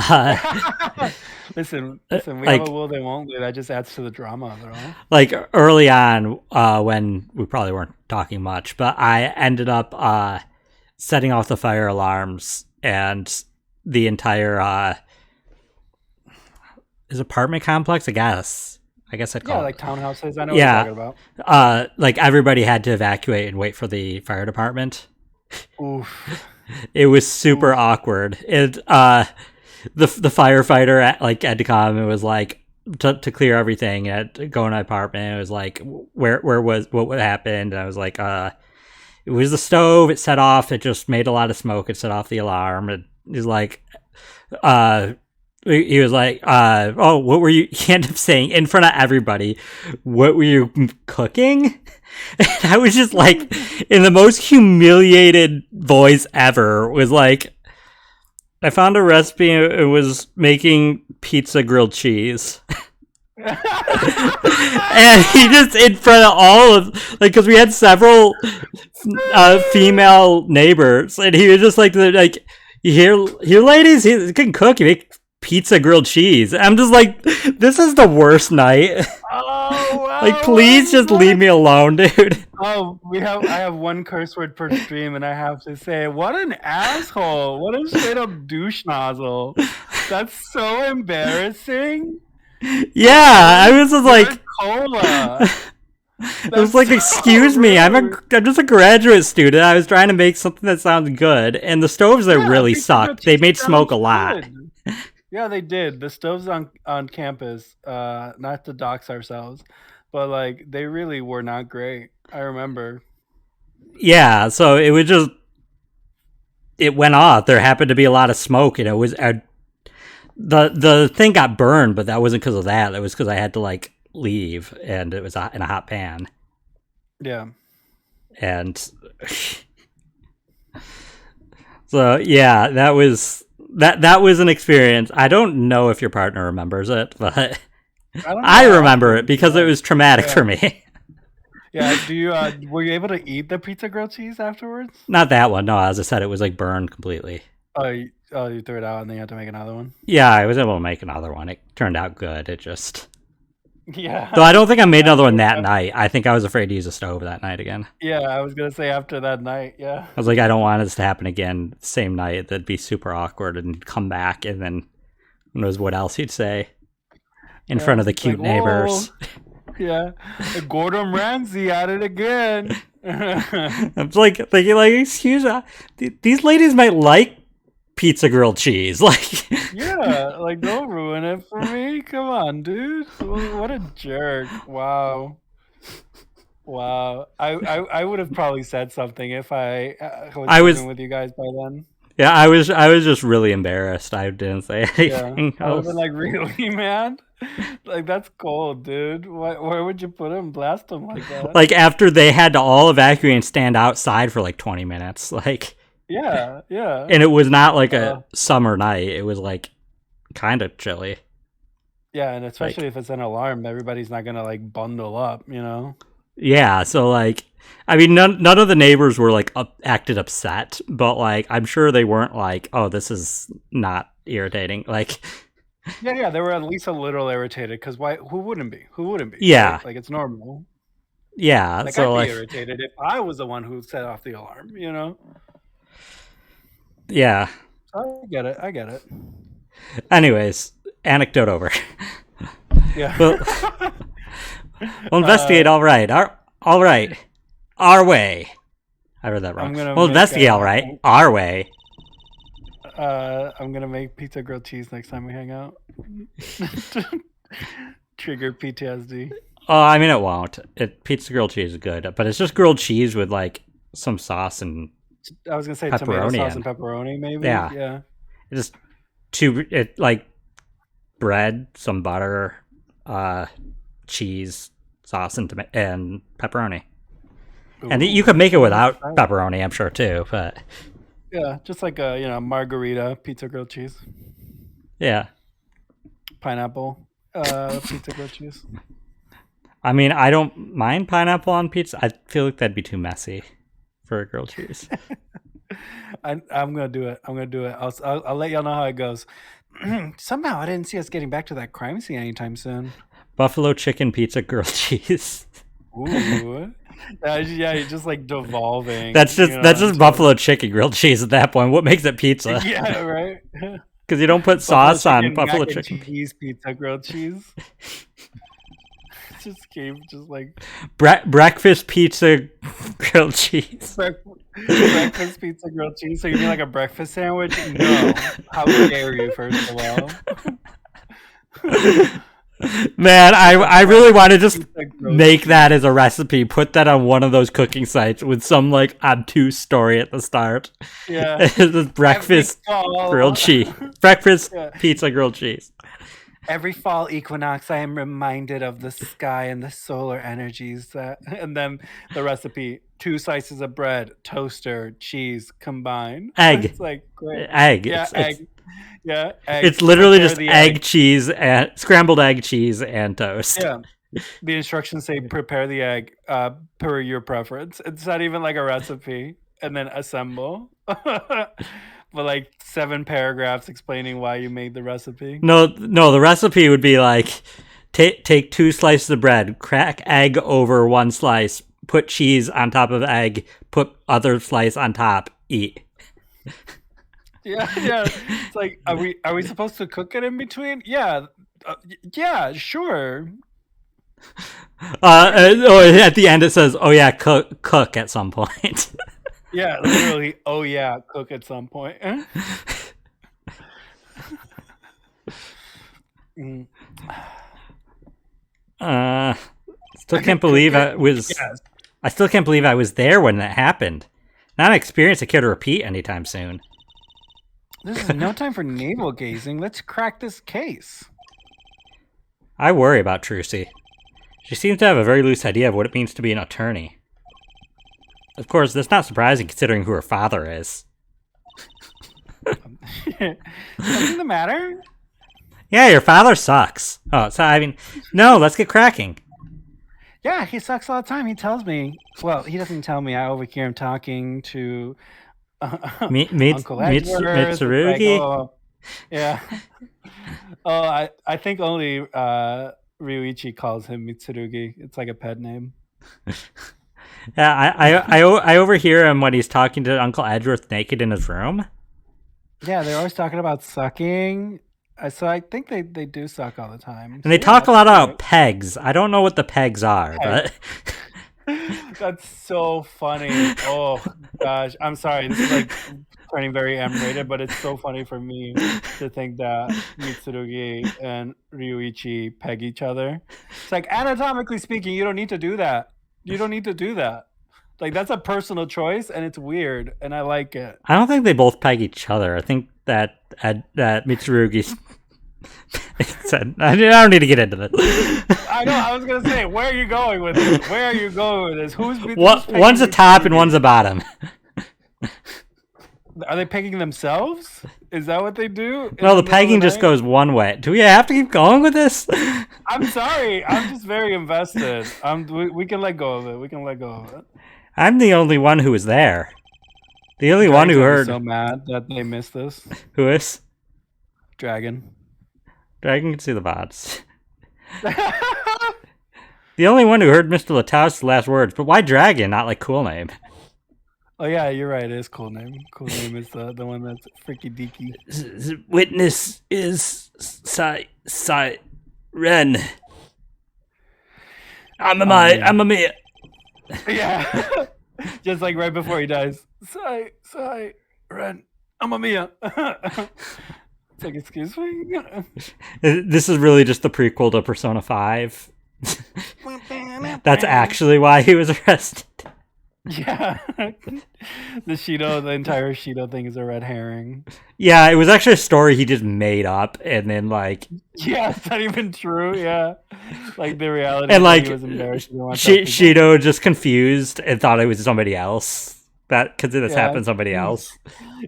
Listen, we like- have a will they won't do. That just adds to the drama of it all. like early on, when we probably weren't talking much, but I ended up setting off the fire alarms, and the entire his apartment complex, I guess. I guess I'd Yeah, call like it. townhouses. I know Yeah. what you're talking about. Like everybody had to evacuate and wait for the fire department. Oof. It was super awkward. The firefighter had to come. It was like to clear everything. Had to go in my apartment. It was like what happened? And I was like, it was the stove. It set off. It just made a lot of smoke. It set off the alarm. And he's like, he was like, oh, what were you? He ended up saying in front of everybody, what were you cooking? And I was just like, in the most humiliated voice ever, was like, I found a recipe. It was making pizza grilled cheese. And he just, in front of all of, like, because we had several female neighbors, and he was just like, you hear ladies, he can cook, you make pizza grilled cheese. I'm just like, this is the worst night. Oh, wow. Like, please just leave me alone, dude. Oh, I have one curse word per stream, and I have to say, what an asshole! What a straight up douche nozzle! That's so embarrassing. Yeah, I was just like, cola. it was like, excuse me, I'm just a graduate student. I was trying to make something that sounds good, and the stoves there really sucked. They made smoke a lot. Yeah, they did. The stoves on campus, not to dox ourselves, but like they really were not great. I remember. Yeah, so it was just, it went off. There happened to be a lot of smoke, and it was the thing got burned, but that wasn't because of that. It was because I had to like leave, and it was in a hot pan. Yeah. And so yeah, that was an experience. I don't know if your partner remembers it, but I remember it because it was traumatic for me. Yeah. Do you were you able to eat the pizza grilled cheese afterwards? Not that one. No, as I said, it was like burned completely. Oh, you threw it out and then you had to make another one. Yeah, I was able to make another one. It turned out good. It just, yeah. though I don't think I made another one that night. I think I was afraid to use a stove that night again. Yeah, I was gonna say after that night. Yeah. I was like, I don't want this to happen again. Same night, that'd be super awkward, and come back, and then who knows what else he'd say in front of the cute neighbors. Yeah, Gordon Ramsay at it again. I'm like thinking, like, excuse me, these ladies might like pizza grilled cheese, like. Yeah, like don't ruin it for me. Come on, dude. What a jerk! Wow. I would have probably said something if I was living with you guys by then. Yeah, I was just really embarrassed. I didn't say anything. Yeah, I would have been like, really, man? Like, that's cold, dude. Where would you put him? Blast him like that? Like, after they had to all evacuate and stand outside for like 20 minutes. Like, yeah. And it was not like a summer night. It was like kind of chilly. Yeah, and especially if it's an alarm, everybody's not going to like bundle up, you know? Yeah, so like, I mean, none of the neighbors were like acted upset, but like, I'm sure they weren't like, oh, this is not irritating. Like, yeah, they were at least a little irritated because why? Who wouldn't be? Yeah, right? Like it's normal. Yeah, like so I'd be irritated if I was the one who set off the alarm. You know? Yeah. I get it. Anyways, anecdote over. Yeah. We'll investigate. All right. Our way. I read that wrong. We'll investigate. All right. Our way. I'm gonna make pizza grilled cheese next time we hang out. Trigger PTSD. Oh, I mean, it won't. Pizza grilled cheese is good, but it's just grilled cheese with like some sauce and. I was gonna say tomato sauce and pepperoni, maybe. Yeah. It's just like bread, some butter, cheese, sauce, and pepperoni. Ooh. And you could make it without pepperoni, I'm sure too. But yeah, just like a margarita pizza grilled cheese. Yeah. Pineapple pizza grilled cheese. I mean, I don't mind pineapple on pizza. I feel like that'd be too messy for a grilled cheese. I'm gonna do it. I'll let y'all know how it goes. Somehow I didn't see us getting back to that crime scene anytime soon. Buffalo chicken pizza grilled cheese. Ooh. Yeah, you're just like devolving. That's just buffalo chicken grilled cheese at that point. What makes it pizza? Yeah, right. Because you don't put sauce on buffalo chicken. Cheese pizza grilled cheese. just keep just like breakfast pizza, grilled cheese. breakfast pizza grilled cheese. So you mean like a breakfast sandwich? No. How dare you? First of all. Man, I really want to just make that as a recipe. Put that on one of those cooking sites with some like obtuse story at the start. Yeah. It's breakfast grilled cheese. Breakfast pizza grilled cheese. Every fall equinox, I am reminded of the sky and the solar energies. And then the recipe: 2 slices of bread, toaster, cheese, combined. Egg. It's like great. Egg. Yeah, egg. Yeah, egg. It's literally Prepare just the egg, cheese, and scrambled egg, cheese, and toast. Yeah. The instructions say prepare the egg per your preference. It's not even like a recipe. And then assemble. But like 7 paragraphs explaining why you made the recipe. No, the recipe would be like take 2 slices of bread, crack egg over 1 slice, put cheese on top of egg, put other slice on top, eat. Yeah. It's like, are we supposed to cook it in between? Yeah, sure. At the end it says, "Oh yeah, cook at some point." Yeah, literally. Oh yeah, cook at some point. Still can't believe I was. Yes. I still can't believe I was there when that happened. Not an experience I care to repeat anytime soon. This is no time for navel gazing. Let's crack this case. I worry about Trucy. She seems to have a very loose idea of what it means to be an attorney. Of course, that's not surprising considering who her father is. Something the matter? Yeah, your father sucks. Oh, so I mean, no, let's get cracking. Yeah, he sucks all the time. He tells me. Well, he doesn't tell me. I overhear him talking to Uncle Edward. Mitsurugi? Like, oh, yeah. I think only Ryuichi calls him Mitsurugi. It's like a pet name. Yeah, I overhear him when he's talking to Uncle Edgeworth naked in his room. Yeah, they're always talking about sucking. So I think they do suck all the time. And they talk a lot about pegs. I don't know what the pegs are, but that's so funny. Oh gosh, I'm sorry. This is like turning very M-rated, but it's so funny for me to think that Mitsurugi and Ryuichi peg each other. It's like, anatomically speaking, you don't need to do that. You don't need to do that. Like, that's a personal choice, and it's weird, and I like it. I don't think they both peg each other. I think that Mitsurugi said, I don't need to get into this. I know, I was going to say, where are you going with this? Where are you going with this? Who's one's a top and one's a bottom. Are they pegging themselves? Is that what they do? No, the pegging just goes one way. Do we have to keep going with this? I'm sorry. I'm just very invested. We can let go of it. We can let go of it. I'm the only one who was there. The only one who heard. So mad that they missed this. Who is? Dragon. Dragon can see the bots. The only one who heard Mr. Latouse's last words. But why Dragon, not like cool name? Oh yeah, you're right. It is cool name. Cool name is the one that's freaky deaky. The witness is Ren. I'm a me. Yeah, just like right before he dies. Ren, I'm a Mia. It's like, excuse me. This is really just the prequel to Persona 5. That's actually why he was arrested. Yeah. The entire Shido thing is a red herring. Yeah, it was actually a story he just made up, and then like, yeah, it's not even true. Yeah, like the reality, and like he was embarrassed. Shido just confused and thought it was somebody else. That because this happened to somebody else.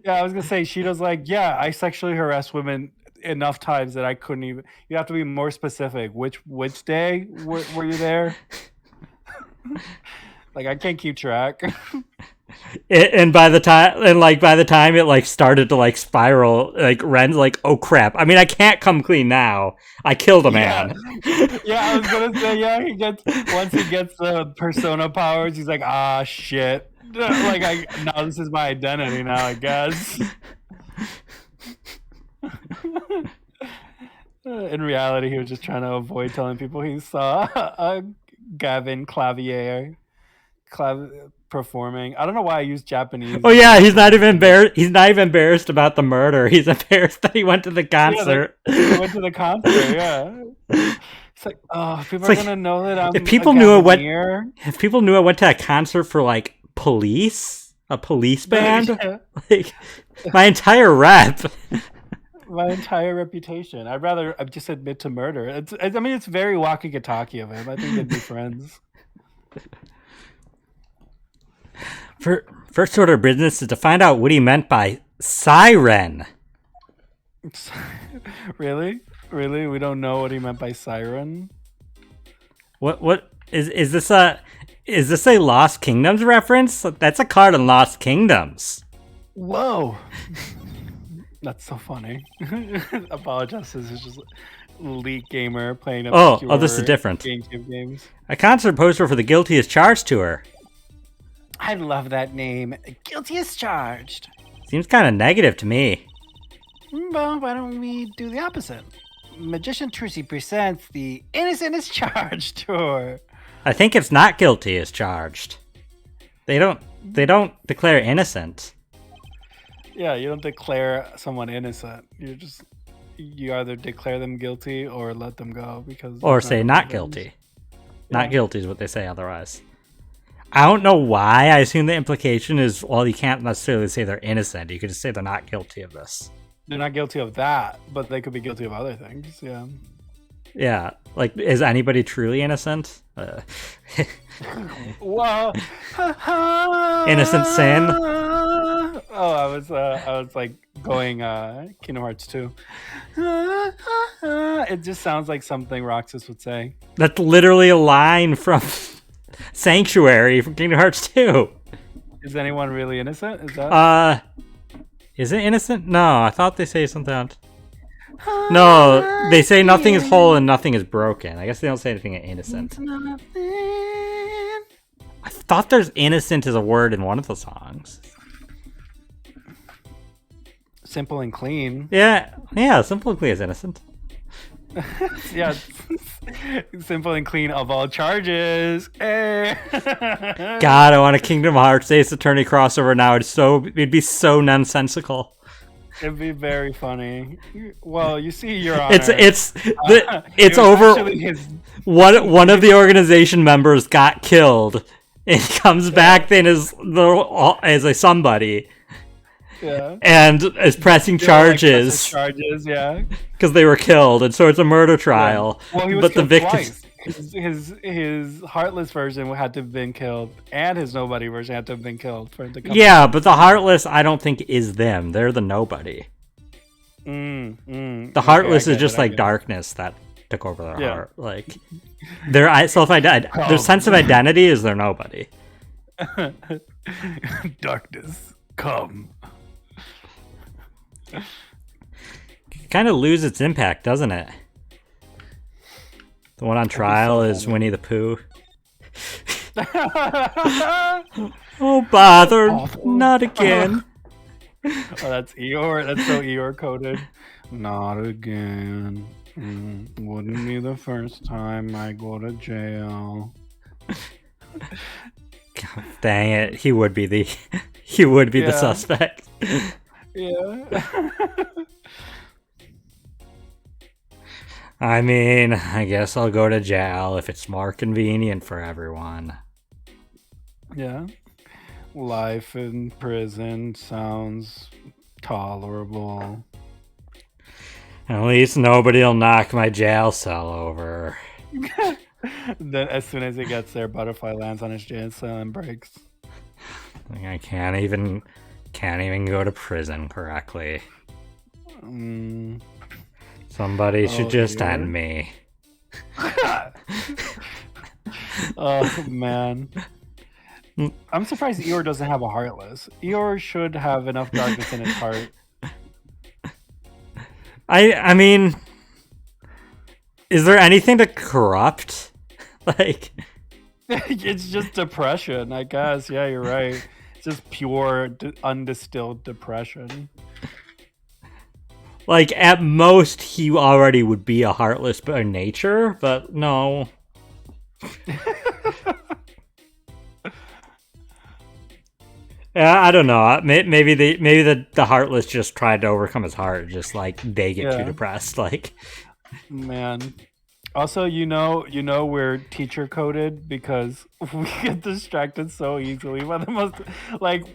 Yeah, I was gonna say Shido's like, yeah, I sexually harassed women enough times that I couldn't even. You have to be more specific. Which day were you there? Like, I can't keep track. And by the time it like started to like spiral, like Ren's like, oh crap! I mean, I can't come clean now. I killed a man. Yeah, I was gonna say, yeah. Once he gets the persona powers, he's like, ah, shit. Like, no, this is my identity now, I guess. In reality, he was just trying to avoid telling people he saw Gavin performing. I don't know why I use Japanese. Oh yeah, he's not even embarrassed. He's not even embarrassed about the murder. He's embarrassed that he went to the concert. He went to the concert. Yeah. It's like, oh, people are gonna know that I'm. If people knew I went to a concert for like a police band, Yeah. like my entire rep. My entire reputation. I'd rather just admit to murder. It's very walkie-talkie of him. I think they'd be friends. First order of business is to find out what he meant by siren. Really? We don't know what he meant by siren. What is this a Lost Kingdoms reference? That's a card in Lost Kingdoms. Whoa. That's so funny. Apologize. This is just Elite Gamer playing obscure this is different. GameCube games. A concert poster for the Guilty as Charged tour. I love that name. Guilty as Charged. Seems kind of negative to me. Well, why don't we do the opposite? Magician Trucy presents the Innocent is Charged tour. I think it's not guilty as charged. They don't declare innocent. Yeah, you don't declare someone innocent. You either declare them guilty or let them go or say not guilty. Not guilty is what they say otherwise. I don't know why. I assume the implication is, well, you can't necessarily say they're innocent. You could just say they're not guilty of this. They're not guilty of that, but they could be guilty of other things. Yeah. Yeah. Like, is anybody truly innocent? Whoa. Innocent sin? Oh, I was like going Kingdom Hearts 2. It just sounds like something Roxas would say. That's literally a line from Sanctuary from Kingdom Hearts 2. Is anyone really innocent? Is that? Is it innocent? No, I thought they say something else. No, they say nothing is whole and nothing is broken. I guess they don't say anything innocent. I thought there's innocent as a word in one of the songs. Simple and clean. Yeah, simple and clean is innocent. Yeah, simple and clean of all charges. Hey. God, I want a Kingdom Hearts Ace Attorney crossover now. It'd be so nonsensical. It'd be very funny. Well, you see, Your Honor. It's over. One of the organization members got killed, and he comes back then as a somebody. Yeah. And is pressing charges. Yeah. Because they were killed, and so it's a murder trial. Yeah. Well, he was but killed the victims. Twice. His Heartless version had to have been killed, and his Nobody version had to have been killed for it to come. Yeah, but the Heartless, I don't think is them. They're the Nobody. The Heartless is just like darkness that took over their heart. Like their sense of identity is their Nobody. Darkness, come. Kind of lose its impact, doesn't it? The one on trial is Winnie the Pooh. Oh, bother, not again. Oh, that's Eeyore. That's so Eeyore coded. Not again. Wouldn't be the first time I go to jail. God, dang it! He would be the suspect. Yeah. I mean, I guess I'll go to jail if it's more convenient for everyone. Yeah. Life in prison sounds tolerable. At least nobody'll knock my jail cell over. Then as soon as he gets there, Butterfly lands on his jail cell and breaks. I can't even go to prison correctly. Somebody should just end me. Oh man. I'm surprised Eeyore doesn't have a Heartless. Eeyore should have enough darkness in his heart. I mean, is there anything to corrupt? Like, it's just depression, I guess. Yeah, you're right. It's just pure, undistilled depression. Like, at most, he already would be a Heartless by nature, but no. Yeah, I don't know. Maybe the Heartless just tried to overcome his heart. Just like they get too depressed. Like, man. Also, we're teacher coded because we get distracted so easily by the most like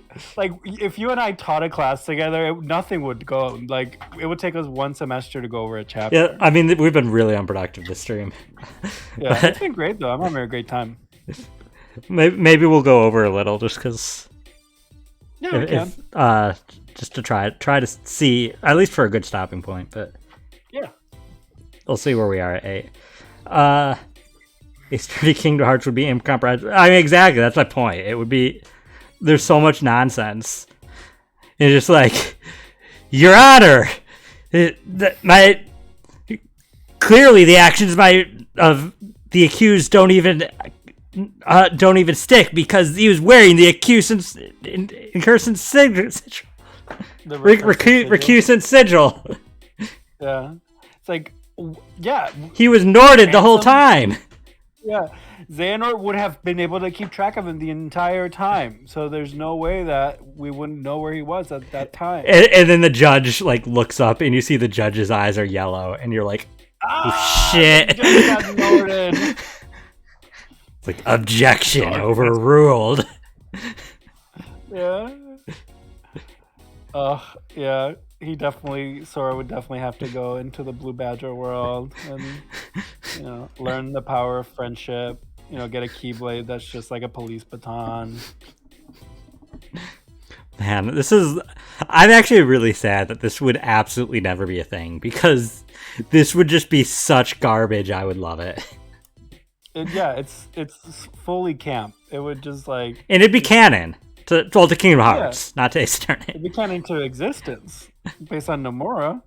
if you and I taught a class together, nothing would go like it would take us one semester to go over a chapter. Yeah, I mean we've been really unproductive this stream. Yeah, it's been great though. I'm having a great time. Maybe we'll go over a little just because. Yeah, we can. Just to try to see at least for a good stopping point, but yeah, we'll see where we are at 8. A sturdy Kingdom Hearts would be incomprehensible. I mean, exactly. That's my point. It would be. There's so much nonsense. It's just like, Your Honor, clearly the actions of the accused don't even stick because he was wearing the accusant's recusant sigil. Yeah, it's like, yeah, he was Norded the whole time. Yeah, Xehanort would have been able to keep track of him the entire time, so there's no way that we wouldn't know where he was at that time. And then the judge like looks up, and you see the judge's eyes are yellow, and you're like, "Oh shit!" The judge got Norded. It's like objection overruled. Yeah. Yeah. Sora would definitely have to go into the Blue Badger world and, learn the power of friendship. Get a Keyblade that's just like a police baton. Man, I'm actually really sad that this would absolutely never be a thing because this would just be such garbage. I would love it. It's fully camp. It would just like... And it'd be canon to Kingdom Hearts, not to Ace Attorney. It'd be canon to existence based on Nomura.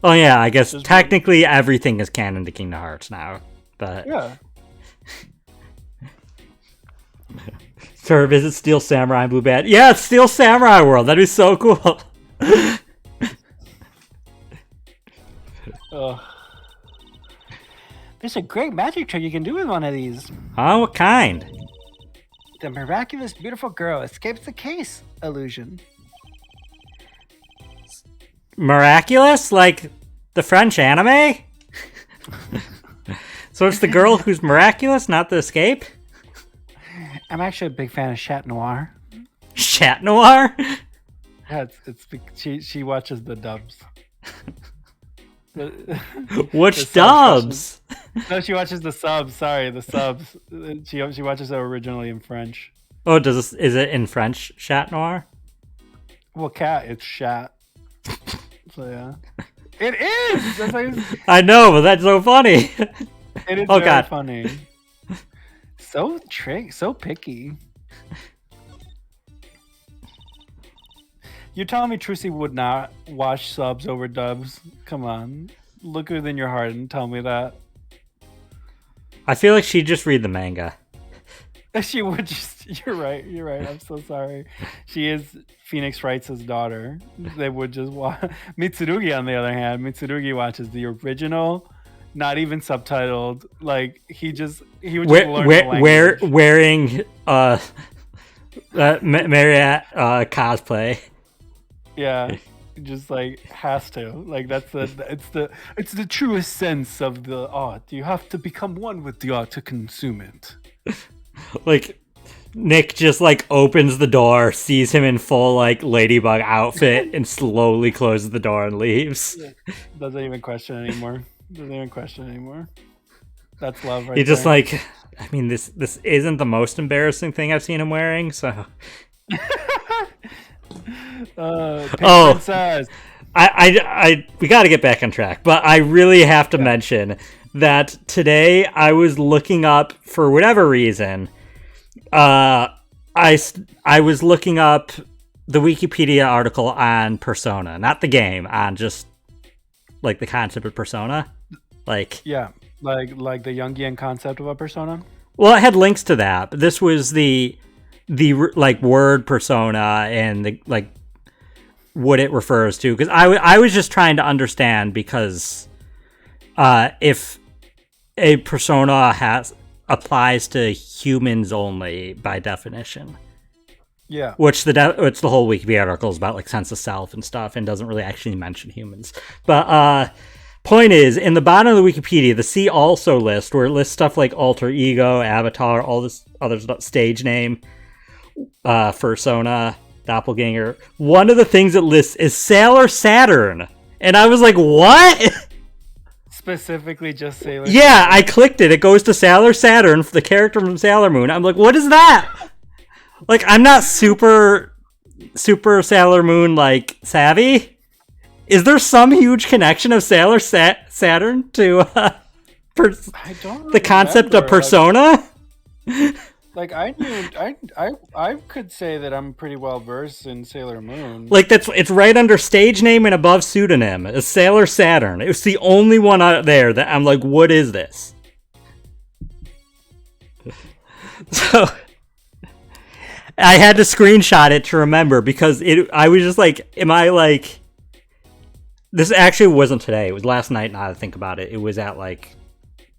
Oh yeah, I guess technically everything is canon to Kingdom Hearts now, but... Yeah. Sir, visit Steel Samurai and Blue Bad. Yeah, it's Steel Samurai World. That'd be so cool. There's a great magic trick you can do with one of these. Oh, what kind? The miraculous beautiful girl escapes the case illusion. Miraculous? Like the French anime? So it's the girl who's miraculous, not the escape? I'm actually a big fan of Chat Noir. Chat Noir? Yeah, she watches the dubs. Which dubs? No, she watches the subs. Sorry, the subs. She watches it originally in French. Oh, is it in French, Chat Noir? Well, it's Chat. So yeah, it is. That's like, I know, but that's so funny. It is very funny. So picky. You're telling me Trucy would not watch subs over dubs? Come on. Look within your heart and tell me that. I feel like she'd just read the manga. She would just... You're right. I'm so sorry. She is Phoenix Wright's daughter. They would just watch... Mitsurugi, on the other hand, Mitsurugi watches the original, not even subtitled. Like, he would just learn the language. Wearing Marriott cosplay. Yeah, just like has to. Like it's the truest sense of the art. You have to become one with the art to consume it. Like Nick just like opens the door, sees him in full like ladybug outfit, and slowly closes the door and leaves. Doesn't even question anymore. That's love, right? He just like, I mean, this isn't the most embarrassing thing I've seen him wearing, so. Says. We got to get back on track, but I really have to mention that today I was looking up, for whatever reason, I was looking up the Wikipedia article on Persona, not the game, on just like the concept of Persona, like like the Jungian concept of a persona. Well, it had links to that, but this was the like word persona and the like what it refers to, because I was just trying to understand, because if a persona applies to humans only by definition. Yeah. Which it's the whole Wikipedia article is about, like, sense of self and stuff, and doesn't really actually mention humans. But point is, in the bottom of the Wikipedia, the see also list, where it lists stuff like alter ego, avatar, all this other stuff, stage name, persona, doppelganger. One of the things it lists is Sailor Saturn, and I was like, what? Specifically just Sailor Yeah, Saturn. I clicked it. It goes to Sailor Saturn, the character from Sailor Moon. I'm like, what is that? Like, I'm not super Sailor Moon, like, savvy. Is there some huge connection of Sailor Saturn to I don't the concept of remember. persona? Like I knew, I could say that I'm pretty well versed in Sailor Moon. Like, it's right under stage name and above pseudonym. It's Sailor Saturn. It's the only one out there that I'm like, what is this? So I had to screenshot it to remember, because I was just like, am I like... This actually wasn't today. It was last night, now that I think about it. It was at like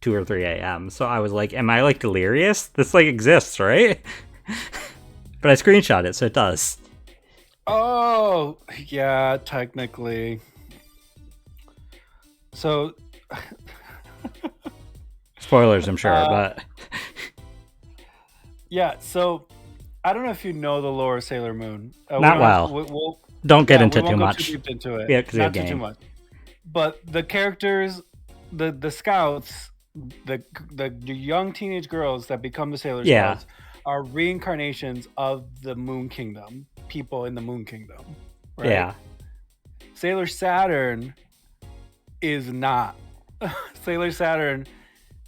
2 or 3 a.m. So I was like, am I like delirious? This like exists, right? But I screenshot it, so it does. Oh, yeah, technically. So... Spoilers, I'm sure, but... Yeah, so... I don't know if you know the lore of Sailor Moon. Not well. Don't get into we won't too go much. Too deep into it. Yeah, because not you're too game. much. But the characters, the scouts, the young teenage girls that become the Sailor Scouts are reincarnations of the Moon Kingdom, people in the Moon Kingdom. Right? Yeah. Sailor Saturn is not. Sailor Saturn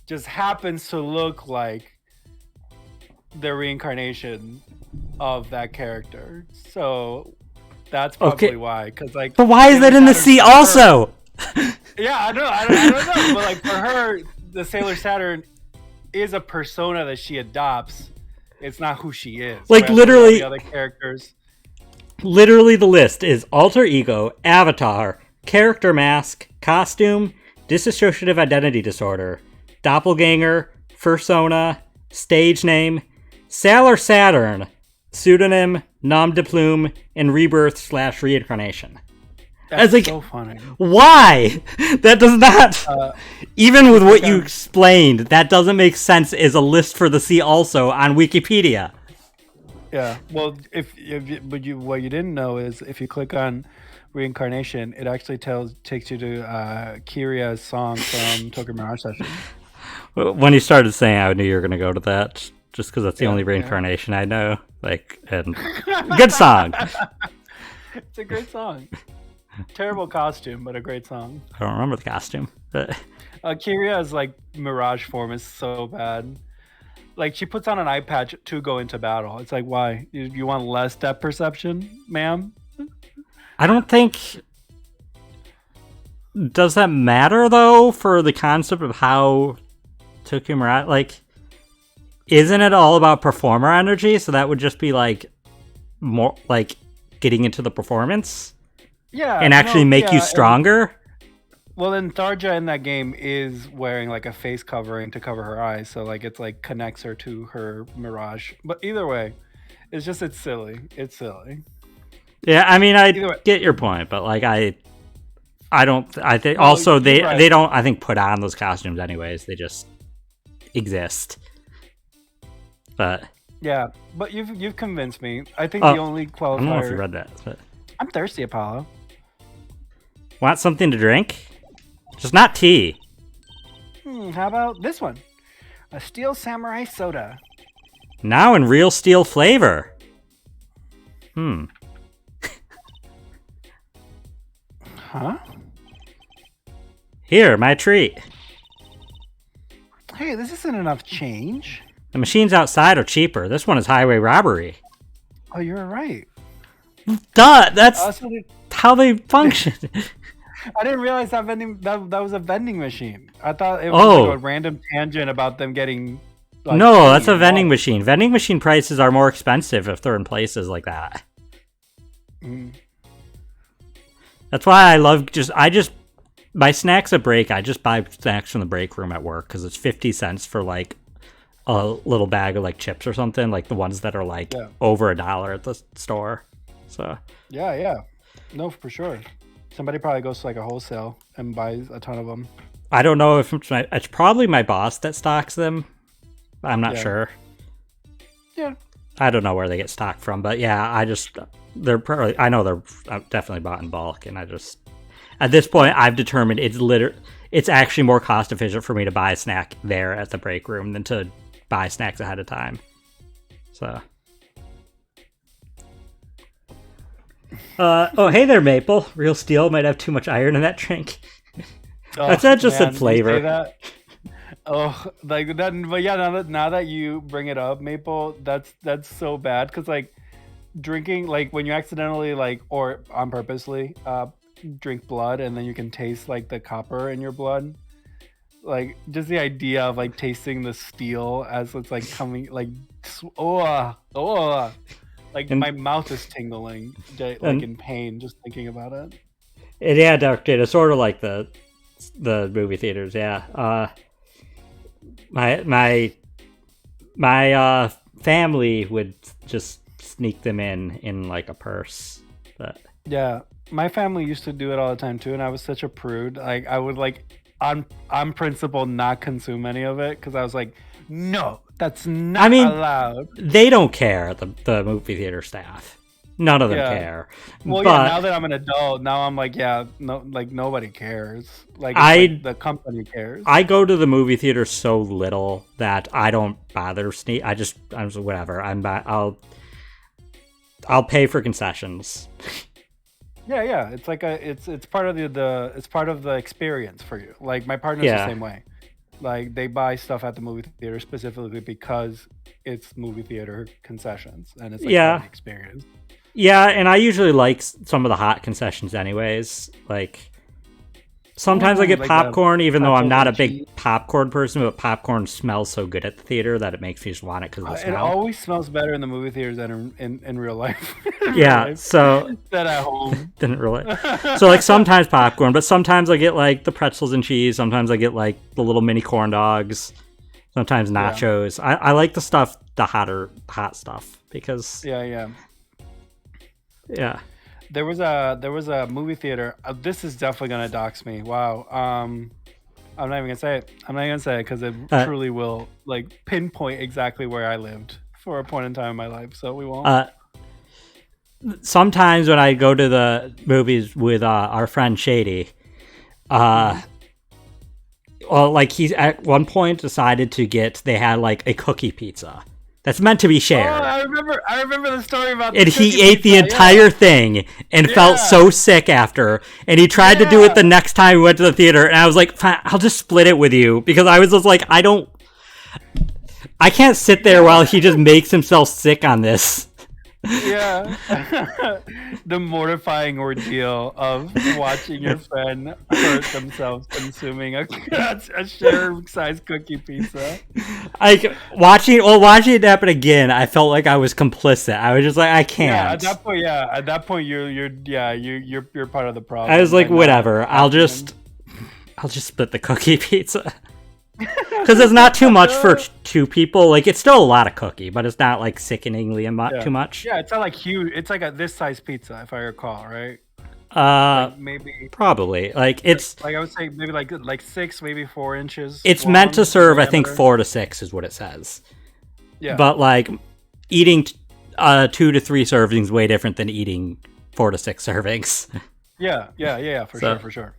just happens to look like the reincarnation of that character. So that's probably why. Because like, but why is that in the sea also? Yeah, I don't know. But like for her, the Sailor Saturn is a persona that she adopts. It's not who she is. Like literally, the other characters. Literally, the list is alter ego, avatar, character mask, costume, dissociative identity disorder, doppelganger, persona, stage name, Sailor Saturn, pseudonym, nom de plume, and rebirth/reincarnation. That's like, so funny. Why? That does not... even with what you explained, that doesn't make sense as a list for the see also on Wikipedia. Yeah, well, what you didn't know is if you click on reincarnation, it actually takes you to Kiria's song from Tokyo Mirage Session. When you started saying, I knew you were going to go to that, just because that's the only reincarnation I know. Like, and good song. It's a great song. Terrible costume, but a great song. I don't remember the costume. But... Kiria's like Mirage form is so bad. Like she puts on an eye patch to go into battle. It's like, why? You want less depth perception, ma'am? I don't think... Does that matter, though, for the concept of how Tokyo Mirage... Like, isn't it all about performer energy? So that would just be, like, more, like, getting into the performance? Yeah. And actually make you stronger? Well, then Tharja in that game is wearing, like, a face covering to cover her eyes. So, like, it's, like, connects her to her Mirage. But either way, it's silly. It's silly. Yeah, I mean, I get your point, but, like, I think also they don't, I think, put on those costumes anyways. They just exist. But yeah, but you've convinced me. I think the only qualifier... I don't know if you read that, but... I'm thirsty, Apollo. Want something to drink? Just not tea. How about this one? A Steel Samurai Soda. Now in real steel flavor. Huh? Here, my treat. Hey, this isn't enough change. The machines outside are cheaper. This one is highway robbery. Oh, you're right. Duh, that's how they function. I didn't realize that was a vending machine. I thought it was like a random tangent about them getting... Like, no, that's a vending machine. Vending machine prices are more expensive if they're in places like that. That's why I love my snacks at break. I just buy snacks from the break room at work because it's 50 cents for like a little bag of like chips or something, like the ones that are like over $1 at the store. So yeah, no, for sure. Somebody probably goes to like a wholesale and buys a ton of them. I don't know if it's probably my boss that stocks them. I'm not sure. Yeah. I don't know where they get stocked from, but yeah, I know they're definitely bought in bulk, and at this point I've determined it's actually more cost efficient for me to buy a snack there at the break room than to buy snacks ahead of time. So hey there, Maple. Real Steel might have too much iron in that drink. That's not just a flavor. Oh, like that. But yeah, now that you bring it up, Maple, that's so bad because like drinking, like when you accidentally like or on purposely drink blood and then you can taste like the copper in your blood. Like just the idea of like tasting the steel as it's like coming like my mouth is tingling like in pain just thinking about it. Yeah, Dark Data, sort of like the movie theaters. Yeah, my family would just sneak them in like a purse. But yeah, my family used to do it all the time too, and I was such a prude. Like I would like on principle not consume any of it because I was like, no, that's not allowed. They don't care, the movie theater staff. None of them care. Well, yeah, now that I'm an adult, now I'm like, yeah, no, like nobody cares. Like the company cares. I go to the movie theater so little that I don't bother sneak. I'm just whatever. I'll pay for concessions. Yeah. It's like it's part of it's part of the experience for you. Like my partner's the same way. Like they buy stuff at the movie theater specifically because it's movie theater concessions and it's like part of the experience. Yeah, and I usually like some of the hot concessions anyways. Like sometimes I get like popcorn even though I'm not a big popcorn person, but popcorn smells so good at the theater that it makes me just want it because of the smell. It always smells better in the movie theaters than in real life. Yeah, so than at home. Didn't really. So like sometimes popcorn, but sometimes I get like the pretzels and cheese. Sometimes I get like the little mini corn dogs. Sometimes nachos. Yeah. I like the stuff, the hot stuff because yeah. There was a movie theater. This is definitely gonna dox me. Wow. I'm not even gonna say it. Because it truly will like pinpoint exactly where I lived for a point in time in my life. So we won't. Sometimes when I go to the movies with our friend Shady, well, like he's at one point decided they had like a cookie pizza. That's meant to be shared. Oh, I remember the story about. And he ate the entire thing and felt so sick after. And he tried to do it the next time we went to the theater. And I was like, fine, I'll just split it with you because I was just like, I can't sit there while he just makes himself sick on this. Yeah. The mortifying ordeal of watching your friend hurt themselves consuming a share-sized cookie pizza. Like watching it happen again, I felt like I was complicit. I was just like, I can't. At that point, you're part of the problem. I was like, whatever. I'll just split the cookie pizza. Because it's not too much for two people. Like it's still a lot of cookie, but it's not like sickeningly too much. Yeah, it's not like huge. It's like this size pizza, if I recall, right? Like maybe probably like it's like I would say maybe like 6, maybe 4 inches. It's meant to serve, I think 4 to 6 is what it says. Yeah, but like eating 2 to 3 servings is way different than eating 4 to 6 servings. Yeah, for sure.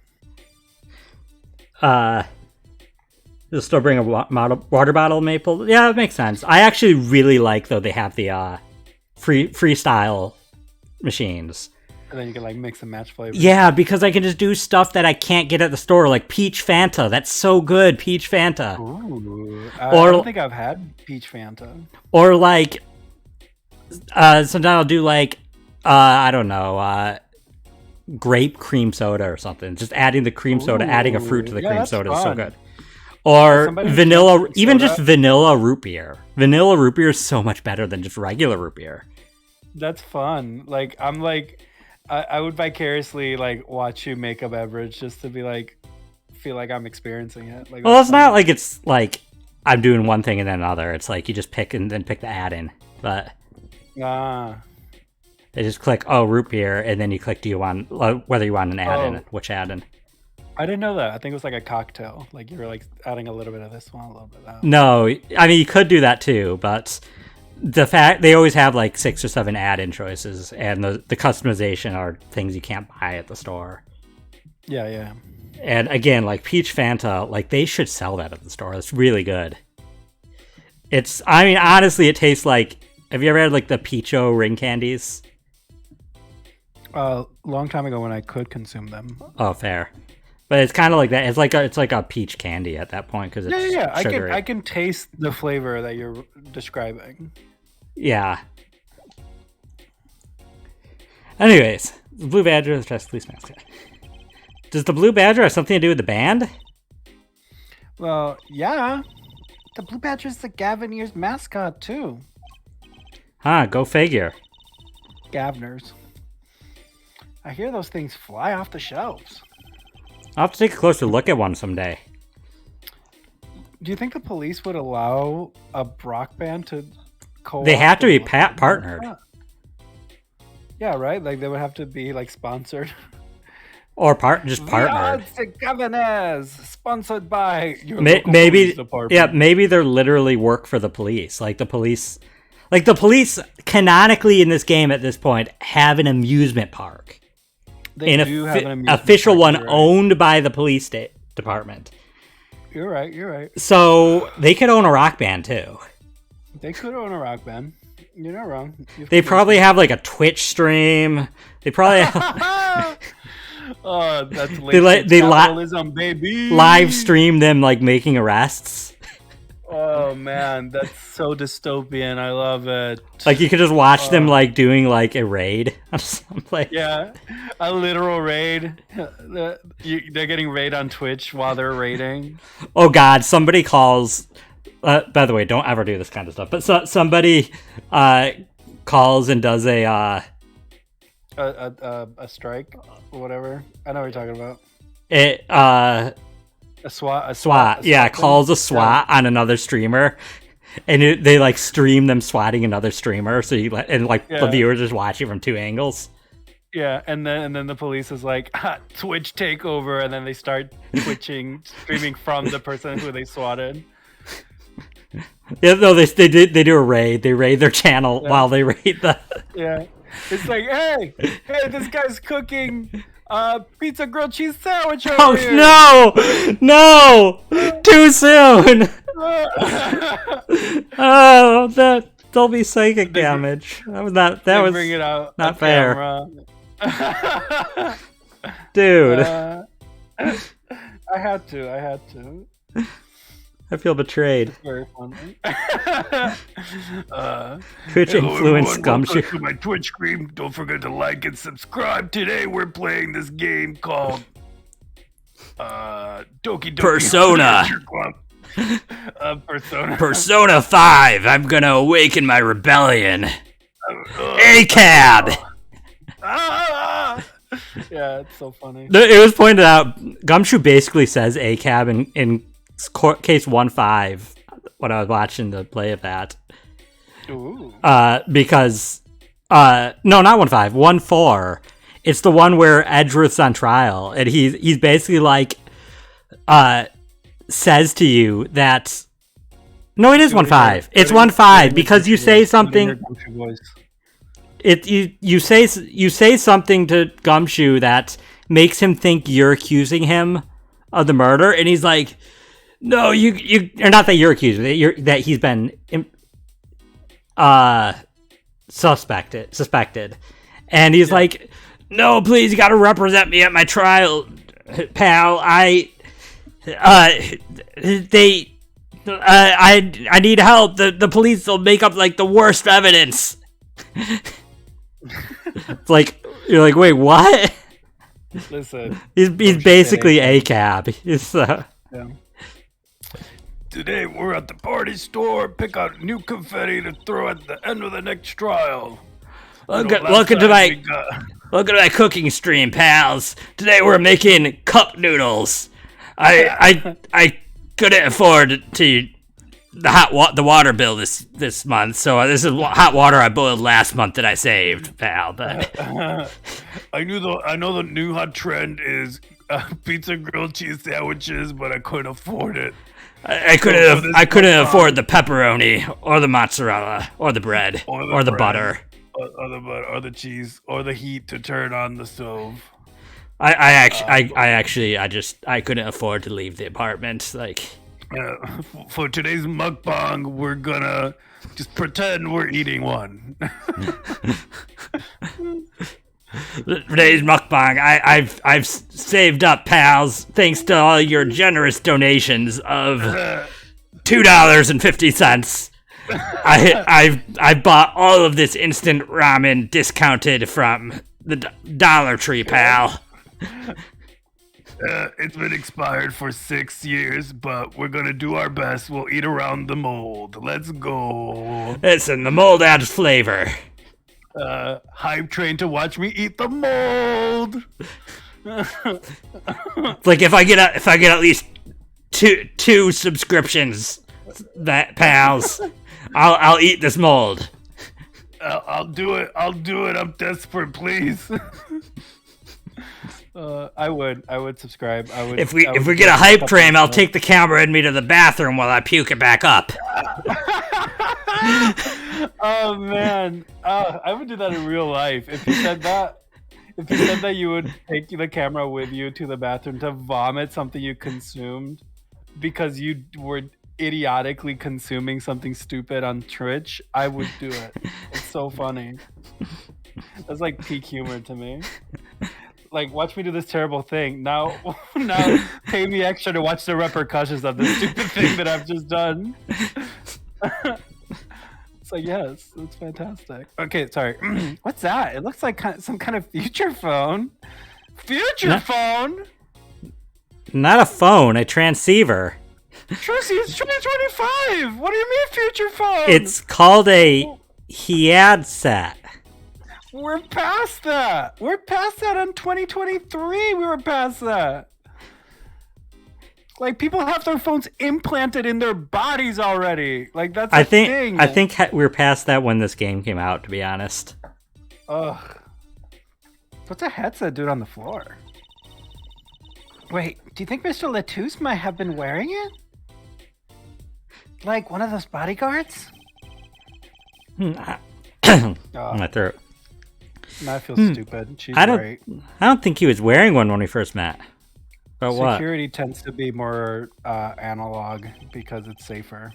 You'll still bring a water bottle, Maple? Yeah, it makes sense. I actually really like, though, they have the freestyle machines. And then you can, like, mix and match flavors. Yeah, because I can just do stuff that I can't get at the store, like Peach Fanta. That's so good, Peach Fanta. Ooh. I don't think I've had Peach Fanta. Or, like, sometimes I'll do, like, I don't know, grape cream soda or something. Just adding the cream soda, adding a fruit to the cream soda is so good. Or vanilla, even just vanilla root beer. Vanilla root beer is so much better than just regular root beer. That's fun. Like, I would vicariously like watch you make a beverage just to be like, feel like I'm experiencing it. Like, Well, it's not like it's like I'm doing one thing and then another. It's like you just pick and then pick the add-in. But they just click, root beer, and then you click, do you want whether you want an add-in, which add-in. I didn't know that. I think it was like a cocktail. Like you were like adding a little bit of this one, a little bit of that. No, I mean you could do that too, but the fact they always have like 6 or 7 add-in choices, and the customization are things you can't buy at the store. Yeah. And again, like Peach Fanta, like they should sell that at the store. It's really good. I mean, honestly, it tastes like. Have you ever had like the Peacho ring candies? Long time ago when I could consume them. Oh, fair. But it's kind of like that. It's like a peach candy at that point because it's sugary. I can taste the flavor that you're describing. Yeah. Anyways, the Blue Badger is the best police mascot. Does the Blue Badger have something to do with the band? Well, yeah. The Blue Badger's the Gavineers mascot too. Huh, go figure. Gavners. I hear those things fly off the shelves. I'll have to take a closer look at one someday. Do you think the police would allow a rock band to co-op? They have to be partnered. Yeah, right? Like they would have to be like sponsored. Or just partnered. The Governors, sponsored by your maybe police department. Yeah, maybe they're literally work for the police. Like the police canonically in this game at this point have an amusement park. They do have an amusement official park, one owned by the police department. You're right. So they could own a rock band too. They could own a rock band. You're not wrong. They probably have like a Twitch stream. They probably have oh, that's they capitalism, baby. Live stream them like making arrests. Oh man, that's so dystopian. I love it. Like you could just watch them like doing like a raid or something. Yeah, a literal raid. They're getting raid on Twitch while they're raiding. Oh god, somebody calls. By the way, don't ever do this kind of stuff. But somebody calls and does a strike or whatever. I know what you're talking about. A SWAT. Yeah, calls a SWAT on another streamer, and they like stream them swatting another streamer. So the viewers just watching from 2 angles. Yeah, and then the police is like Twitch takeover, and then they start streaming from the person who they swatted. Yeah, no, they do a raid. They raid their channel while they raid the. Yeah, it's like, hey, this guy's cooking. Pizza grilled cheese sandwich over here. No, too soon. There'll be psychic damage. That was bring it out not fair. Dude. I had to. I feel betrayed. It's very funny. Twitch influence Gumshoe. To my Twitch stream. Don't forget to like and subscribe. Today we're playing this game called Doki Doki Persona. Persona 5. I'm gonna awaken my rebellion. ACAB. Yeah, it's so funny. It was pointed out. Gumshoe basically says ACAB in case 1.5 when I was watching the play of that. Ooh. Because no, not 1.5, 1.4. It's the one where Edgeworth's on trial, and he's basically like says to you that no, it is 1.5. It's 1.5 because you say something. You say something to Gumshoe that makes him think you're accusing him of the murder, and he's like, "No, you or not that you're accusing, that he's been suspected," and he's like, "No, please, you got to represent me at my trial, pal. I need help. The police will make up like the worst evidence." It's like you're like, wait, what? Listen, he's basically ACAB. He's yeah. Today we're at the party store. Pick out new confetti to throw at the end of the next trial. Welcome to my Welcome to my cooking stream, pals. Today we're making cup noodles. I couldn't afford to the water bill this month, so this is hot water I boiled last month that I saved, pal. But I know the new hot trend is pizza grilled cheese sandwiches, but I couldn't afford it. I couldn't afford the pepperoni or the mozzarella or the bread or the butter. Or the cheese, or the heat to turn on the stove. I couldn't afford to leave the apartment. Like, for today's mukbang, we're gonna just pretend we're eating one. Today's mukbang, I've saved up, pals, thanks to all your generous donations of $2.50. I bought all of this instant ramen discounted from the Dollar Tree, pal. It's been expired for 6 years, but we're gonna do our best. We'll eat around the mold. Let's go. Listen, the mold adds flavor. Hype train to watch me eat the mold. Like if I get at least two subscriptions, that pals. I'll eat this mold. I'll do it. I'm desperate, please. I would subscribe. If we get a hype train, I'll take the camera and me to the bathroom while I puke it back up. Oh man, I would do that in real life. If you said that you would take the camera with you to the bathroom to vomit something you consumed because you were idiotically consuming something stupid on Twitch, I would do it. It's so funny. That's like peak humor to me. Like, watch me do this terrible thing. Now pay me extra to watch the repercussions of this stupid thing that I've just done. It's like, yes, it's fantastic. Okay, sorry. What's that? It looks like some kind of future phone. Phone? Not a phone, a transceiver. Tracy, it's 2025. What do you mean future phone? It's called a headset. We're past that. We're past that in 2023. We were past that. Like, people have their phones implanted in their bodies already. Like, that's a thing. I think we were past that when this game came out, to be honest. Ugh. What's a headset dude on the floor? Wait, do you think Mr. Latouche might have been wearing it? Like one of those bodyguards? My throat. I feel stupid. She's I right. don't think he was wearing one when we first met. But what? Security tends to be more analog because it's safer.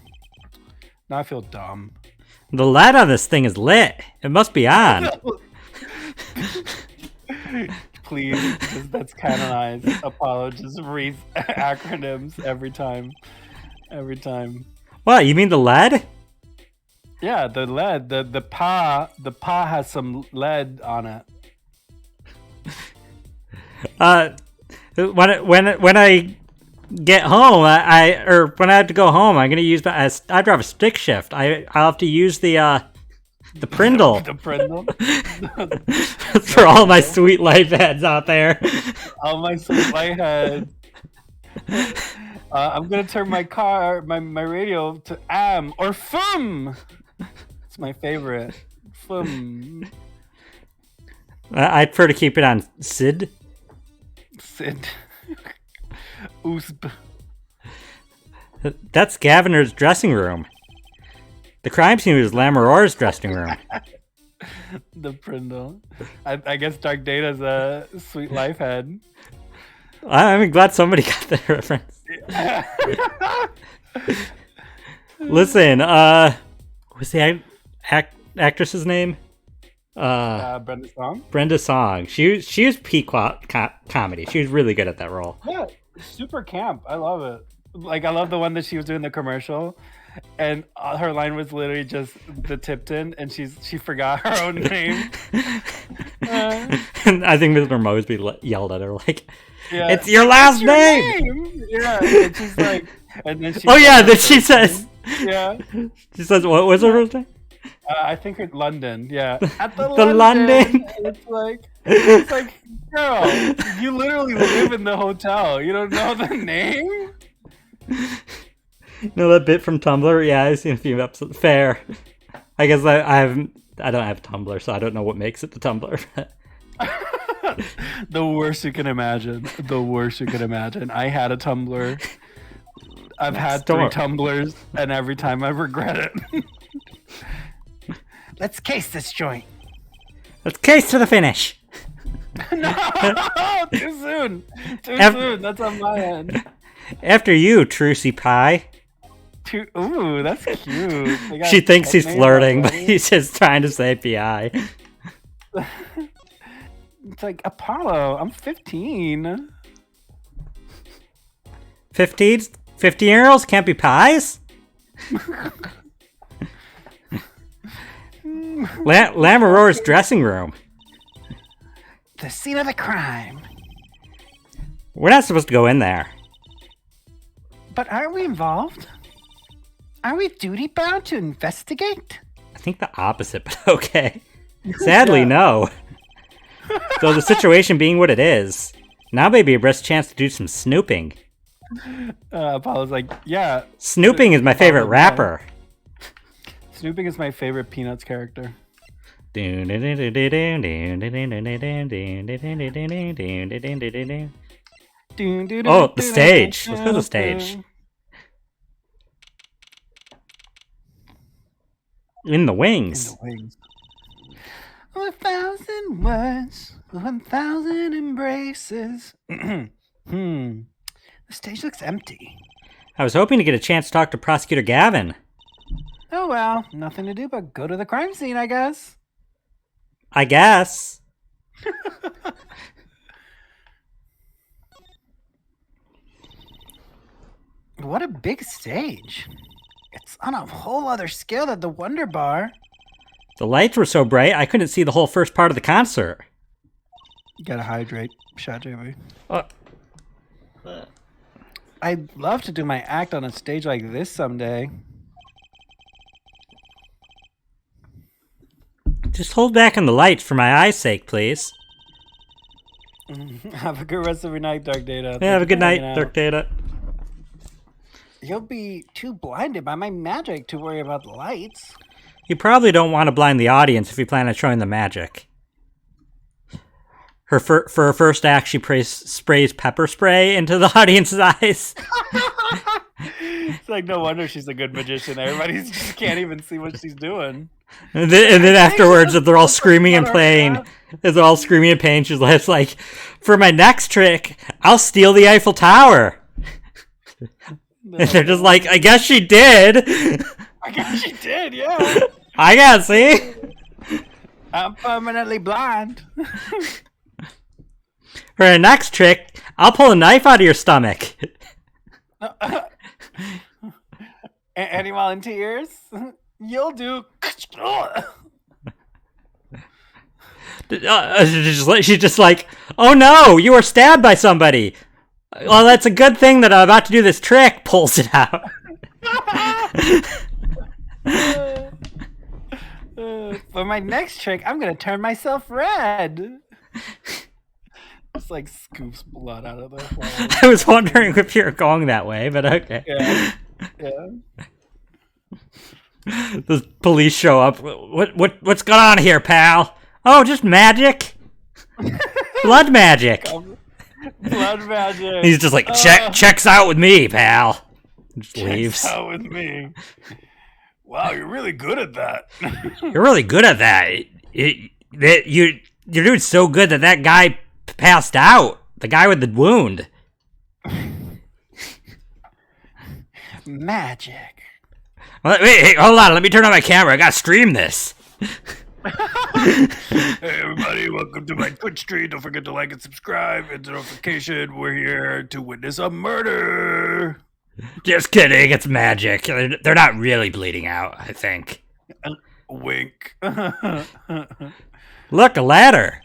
Now I feel dumb. The light on this thing is lit. It must be on. Please, because that's canonized. Apollo just reads acronyms every time. What, you mean the lead? Yeah, the lead. The pa has some lead on it. When I get home, when I have to go home, I'm gonna use I drive a stick shift. I'll have to use the Prindle. The Prindle. For all my sweet life heads out there. All my sweet life heads. I'm gonna turn my radio to AM or FUM. It's my favorite. FUM. I prefer to keep it on SID. SID. USP. That's Gaviner's dressing room. The crime scene was Lamoureux's dressing room. The Prindle. I guess Dark Data's a sweet life head. I'm glad somebody got that reference. Listen, what's the actress's name? Brenda Song. Brenda Song. She was peak comedy. She was really good at that role. Yeah, super camp. I love it. Like, I love the one that she was doing the commercial, and her line was literally just the Tipton, and she forgot her own name. And I think Mr. Mosby yelled at her like, yeah, "It's your last name!" Yeah, and she's like, and then she. Oh yeah, then she says. Yeah. She says, "What was her first name?" I think it's London. Yeah, at the, The London. It's like, girl, you literally live in the hotel. You don't know the name? Know that bit from Tumblr? Yeah, I've seen a few episodes. Fair. I guess I don't have Tumblr, so I don't know what makes it the Tumblr. The worst you can imagine. The worst you can imagine. I had a Tumblr. I've had 3 Tumblrs, and every time I regret it. Let's case this joint. Let's case to the finish. No, too soon. Too soon. That's on my end. After you, Trucy Pie. Ooh, that's cute. She thinks he's flirting, but he's just trying to say PI. It's like, Apollo, I'm 15. 15? 15-year-olds can't be pies? Lamoureux's dressing room. The scene of the crime. We're not supposed to go in there. But aren't we involved? Are we duty-bound to investigate? I think the opposite, but okay. Sadly, no. So the situation being what it is, now may be a best chance to do some snooping. Apollo's like, yeah. Snooping is my favorite rapper. Snooping is my favorite Peanuts character. Oh, the stage. Let's go to the stage. In the wings. 1,000 words, 1,000 embraces. The stage looks empty. I was hoping to get a chance to talk to Prosecutor Gavin. Oh well, nothing to do but go to the crime scene, I guess. I guess. What a big stage. It's on a whole other scale than the Wonder Bar. The lights were so bright, I couldn't see the whole first part of the concert. You gotta hydrate, Shot JB. I'd love to do my act on a stage like this someday. Just hold back on the lights for my eye's sake, please. Have a good rest of your night, Dark Data. Yeah, have a good night, Dark Data. You'll be too blinded by my magic to worry about the lights. You probably don't want to blind the audience if you plan on showing the magic. For her first act, she sprays pepper spray into the audience's eyes. It's like, no wonder she's a good magician. Everybody just can't even see what she's doing. And then afterwards, if they're all screaming in pain, she's like, for my next trick, I'll steal the Eiffel Tower. And they're just like, I guess she did. I guess she did, yeah. I can't see. I'm permanently blind. For her next trick, I'll pull a knife out of your stomach. Any volunteers? You'll do. She's just like, oh no, you were stabbed by somebody. Well, that's a good thing that I'm about to do this trick. Pulls it out. For my next trick, I'm gonna turn myself red. Just like scoops blood out of the hole. I was wondering if you were going that way, but okay. Yeah. The police show up. What's going on here, pal? Oh, just magic. Blood magic. Blood magic. He's just like, checks out with me, pal. Just leaves. Checks out with me. Wow, you're really good at that. You're really good at that. You're doing so good that guy passed out. The guy with the wound. Magic. Wait, hold on. Let me turn on my camera. I gotta stream this. Hey everybody, welcome to my Twitch stream. Don't forget to like and subscribe. Hit the notification. We're here to witness a murder. Just kidding. It's magic. They're not really bleeding out, I think. Wink. Look, a ladder.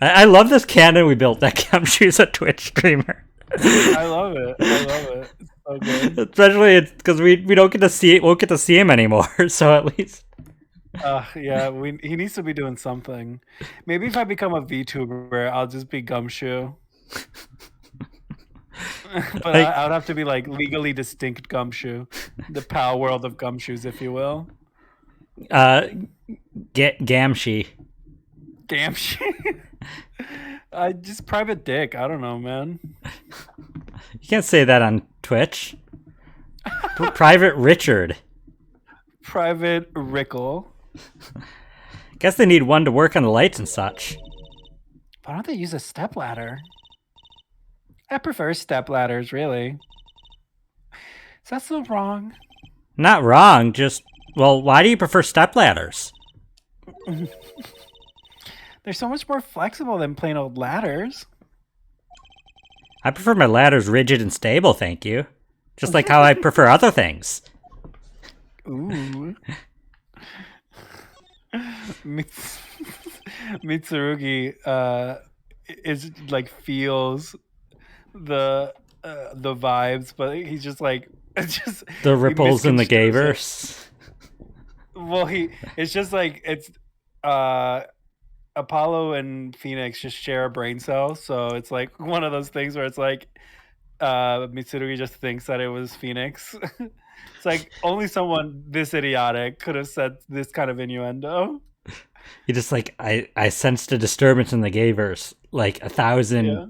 I love this cannon we built that she's a Twitch streamer. I love it. It's so good. Especially because we don't get to see it. Won't get to see him anymore. So at least Yeah, he needs to be doing something. Maybe if I become a VTuber, I'll just be Gumshoe. But Like, I would have to be like legally distinct Gumshoe, the Pal world of Gumshoes, if you will. Gamshi. Gamshoe. I just private dick. I don't know, man. You can't say that on Twitch. Private Richard. Private Rickle. Guess they need one to work on the lights and such. Why don't they use a stepladder? I prefer stepladders, really. Is that so wrong? Not wrong, just, well, why do you prefer stepladders? They're so much more flexible than plain old ladders. I prefer my ladders rigid and stable, thank you. Just like how I prefer other things. Ooh. Mitsurugi is like feels the vibes, but he's just like it's just The he ripples in the misconstrues it. Gayverse. Well, it's just like it's Apollo and Phoenix just share a brain cell, so it's like one of those things where it's like Mitsurugi just thinks that it was Phoenix. It's like only someone this idiotic could have said this kind of innuendo. You just like, I sensed a disturbance in the Gayverse. Like 1,000 Yeah.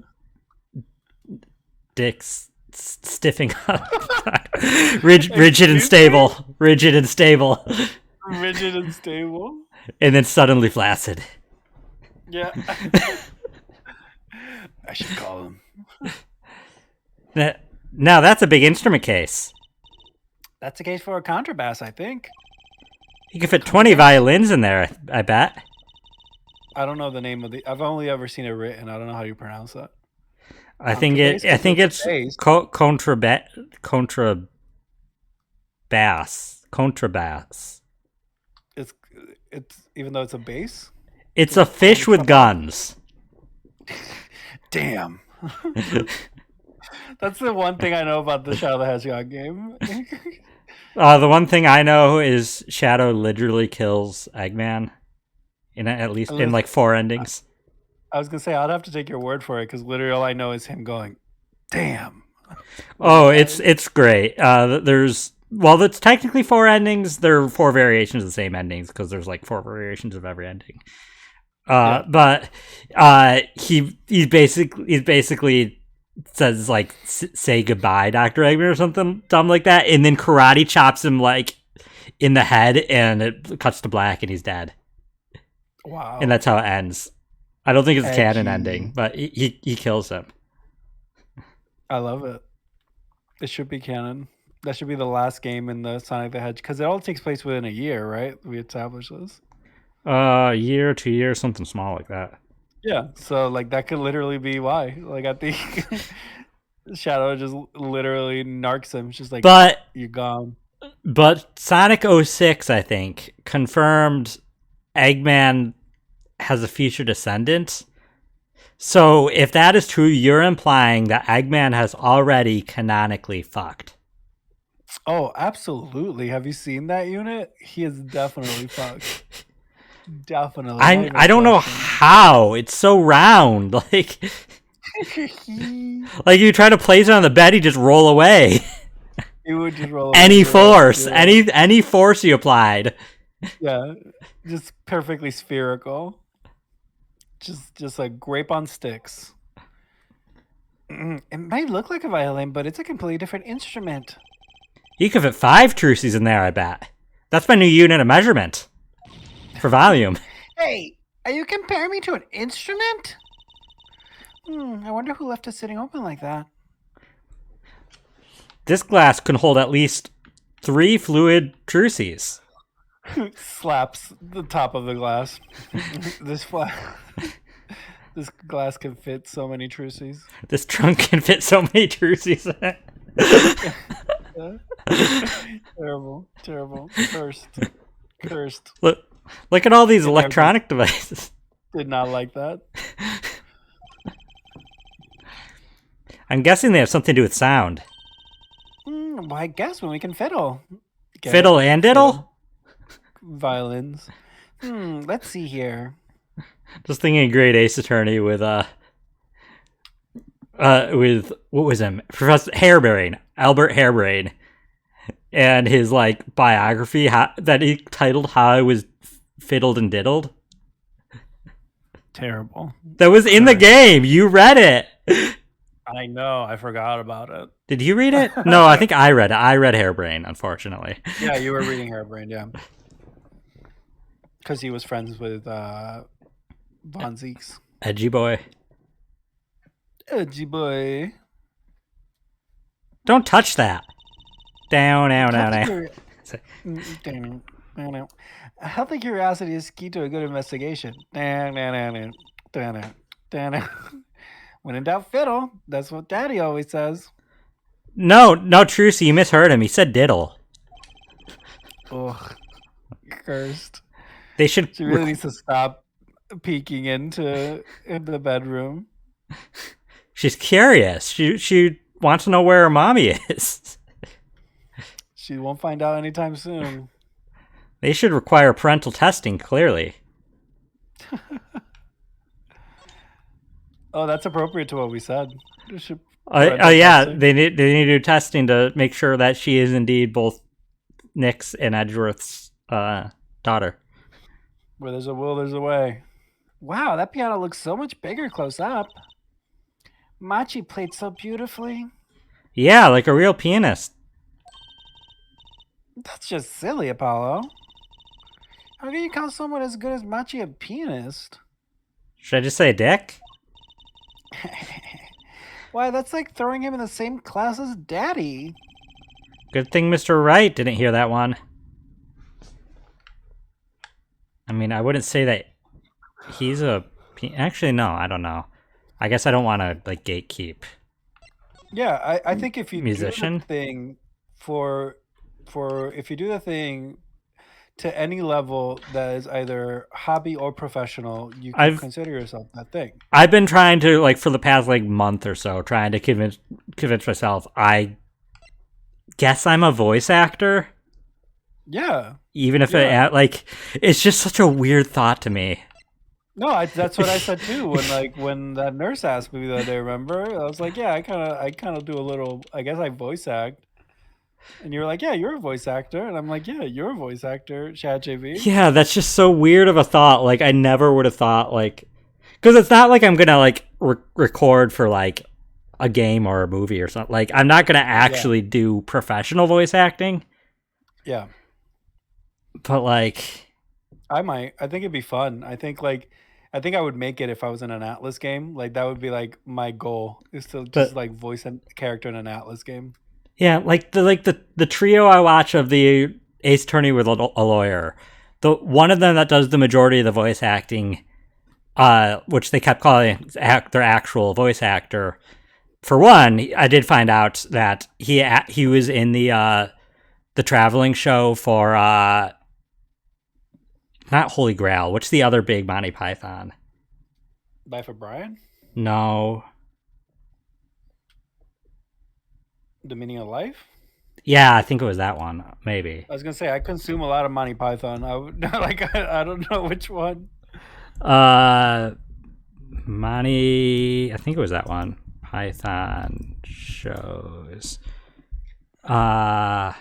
dicks stiffing up. Rigid and stable. Rigid and stable. Rigid and stable. And then suddenly flaccid. Yeah. I should call him. Now that's a big instrument case. That's the case for a contrabass, I think. You can fit 20 violins in there, I bet. I don't know the name of the. I've only ever seen it written. I don't know how you pronounce that. I think it's contrabass. Contrabass. It's even though it's a bass. It's a fish with guns. Damn. That's the one thing I know about the Shadow the Hedgehog game. The one thing I know is Shadow literally kills Eggman. At least in like 4 endings. I was gonna say I'd have to take your word for it because literally all I know is him going, "Damn." Oh, it's great. It's technically 4 endings. There are 4 variations of the same endings because there's like 4 variations of every ending. But he basically says like say goodbye, Dr. Eggman, or something dumb like that, and then karate chops him like in the head, and it cuts to black, and he's dead. Wow. And that's how it ends. I don't think it's a canon ending, but he kills him. I love it. It should be canon. That should be the last game in the Sonic the Hedgehog because it all takes place within a year, right? We established this. A year, 2 years, something small like that. Yeah. So like that could literally be why. Like I think Shadow just literally narcs him. It's just like, But you're gone. But Sonic 06, I think, confirmed Eggman has a future descendant. So if that is true, you're implying that Eggman has already canonically fucked. Oh, absolutely. Have you seen that unit? He is definitely fucked. Definitely. I don't know how. It's so round. Like you try to place it on the bed, he just roll away. He would just roll Any away. force. Any force you applied. Yeah. Just perfectly spherical. Just like grape on sticks. It might look like a violin, but it's a completely different instrument. You could fit 5 Trucies in there, I bet. That's my new unit of measurement. For volume. Hey, are you comparing me to an instrument? I wonder who left it sitting open like that. This glass can hold at least 3 fluid Trucies. Slaps the top of the glass. This glass can fit so many Trucies. This trunk can fit so many Trucies in it. Terrible. Cursed. Look at all these electronic devices. Did not like that. I'm guessing they have something to do with sound. Well, I guess when we can fiddle. Fiddle and diddle? violins. Let's see here. Just thinking of Great Ace Attorney with what was him? Professor Hairbrain, Albert Hairbrain, and his like biography that he titled "How I Was Fiddled and Diddled." Terrible. That was in the game. You read it. I know. I forgot about it. Did you read it? No, I think I read it. I read Hairbrain, unfortunately. Yeah, you were reading Hairbrain, yeah. Because he was friends with Von Zeeks. Edgy boy. Edgy boy. Don't touch that. Down. Healthy curiosity is key to a good investigation. When in doubt, fiddle. That's what Daddy always says. No, Trucy, you misheard him. He said diddle. Ugh. Cursed. They should. She really needs to stop peeking into the bedroom. She's curious. She wants to know where her mommy is. She won't find out anytime soon. They should require parental testing, clearly. Oh, that's appropriate to what we said. Yeah, they need to do testing to make sure that she is indeed both Nick's and Edgeworth's daughter. Where there's a will, there's a way. Wow, that piano looks so much bigger close up. Machi played so beautifully. Yeah, like a real pianist. That's just silly, Apollo. How can you call someone as good as Machi a pianist? Should I just say dick? Why, that's like throwing him in the same class as Daddy. Good thing Mr. Wright didn't hear that one. I mean, I wouldn't say that he's a... Actually, no, I don't know. I guess I don't want to, like, gatekeep. Yeah, I think if you musician? do the thing if you do the thing to any level that is either hobby or professional, you can consider yourself that thing. I've been trying to, like, for the past, like, month or so, trying to convince myself, I guess I'm a voice actor. Yeah. Even if it's just such a weird thought to me. No, that's what I said too. When that nurse asked me the other day, remember? I was like, yeah, I kind of do a little. I guess I voice act. And you were like, yeah, you're a voice actor, and I'm like, yeah, you're a voice actor, Chad JV. Yeah, that's just so weird of a thought. Like, I never would have thought because it's not like I'm gonna like record for like a game or a movie or something. Like, I'm not gonna actually do professional voice acting. Yeah. But like, I might. I think it'd be fun. I think I would make it if I was in an Atlas game. Like, that would be like my goal is to just like voice a character in an Atlas game. Yeah, like the trio I watch of the Ace Attorney with a lawyer, the one of them that does the majority of the voice acting, which they kept calling their actual voice actor. For one, I did find out that he was in the traveling show for not Holy Grail. What's the other big Monty Python? Life of Brian? No. The Meaning of Life? Yeah, I think it was that one. Maybe. I was gonna say I consume a lot of Monty Python. I would I don't know which one. Monty. I think it was that one. Python shows. No,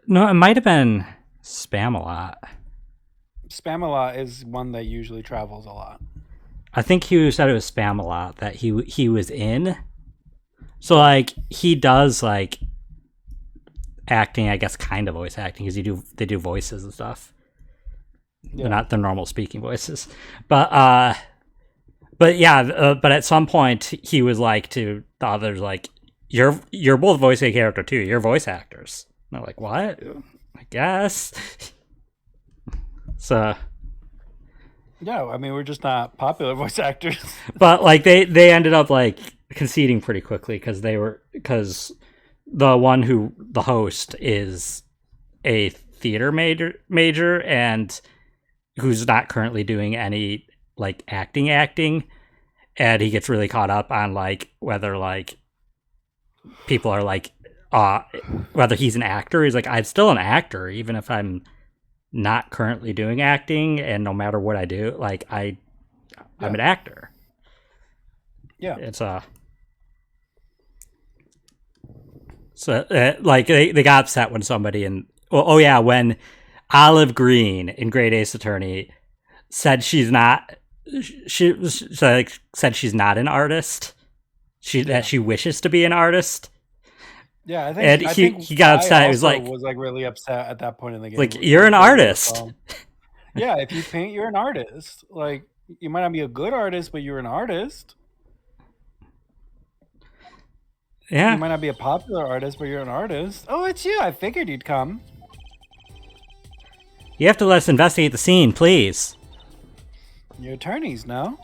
it might have been Spamalot. Spamalot is one that usually travels a lot. I think he said it was Spamalot that he was in. So like he does like acting, I guess, kind of voice acting because they do voices and stuff. Yeah. They're not the normal speaking voices, but at some point he was like to the others like, you're both voicing a character too. You're voice actors. And they're like, what? I guess. So. Yeah, I mean, we're just not popular voice actors. But like they ended up like conceding pretty quickly because the host is a theater major and who's not currently doing any like acting, and he gets really caught up on like whether like people are like whether he's an actor. He's like, I'm still an actor even if I'm not currently doing acting, and no matter what I do, like I'm an actor. Yeah. It's so like they got upset when somebody when Olive Green in Great Ace Attorney said she's not said she's not an artist. That she wishes to be an artist. Yeah, I think he got upset. He was like really upset at that point in the game. Like, you're an artist. Yeah, if you paint, you're an artist. Like, you might not be a good artist, but you're an artist. Yeah. You might not be a popular artist, but you're an artist. Oh, it's you. I figured you'd come. You have to let us investigate the scene, please. Your attorneys, no?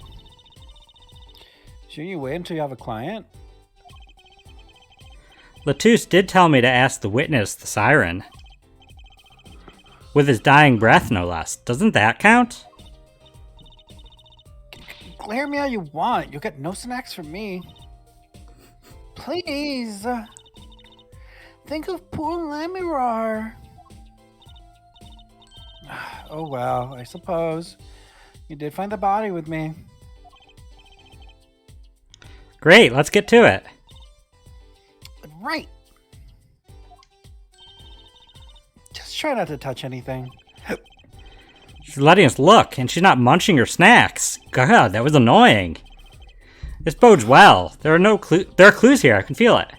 Shouldn't you wait until you have a client? Latouche did tell me to ask the witness, the siren. With his dying breath, no less. Doesn't that count? Glare me all you want. You'll get no snacks from me. Please. Think of poor Lamirar. Oh, well, I suppose. You did find the body with me. Great, let's get to it. Right. Just try not to touch anything. She's letting us look, and she's not munching her snacks. God, that was annoying. This bodes well. There are clues here. I can feel it.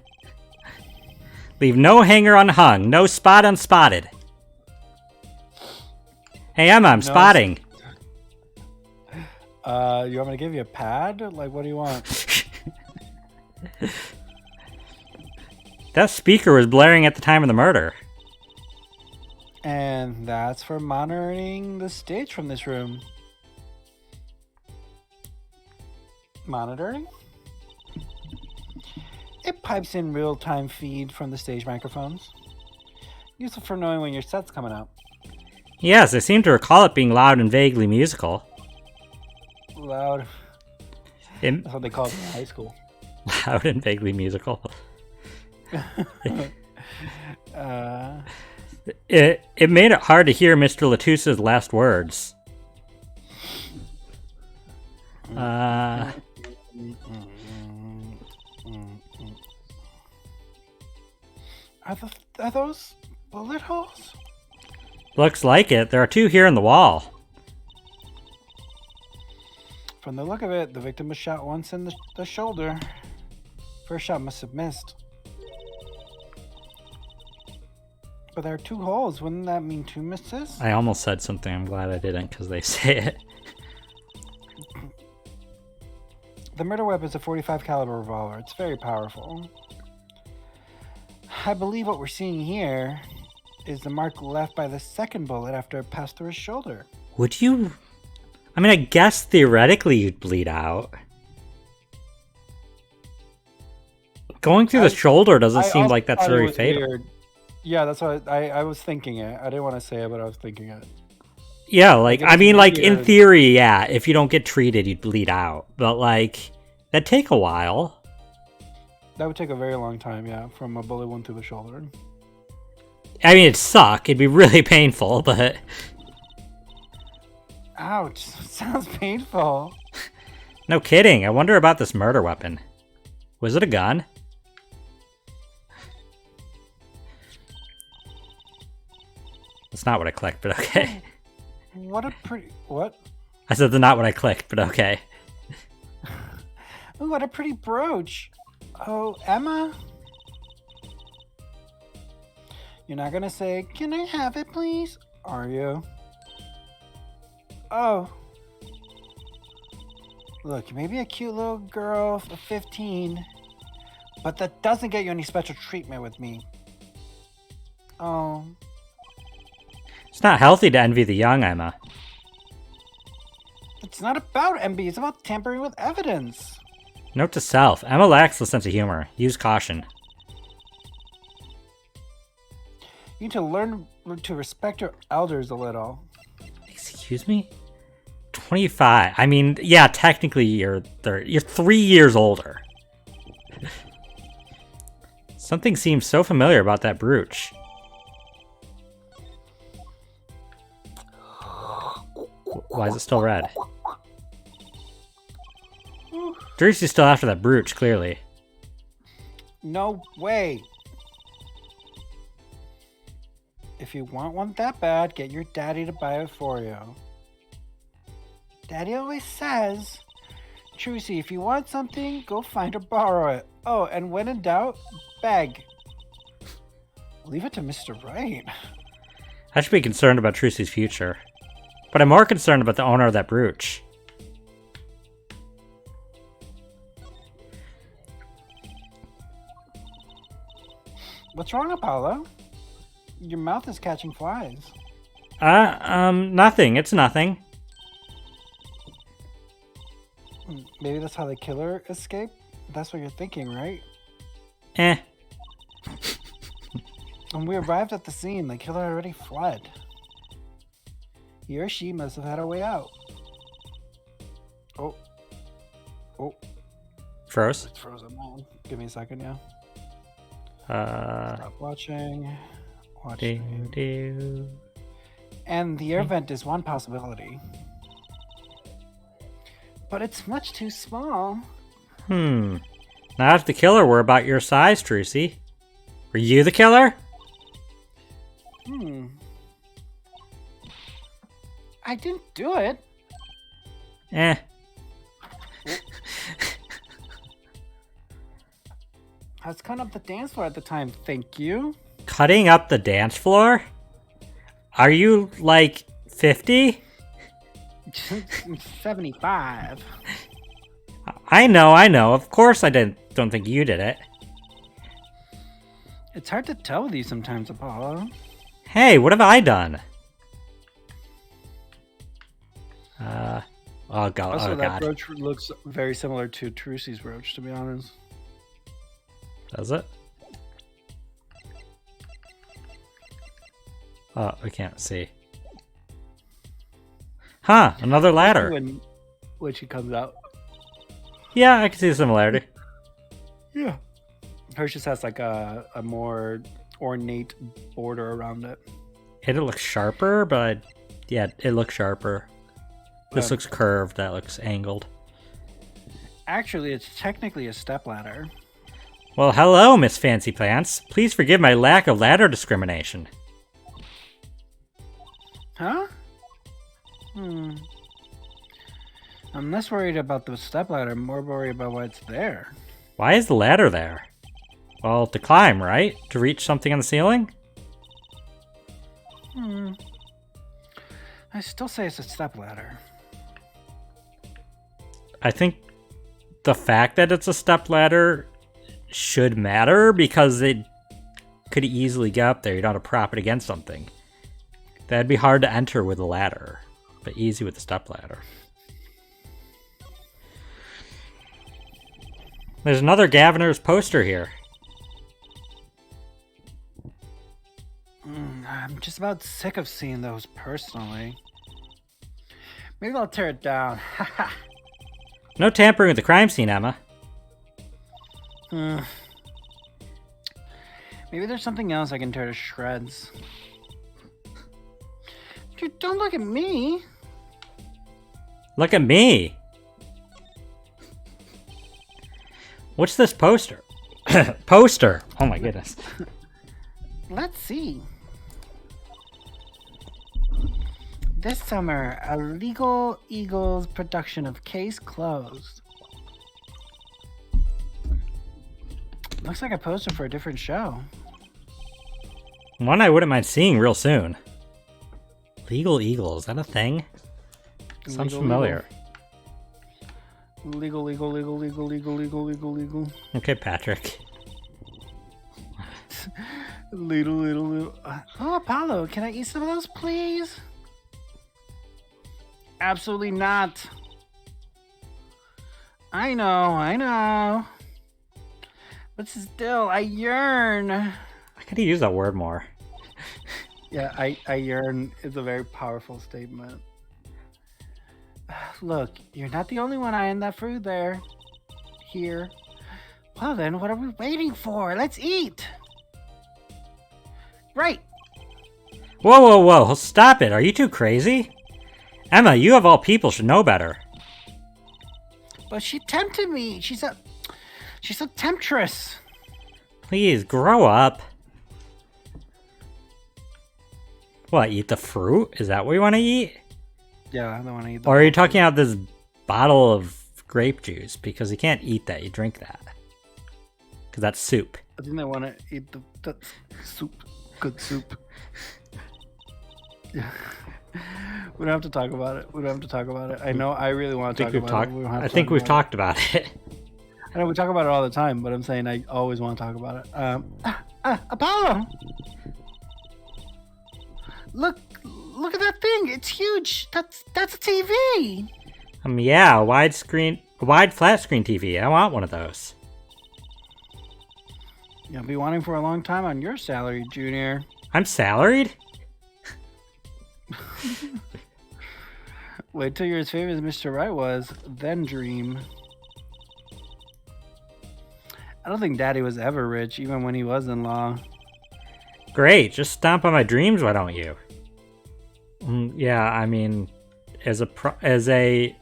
Leave no hanger unhung, no spot unspotted. Hey Emma, I'm spotting. You want me to give you a pad? Like, what do you want? That speaker was blaring at the time of the murder. And that's for monitoring the stage from this room. Monitoring? It pipes in real-time feed from the stage microphones. Useful for knowing when your set's coming up. Yes, I seem to recall it being loud and vaguely musical. Loud. That's what they call it in high school. Loud and vaguely musical. It made it hard to hear Mr. Latouche's last words. Are those bullet holes? Looks like it. There are two here in the wall. From the look of it, the victim was shot once in the shoulder. First shot must have missed. But there are two holes. Wouldn't that mean two misses? I almost said something. I'm glad I didn't, because they say it. The murder weapon is a .45 caliber revolver. It's very powerful. I believe what we're seeing here is the mark left by the second bullet after it passed through his shoulder. Would you? I mean, I guess theoretically you'd bleed out. Going through the shoulder doesn't seem like that's very fatal. Weird. Yeah, that's what I was thinking it. I didn't want to say it, but I was thinking it. Yeah, like, I mean, like, in theory, yeah, if you don't get treated, you'd bleed out. But, like, that'd take a while. That would take a very long time, yeah, from a bullet wound through the shoulder. I mean, it'd suck. It'd be really painful, but... Ouch, sounds painful. No kidding. I wonder about this murder weapon. Was it a gun? That's not what I clicked, but okay. What? I said that's not what I clicked, but okay. Ooh, what a pretty brooch. Oh, Emma? You're not gonna say, can I have it, please? Are you? Oh. Look, you may be a cute little girl of 15, but that doesn't get you any special treatment with me. Oh. It's not healthy to envy the young, Emma. It's not about envy, it's about tampering with evidence. Note to self, Emma lacks the sense of humor. Use caution. You need to learn to respect your elders a little. Excuse me? 25. I mean, yeah, technically you're 3 years older. Something seems so familiar about that brooch. Why is it still red? Drewsy's still after that brooch, clearly. No way. If you want one that bad, get your daddy to buy it for you. Daddy always says, Trucy, if you want something, go find or borrow it. Oh, and when in doubt, beg. Leave it to Mr. Right. I should be concerned about Trucy's future. But I'm more concerned about the owner of that brooch. What's wrong, Apollo? Your mouth is catching flies. Nothing. It's nothing. Maybe that's how the killer escaped? That's what you're thinking, right? Eh. When we arrived at the scene, the killer already fled. He or she must have had a way out. Oh. Froze? It's frozen now. Give me a second, yeah. Stop watching. And the air vent is one possibility. But it's much too small. Now if the killer were about your size, Trucy. Were you the killer? I didn't do it. Eh. I was cutting up the dance floor at the time, thank you. Cutting up the dance floor? Are you, like, 50? 75. I know. Of course I don't think you did it. It's hard to tell with you sometimes, Apollo. Hey, what have I done? Oh god. Also, Oh that god. brooch looks very similar to Trucy's brooch, to be honest. Does it? Oh, we can't see. Huh, another ladder. When she comes out. Yeah, I can see the similarity. Yeah. Hers just has like a more ornate border around it. It looks sharper, but yeah, it looks sharper. This looks curved, that looks angled. Actually, it's technically a stepladder. Well, hello, Miss Fancy Pants. Please forgive my lack of ladder discrimination. Huh? I'm less worried about the stepladder, more worried about what's there. Why is the ladder there? Well, to climb, right? To reach something on the ceiling? I still say it's a stepladder. I think the fact that it's a stepladder should matter because it could easily get up there. You don't have to prop it against something. That'd be hard to enter with a ladder, but easy with a stepladder. There's another Gaviner's poster here. I'm just about sick of seeing those personally. Maybe I'll tear it down. No tampering with the crime scene, Emma. Maybe there's something else I can tear to shreds. Dude, don't look at me. Look at me. What's this poster? Poster. Oh my goodness. Let's see. This summer, a Legal Eagles production of Case Closed. Looks like a poster for a different show. One I wouldn't mind seeing real soon. Legal Eagle, is that a thing? Sounds familiar. Legal. Okay, Patrick. Little. Oh, Apollo, can I eat some of those, please? Absolutely not. I know. But still, I yearn. I could use that word more. Yeah, I yearn is a very powerful statement. Look, you're not the only one eyeing that fruit there. Here. Well then, what are we waiting for? Let's eat! Right! Whoa, whoa, whoa, stop it. Are you too crazy? Emma, you of all people should know better. But she tempted me. She's a temptress. Please, grow up. What, eat the fruit? Is that what you want to eat? Yeah, I don't want to eat. Or are you talking about this bottle of grape juice? Because you can't eat that, you drink that. Because that's soup. I think I want to eat the soup. Good soup. Yeah. We don't have to talk about it. I know I really want to talk about it. I think we've talked about it. I know we talk about it all the time, but I'm saying I always want to talk about it. Apollo! Look at that thing! It's huge! That's a TV! Yeah, a wide flat screen TV. I want one of those. You'll be wanting for a long time on your salary, Junior. I'm salaried? Wait till you're as famous as Mr. Right was, then dream. I don't think Daddy was ever rich, even when he was in law. Great, just stomp on my dreams, why don't you? Yeah, I mean, as a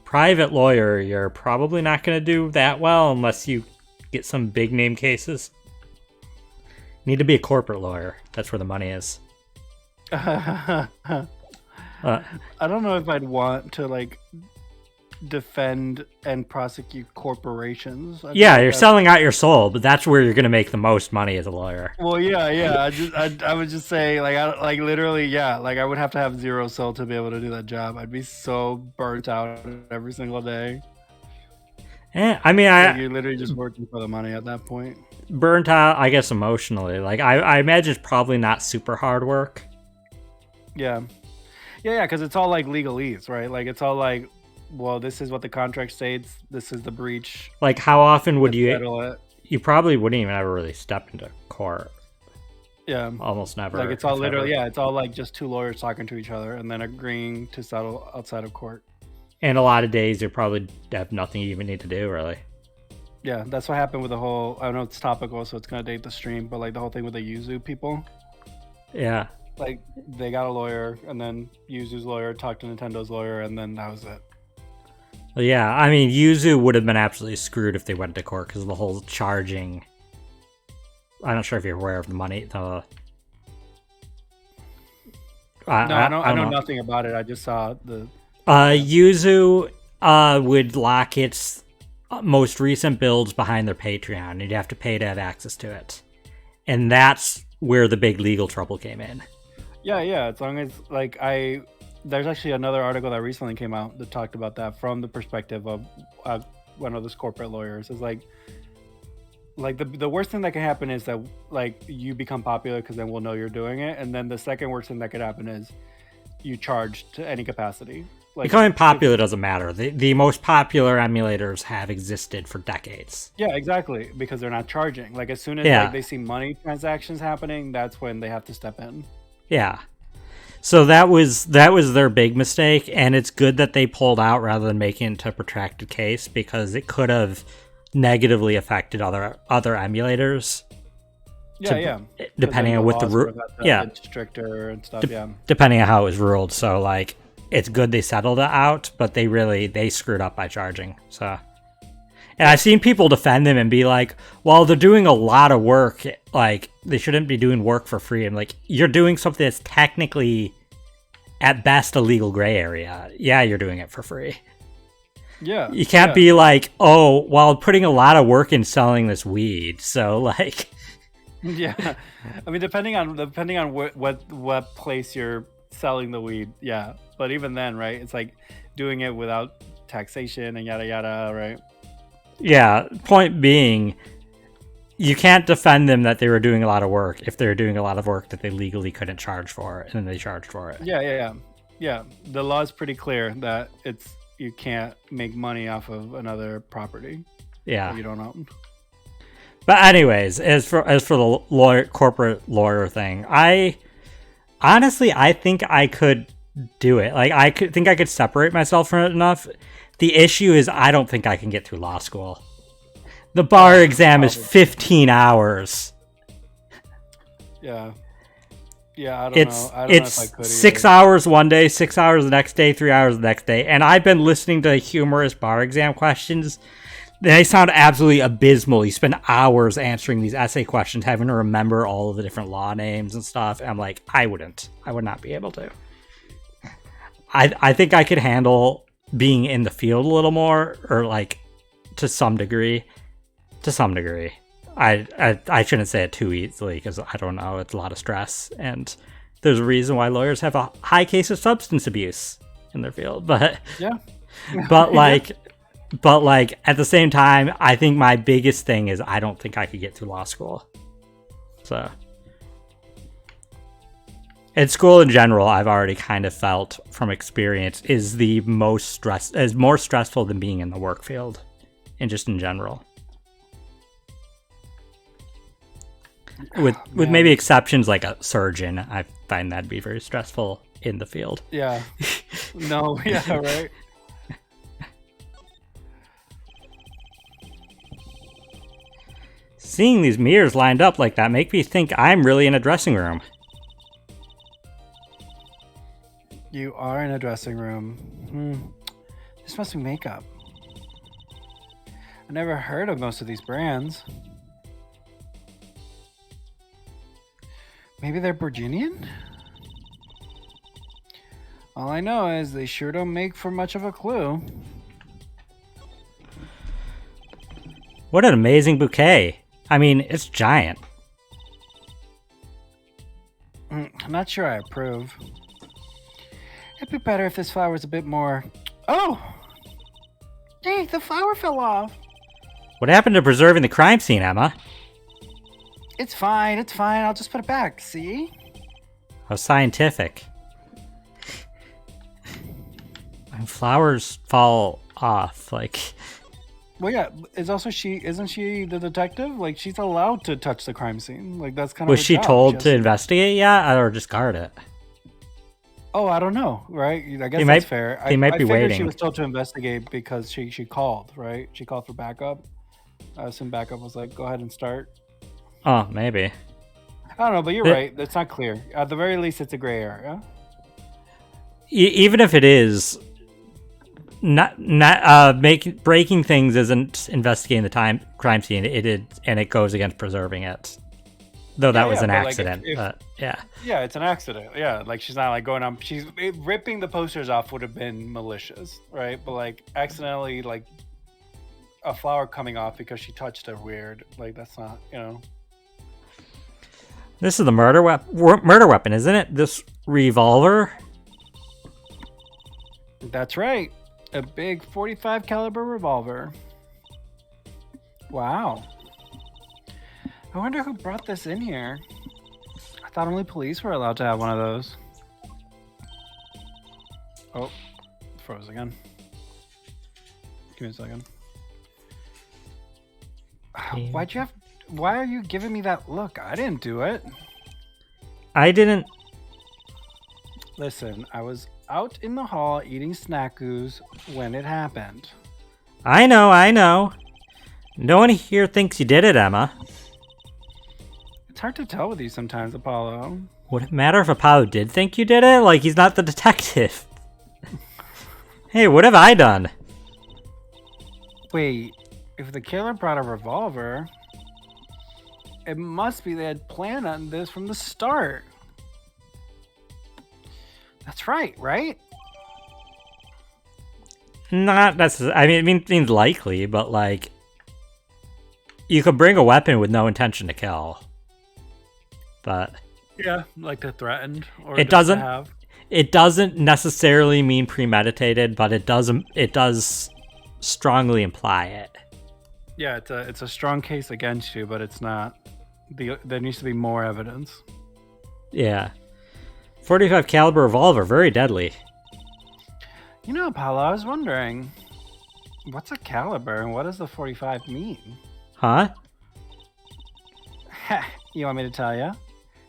private lawyer, you're probably not going to do that well unless you get some big name cases. You need to be a corporate lawyer. That's where the money is. I don't know if I'd want to defend and prosecute corporations. Yeah, you're selling out your soul, but that's where you're going to make the most money as a lawyer. Well, yeah. I would just say literally, I would have to have zero soul to be able to do that job. I'd be so burnt out every single day. I mean, you're literally just working for the money at that point. Burnt out, I guess, emotionally. I imagine it's probably not super hard work. Yeah, because it's all legalese, right? It's all well, this is what the contract states. This is the breach. How often would you settle it? You probably wouldn't even ever really step into court. Yeah, almost never. It's all literally, it's all just two lawyers talking to each other and then agreeing to settle outside of court. And a lot of days you probably have nothing you even need to do, really. Yeah, that's what happened with the whole. I know it's topical, so it's gonna date the stream, but the whole thing with the Yuzu people. Yeah. They got a lawyer, and then Yuzu's lawyer talked to Nintendo's lawyer, and then that was it. Well, yeah, I mean, Yuzu would have been absolutely screwed if they went to court because of the whole charging. I'm not sure if you're aware of the money. I know nothing about it. I just saw the. Yuzu would lock its most recent builds behind their Patreon. You'd have to pay to have access to it, and that's where the big legal trouble came in. Yeah. As long as there's actually another article that recently came out that talked about that from the perspective of one of those corporate lawyers. Is the worst thing that can happen is that you become popular because then we'll know you're doing it, and then the second worst thing that could happen is you charge to any capacity. Becoming popular doesn't matter. The most popular emulators have existed for decades. Yeah, exactly, because they're not charging. As soon as they see money transactions happening, that's when they have to step in. Yeah. So that was their big mistake, and it's good that they pulled out rather than making it into a protracted case because it could have negatively affected other emulators. Yeah. Depending on what the rule, stricter and stuff. Depending on how it was ruled. So it's good they settled it out, but they screwed up by charging. So, and I've seen people defend them and be like, "Well, they're doing a lot of work. They shouldn't be doing work for free." I'm like, "You're doing something that's technically, at best, a legal gray area. Yeah, you're doing it for free. Yeah, you can't be like, oh, well, putting a lot of work in selling this weed. So yeah, I mean, depending on what place you're selling the weed, yeah. But even then, right? It's doing it without taxation and yada yada, right? Yeah. Point being, you can't defend them that they were doing a lot of work if they were doing a lot of work that they legally couldn't charge for, and then they charged for it. Yeah. The law is pretty clear that you can't make money off of another property. Yeah. That you don't own. But anyways, as for the corporate lawyer thing, I think I could do it. Like I think I could separate myself from it enough. The issue is I don't think I can get through law school. The bar exam is 15 hours. Yeah. Yeah, I don't It's know. I don't know if I it's could 6 either. hours one day, 6 hours the next day, 3 hours the next day. And I've been listening to humorous bar exam questions. They sound absolutely abysmal. You spend hours answering these essay questions, having to remember all of the different law names and stuff. And I'm like, I would not be able to. I think I could handle being in the field a little more, or like to some degree. I shouldn't say it too easily because I don't know. It's a lot of stress, and there's a reason why lawyers have a high case of substance abuse in their field. But Yeah. but like at the same time, I think my biggest thing is I don't think I could get through law school. So. And school in general, I've already kind of felt from experience is more stressful than being in the work field, and just in general. With maybe exceptions like a surgeon, I find that'd be very stressful in the field. Yeah. No, yeah, right. Seeing these mirrors lined up like that make me think I'm really in a dressing room. You are in a dressing room. This must be makeup. I never heard of most of these brands. Maybe they're Virginian? All I know is they sure don't make for much of a clue. What an amazing bouquet. I mean, it's giant. I'm not sure I approve. It'd be better if this flower was a bit more... Oh! Hey, the flower fell off. What happened to preserving the crime scene, Emma? It's fine, it's fine. I'll just put it back, see? How scientific. And flowers fall off, like... Well, yeah, isn't she the detective? Like, she's allowed to touch the crime scene. Like, that's kind of Was her she job. told She to has investigate yet, or just guard it? Oh, I don't know, right? I guess They that's might- fair. they might I be figured she waiting. was told to investigate because she called, right? She called for backup. I assume backup was like, go ahead and start. Oh, maybe. I don't know, but you're The- right. It's not clear. At the very least, it's a gray area. Even if it is, breaking things isn't investigating the crime scene. It goes against preserving it. Though that Yeah, was yeah, an but, like, accident. if- But yeah. Yeah, it's an accident. Yeah, like she's not like going on. Ripping the posters off would have been malicious, right? But like accidentally, like a flower coming off because she touched a weird. Like that's not, you know. This is the murder weapon, isn't it? This revolver. That's right. A big 45 caliber revolver. Wow. I wonder who brought this in here. I thought only police were allowed to have one of those. Oh, froze again. Give me a second. Why are you giving me that look? I didn't do it. I didn't. Listen, I was out in the hall eating snackoos when it happened. I know. No one here thinks you did it, Emma. It's hard to tell with you sometimes, Apollo. Would it matter if Apollo did think you did it? Like, he's not the detective. Hey, what have I done? Wait, if the killer brought a revolver, it must be they had planned on this from the start. That's right? Not necessarily. I mean, it means likely, but like, you could bring a weapon with no intention to kill. But Yeah, like to threaten or It just doesn't- to have. it doesn't necessarily mean premeditated, but it does strongly imply it. Yeah, it's a strong case against you, but it's not. There needs to be more evidence. Yeah. 45 caliber revolver, very deadly. You know, Apollo, I was wondering, what's a caliber and what does the 45 mean? Huh? You want me to tell you?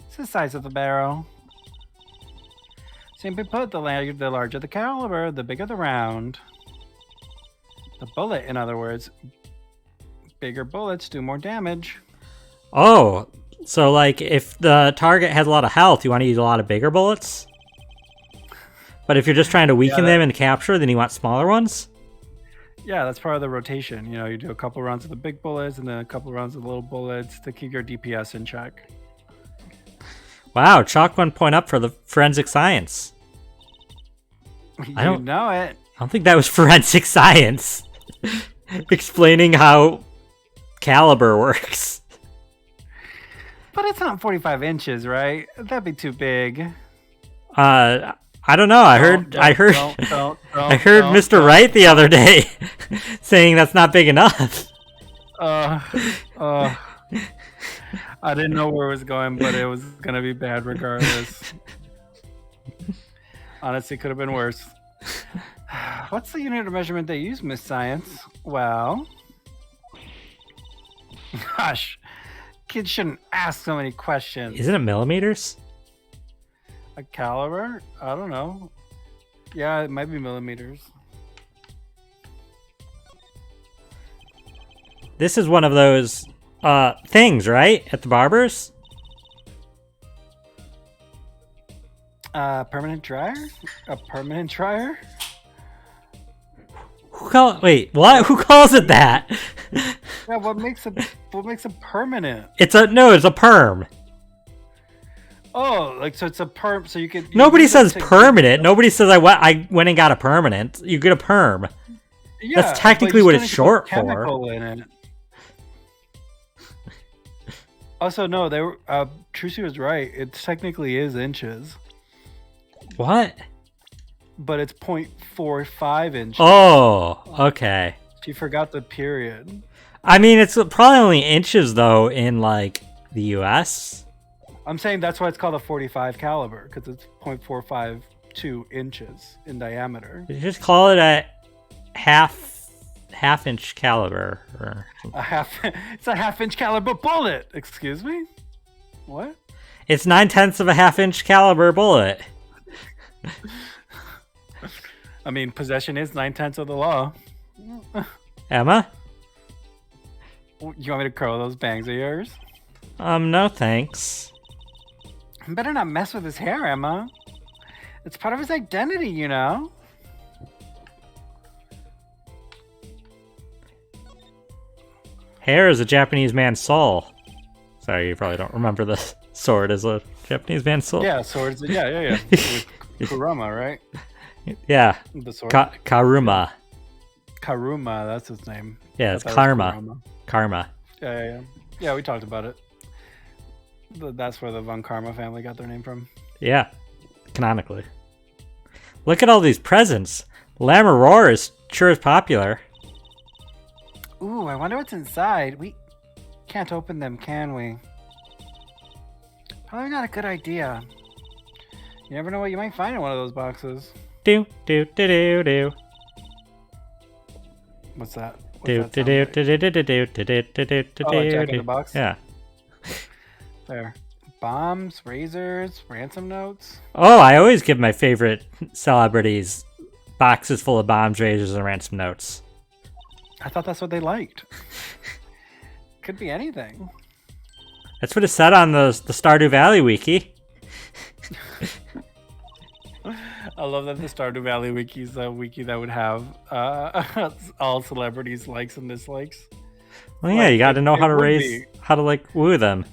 It's the size of the barrel. Simply put, the larger the caliber, the bigger the round. The bullet, in other words. Bigger bullets do more damage. Oh, so like if the target has a lot of health, you want to use a lot of bigger bullets? But if you're just trying to weaken them and capture, then you want smaller ones? Yeah, that's part of the rotation. You know, you do a couple rounds of the big bullets and then a couple rounds of the little bullets to keep your DPS in check. Wow, chalk 1 point up for the forensic science. I don't know it. I don't think that was forensic science. Explaining how caliber works. But it's not 45 inches, right? That'd be too big. I don't know. I heard Mr. Wright the other day saying that's not big enough. I didn't know where it was going, but it was gonna be bad regardless. Honestly, could have been worse. What's the unit of measurement they use, Miss Science? Well, gosh, kids shouldn't ask so many questions. Isn't it millimeters? A caliber? I don't know. Yeah, it might be millimeters. This is one of those things, right? At the barber's? Permanent dryer? A permanent dryer? Wait, what? Who calls it that? Yeah, what makes it permanent? It's a perm. Oh, like so it's a perm, so you could. Nobody says permanent. Nobody says I went and got a permanent. You get a perm. Yeah, that's technically what it's short for. In it. Also, no, they were. Trucy was right. It technically is inches. What? But it's 0.45 inches. Oh, okay. She forgot the period. I mean, it's probably only inches though in like the U.S. I'm saying that's why it's called a 45 caliber, because it's 0.452 inches in diameter. You just call it a half inch caliber. Or it's a half-inch caliber bullet. Excuse me? What? It's 9/10 of a half-inch caliber bullet. I mean, possession is 9/10 of the law. Emma? You want me to curl those bangs of yours? No thanks. Better not mess with his hair, Emma. It's part of his identity, you know? Hair is a Japanese man's soul. Sorry, you probably don't remember the sword as a Japanese man's soul. Yeah, swords. Yeah. With Kurama, right? Yeah. The sword. Karuma. Karuma, that's his name. Yeah, it's Karma. Karma. Yeah. Yeah, we talked about it. That's where the Von Karma family got their name from. Yeah, canonically. Look at all these presents. Lammerroar is sure is popular. Ooh, I wonder what's inside. We can't open them, can we? Probably not a good idea. You never know what you might find in one of those boxes. Do. What's that? Do. Oh, Jack in the Box? Yeah. There. Bombs, razors, ransom notes. Oh, I always give my favorite celebrities boxes full of bombs, razors, and ransom notes. I thought that's what they liked. Could be anything. That's what it said on the Stardew Valley wiki. I love that the Stardew Valley wiki is a wiki that would have all celebrities' likes and dislikes. Well, yeah, you got to know how to like woo them.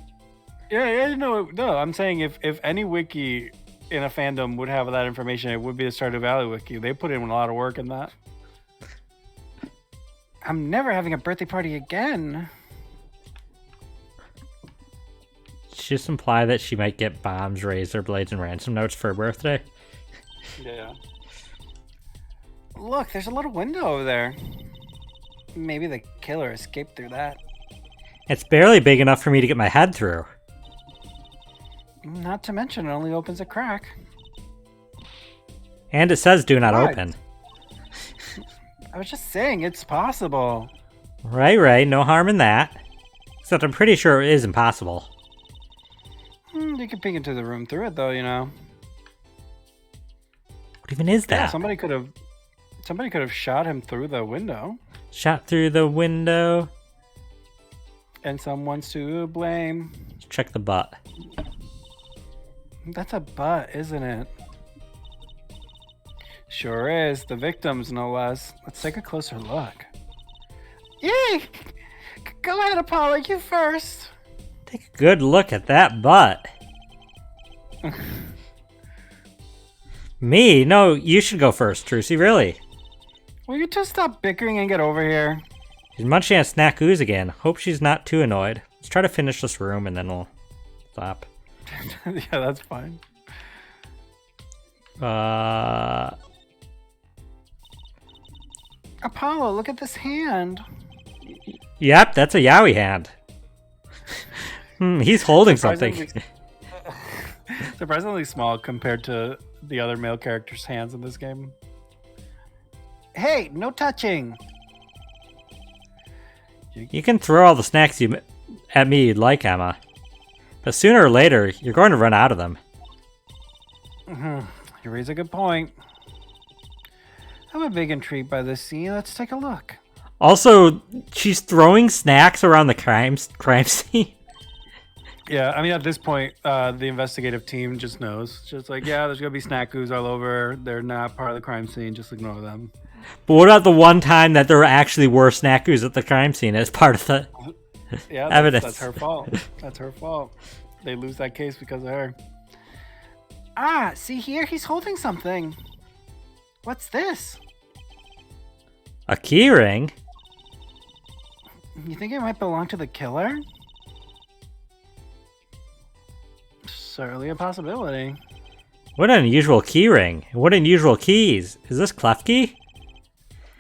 Yeah, no. I'm saying if any wiki in a fandom would have that information, it would be the Stardew Valley wiki. They put in a lot of work in that. I'm never having a birthday party again. Just imply that she might get bombs, razor blades, and ransom notes for her birthday. Yeah. Look, there's a little window over there. Maybe the killer escaped through that. It's barely big enough for me to get my head through. Not to mention, it only opens a crack. And it says do not open. I was just saying, it's possible. Right. No harm in that. Except I'm pretty sure it is impossible. You can peek into the room through it, though, you know. What even is that? Yeah, somebody could have shot him through the window. Shot through the window. And someone's to blame. Let's check the butt. That's a butt, isn't it? Sure is. The victims, no less. Let's take a closer look. Yay! Go ahead, Apollo. You first. Take a good look at that butt. Me? No, you should go first, Trucy, really. Will you two stop bickering and get over here? She's munching on snack ooze again. Hope she's not too annoyed. Let's try to finish this room and then we'll stop. Yeah, that's fine. Apollo, look at this hand. Yep, that's a Yowie hand. He's holding something. Surprisingly small compared to the other male characters' hands in this game. Hey, no touching. You can throw all the snacks at me you'd like, Emma. But sooner or later, you're going to run out of them. You raise a good point. I'm a big intrigued by this scene. Let's take a look. Also, she's throwing snacks around the crime scene. Yeah, I mean, at this point, the investigative team just knows. Just like, yeah, there's going to be snack ooze all over. They're not part of the crime scene. Just ignore them. But what about the one time that there actually were snack ooze at the crime scene as part of the evidence? That's her fault. That's her fault. They lose that case because of her. Ah, see here? He's holding something. What's this? A keyring? You think it might belong to the killer? Certainly a possibility. What an unusual keyring. What unusual keys. Is this Klefki?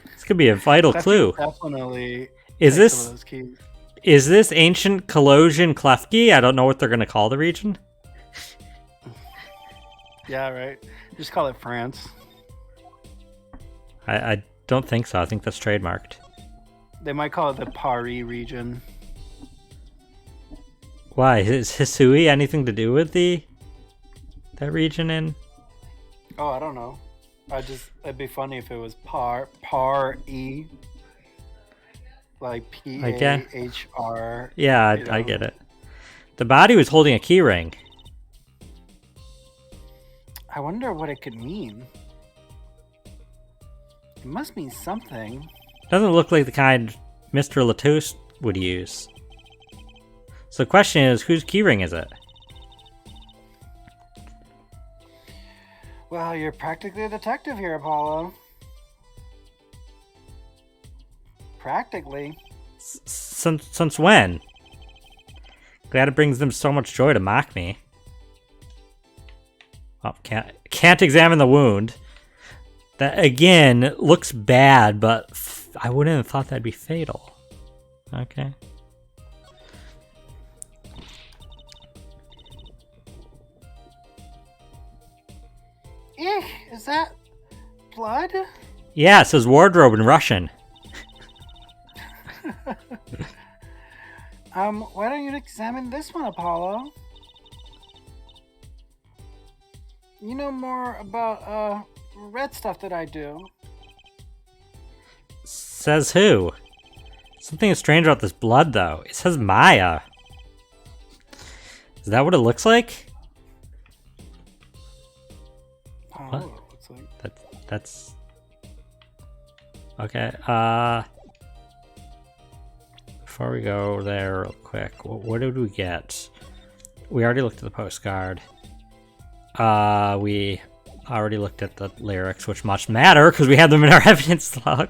This could be a vital clue. Definitely. Is some this of those keys. is this ancient Colossian Klefki? I don't know what they're going to call the region. Yeah, right. Just call it France. I don't think so. I think that's trademarked. They might call it the Paris region. Why? Is Hisui anything to do with that region in? Oh, I don't know. It'd be funny if it was Par-E. Like P-A-H-R. Yeah, I get it. The body was holding a keyring. I wonder what it could mean. It must mean something. Doesn't look like the kind Mr. Latouche would use. So the question is, whose keyring is it? Well, you're practically a detective here, Apollo. Practically. Since when? Glad it brings them so much joy to mock me. Oh, can't examine the wound. That, again, looks bad, but I wouldn't have thought that'd be fatal. Okay. Is that blood? Yeah, it says wardrobe in Russian. Why don't you examine this one, Apollo? You know more about, red stuff than I do. Says who? Something is strange about this blood, though. It says Maya. Is that what it looks like? I don't know what it looks like. That's... Okay, before we go there real quick, what did we get? We already looked at the postcard. We already looked at the lyrics, which must matter because we have them in our evidence log.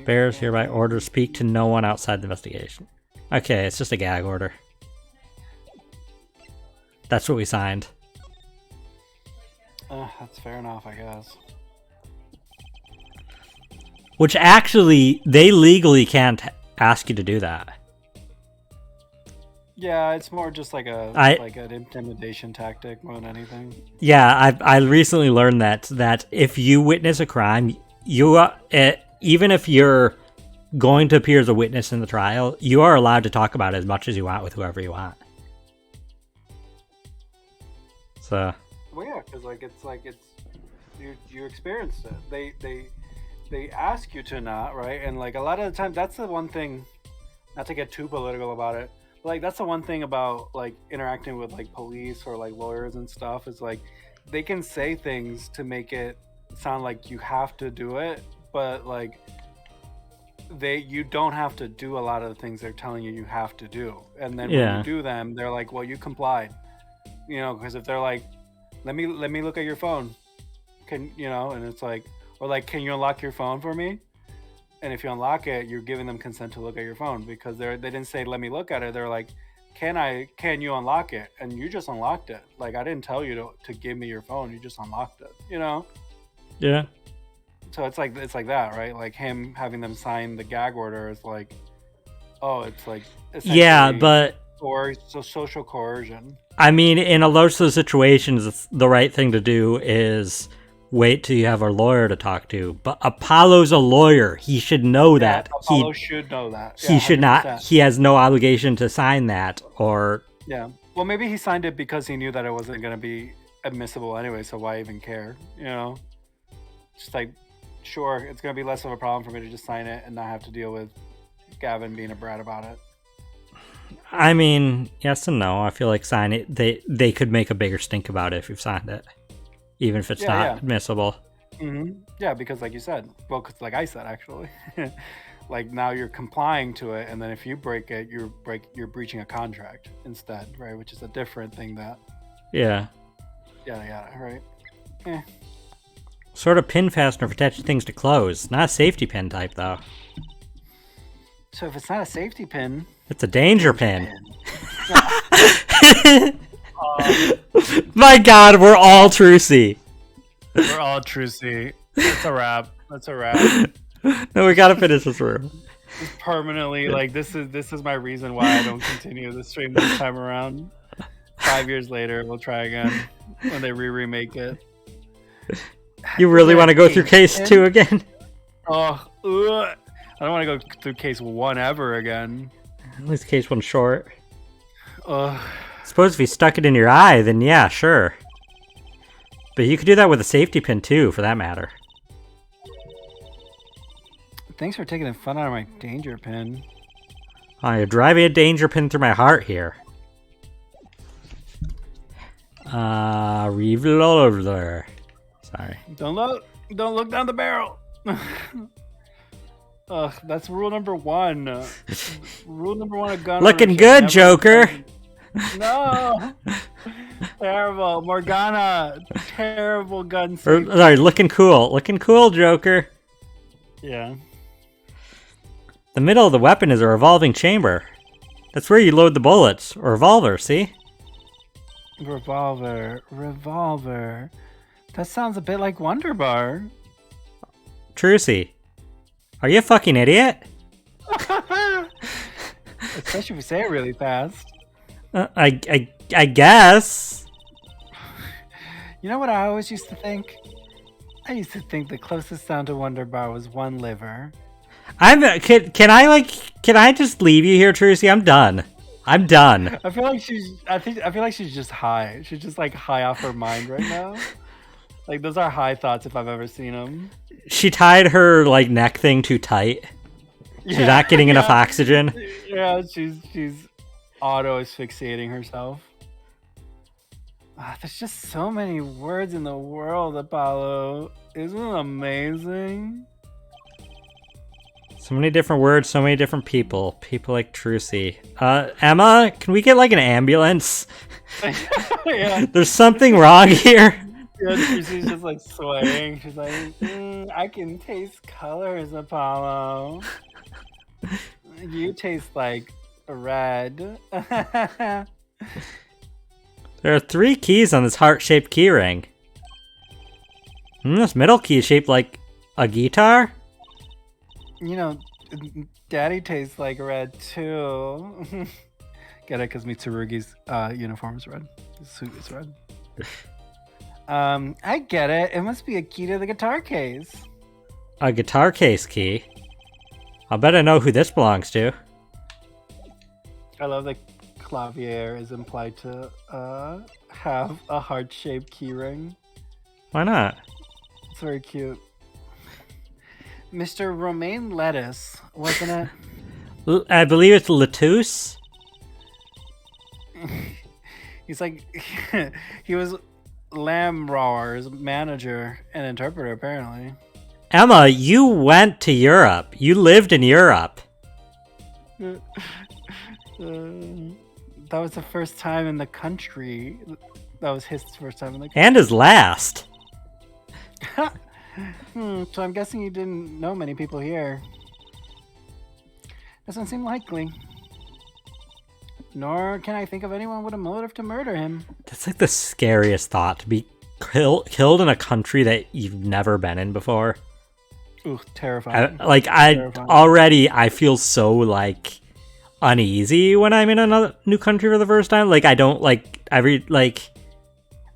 Bears hereby order speak to no one outside the investigation. Okay, it's just a gag order. That's what we signed. That's fair enough, I guess. Which actually, they legally can't ask you to do that. Yeah, it's more just like like an intimidation tactic more than anything. Yeah, I recently learned that if you witness a crime, you even if you're going to appear as a witness in the trial, you are allowed to talk about it as much as you want with whoever you want. So Well, yeah, because it's you experienced it. They ask you to not, right? And like a lot of the time, that's the one thing. Not to get too political about it, but like that's the one thing about like interacting with like police or like lawyers and stuff is like they can say things to make it sound like you have to do it, but like you don't have to do a lot of the things they're telling you have to do. And then when Yeah. you do them, they're like, well, you complied, because if they're like, let me look at your phone, and it's like, or like, can you unlock your phone for me? And if you unlock it, you're giving them consent to look at your phone, because they didn't say let me look at it. They're like, can you unlock it? And you just unlocked it. Like, I didn't tell you to give me your phone. You just unlocked it. Yeah. So it's like that, right? Like him having them sign the gag order is like, oh, it's like Yeah, but or social coercion. I mean, in a lot of those situations, the right thing to do is wait till you have a lawyer to talk to. But Apollo's a lawyer. He should know that. Apollo should know that. He should 100%. not. He has no obligation to sign that. Or yeah. Well, maybe he signed it because he knew that it wasn't going to be admissible anyway. So why even care? Just like, sure, it's going to be less of a problem for me to just sign it and not have to deal with Gavin being a brat about it. I mean, yes and no. I feel like sign it. They could make a bigger stink about it if you've signed it, even if it's not admissible. Mm-hmm. Yeah, because like you said, well, cause like I said, actually, like now you're complying to it, and then if you break it, you're breaching a contract instead, right? Which is a different thing. Yeah. Right. Sort of pin fastener for attaching things to clothes. Not a safety pin type though. So if it's not a safety pin, it's a danger pin. My God, we're all Trucy. We're all Trucy. That's a wrap. No, we gotta finish this room. Just permanently, like this is my reason why I don't continue the stream this time around. 5 years later, we'll try again when they remake it. You really want to go through case 2 again? Oh, ugh. I don't want to go through case 1 ever again. At least case 1's short. Suppose if you stuck it in your eye, then yeah, sure. But you could do that with a safety pin too, for that matter. Thanks for taking the fun out of my danger pin. Oh, you're driving a danger pin through my heart here. Revolver. Sorry. Don't look down the barrel. Ugh, that's rule number 1. Rule number 1 of gun. Looking good, Joker. No. Terrible. Morgana. Terrible gun. Sorry, looking cool. Looking cool, Joker. Yeah. The middle of the weapon is a revolving chamber. That's where you load the bullets. Or revolver, see? Revolver. That sounds a bit like Wonder Bar. Trucy. Are you a fucking idiot? Especially if you say it really fast. I guess. You know what I always used to think? I used to think the closest sound to Wonder Bar was one liver. Can I just leave you here, Trucy? I'm done. I feel like she's just high. She's just like high off her mind right now. Like those are high thoughts if I've ever seen them. She tied her like neck thing too tight. She's not getting enough oxygen. Yeah, she's auto asphyxiating herself. There's just so many words in the world, Apollo. Isn't it amazing? So many different words, so many different people. People like Trucy. Emma, can we get like an ambulance? Yeah. There's something wrong here. Yeah, Trucy's just like swaying. She's like, I can taste colors, Apollo. You taste like red. There are 3 keys on this heart-shaped keyring. This middle key is shaped like a guitar? You know, Daddy tastes like red too. Get it? Because Mitsurugi's uniform is red. His suit is red. I get it. It must be a key to the guitar case. A guitar case key? I'll bet I know who this belongs to. I love that Clavier is implied to have a heart-shaped keyring. Why not? It's very cute. Mr. Romaine Lettuce, wasn't it? I believe it's Lettuce. He's like, he was Lamroar's manager and interpreter, apparently. Emma, you went to Europe. You lived in Europe. That was the first time in the country. That was his first time in the country. And his last. So I'm guessing you didn't know many people here. Doesn't seem likely. Nor can I think of anyone with a motive to murder him. That's like the scariest thought, to be killed in a country that you've never been in before. Ooh, terrifying. Already I feel so like uneasy when I'm in another new country for the first time. Like I don't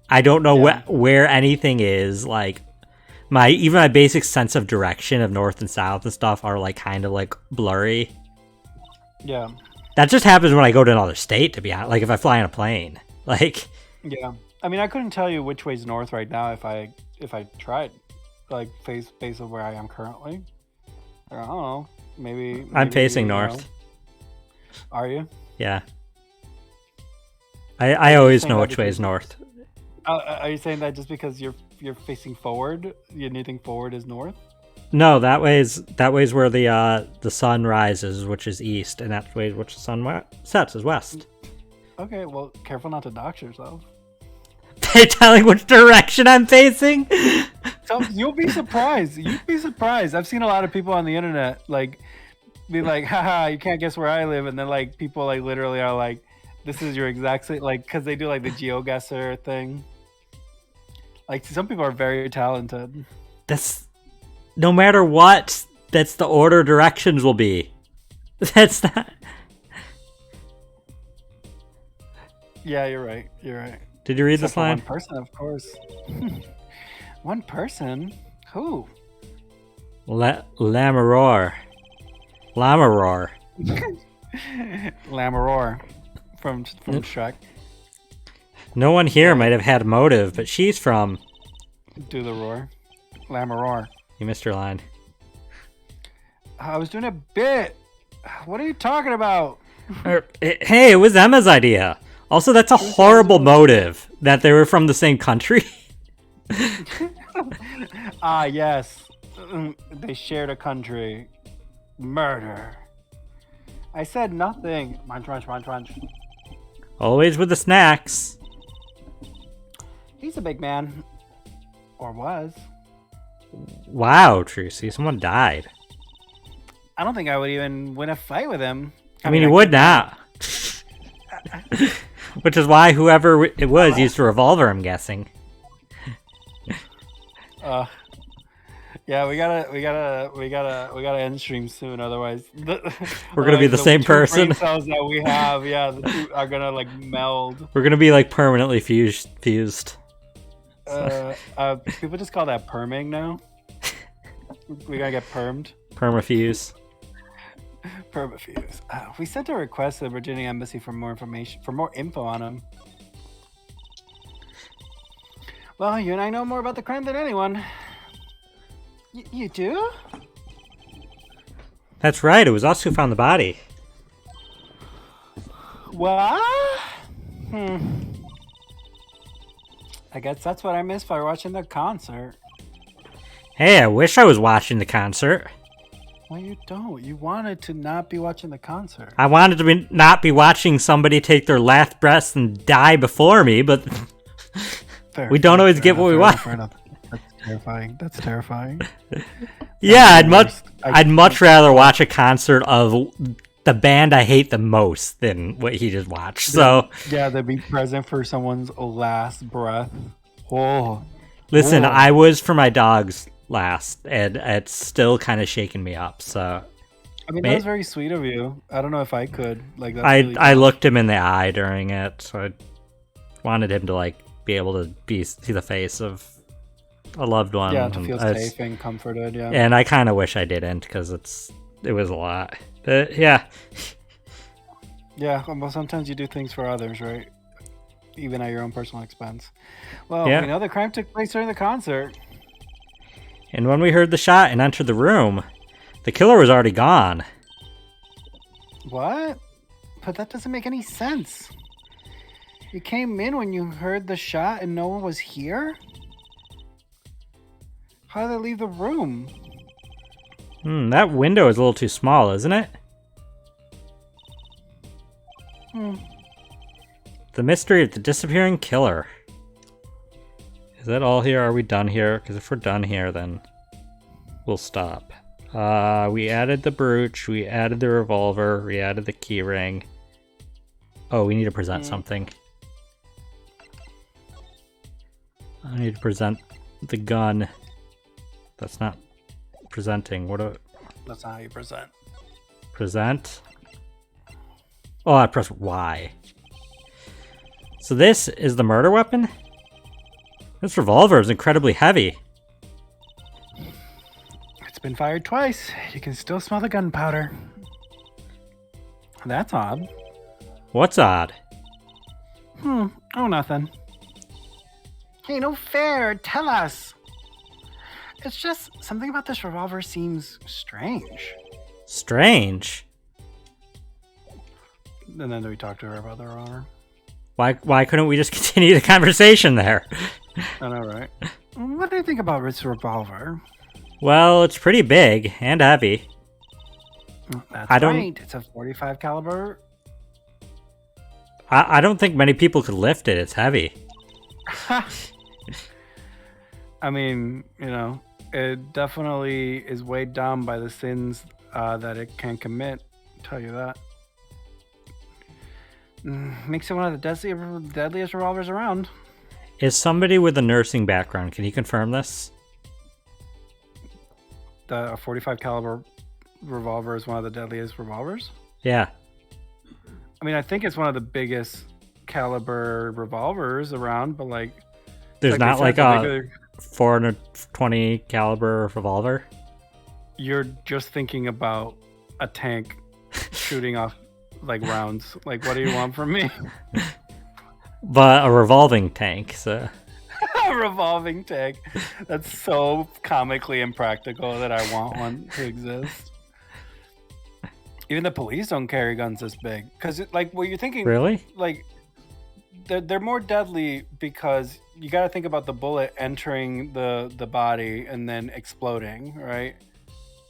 I don't know where anything is. Like even my basic sense of direction of north and south and stuff are like kind of like blurry. Yeah. That just happens when I go to another state, to be honest. Like if I fly on a plane. Like yeah. I mean, I couldn't tell you which way's north right now if I tried. Like based on where I am currently. I don't know. Maybe I'm facing north. Are you? Yeah. I always know which way is north. Are you saying that just because you're facing forward, anything forward is north? No, that way's where the sun rises, which is east, and that way which the sun sets is west. Okay, well, careful not to dox yourself. They're telling which direction I'm facing. So you'll be surprised. You'd be surprised. I've seen a lot of people on the internet like be like, haha, you can't guess where I live, and then like people like literally are like, this is your exact same, like, because they do like the GeoGuessr thing. Like some people are very talented. That's no matter what. That's the order directions will be. That's not. Yeah, you're right. You're right. Did you read Except this line? One person, of course. One person? Who? Lamaror. Lamaror from Shrek. No one here might have had motive, but she's from. Do the roar. Lamaror. You missed your line. I was doing a bit. What are you talking about? Hey, it was Emma's idea. Also, that's a horrible motive that they were from the same country. Yes. They shared a country. Murder. I said nothing. Munch, munch, munch, munch. Always with the snacks. He's a big man. Or was. Wow, Trucy, someone died. I don't think I would even win a fight with him. I mean, you would not. Which is why whoever it was used a revolver, I'm guessing. Yeah, we gotta end stream soon. Otherwise, we're gonna be the same person. Brain cells that we have, yeah, the two are gonna like meld. We're gonna be like permanently fused. People just call that perming now. We gotta get permed. Permafuse. Permafuse. We sent a request to the Virginia Embassy for more information, for more info on him. Well, you and I know more about the crime than anyone. You do? That's right. It was us who found the body. What? I guess that's what I missed by watching the concert. Hey, I wish I was watching the concert. Well, you don't. You wanted to not be watching the concert. I wanted to not be watching somebody take their last breath and die before me, but we don't always get what we want. That's terrifying. Yeah, I'd much rather watch a concert of the band I hate the most than what he just watched. So yeah, they'd be present for someone's last breath. Oh, listen, I was for my dogs last, and it's still kind of shaking me up. So I mean, that was very sweet of you. I don't know if I could like. That's I really I looked him in the eye during it, so I wanted him to like be able to see the face of a loved one. Yeah, to feel safe and comforted. Yeah, and I kind of wish I didn't because it was a lot. But yeah. Yeah, well, sometimes you do things for others, right? even at your own personal expense. Well, Yeah. we know the crime took place during the concert. And when we heard the shot and entered the room, the killer was already gone. What? But that doesn't make any sense. You came in when you heard the shot and no one was here? How did they leave the room? That window is a little too small, isn't it? The mystery of the disappearing killer. Is that all here? Are we done here? Because if we're done here, then we'll stop. We added the brooch, we added the revolver, we added the key ring. Oh, we need to present something. I need to present the gun. That's not presenting. That's not how you present. Present? Oh, I press Y. So this is the murder weapon? This revolver is incredibly heavy. It's been fired twice. You can still smell the gunpowder. That's odd. What's odd? Oh, nothing. Hey, no fair. Tell us. It's just something about this revolver seems strange. Strange? And then we talked to her about the revolver. Why couldn't we just continue the conversation there? I know, right? What do you think about this revolver? Well, it's pretty big and heavy. That's I don't- right. It's a 45 caliber. I don't think many people could lift it. It's heavy. I mean, it definitely is weighed down by the sins that it can commit. I'll tell you that. Makes it one of the deadliest revolvers around. Is somebody with a nursing background? Can you confirm this? The 45 caliber revolver is one of the deadliest revolvers. Yeah. I mean, I think it's one of the biggest caliber revolvers around, but There's like not they like said, a the bigger- 420 caliber revolver. You're just thinking about a tank shooting off rounds. What do you want from me? But a revolving tank, so A revolving tank. That's so comically impractical that I want one to exist. Even the police don't carry guns this big. Because, what you're thinking... really? They're more deadly because you got to think about the bullet entering the body and then exploding, right?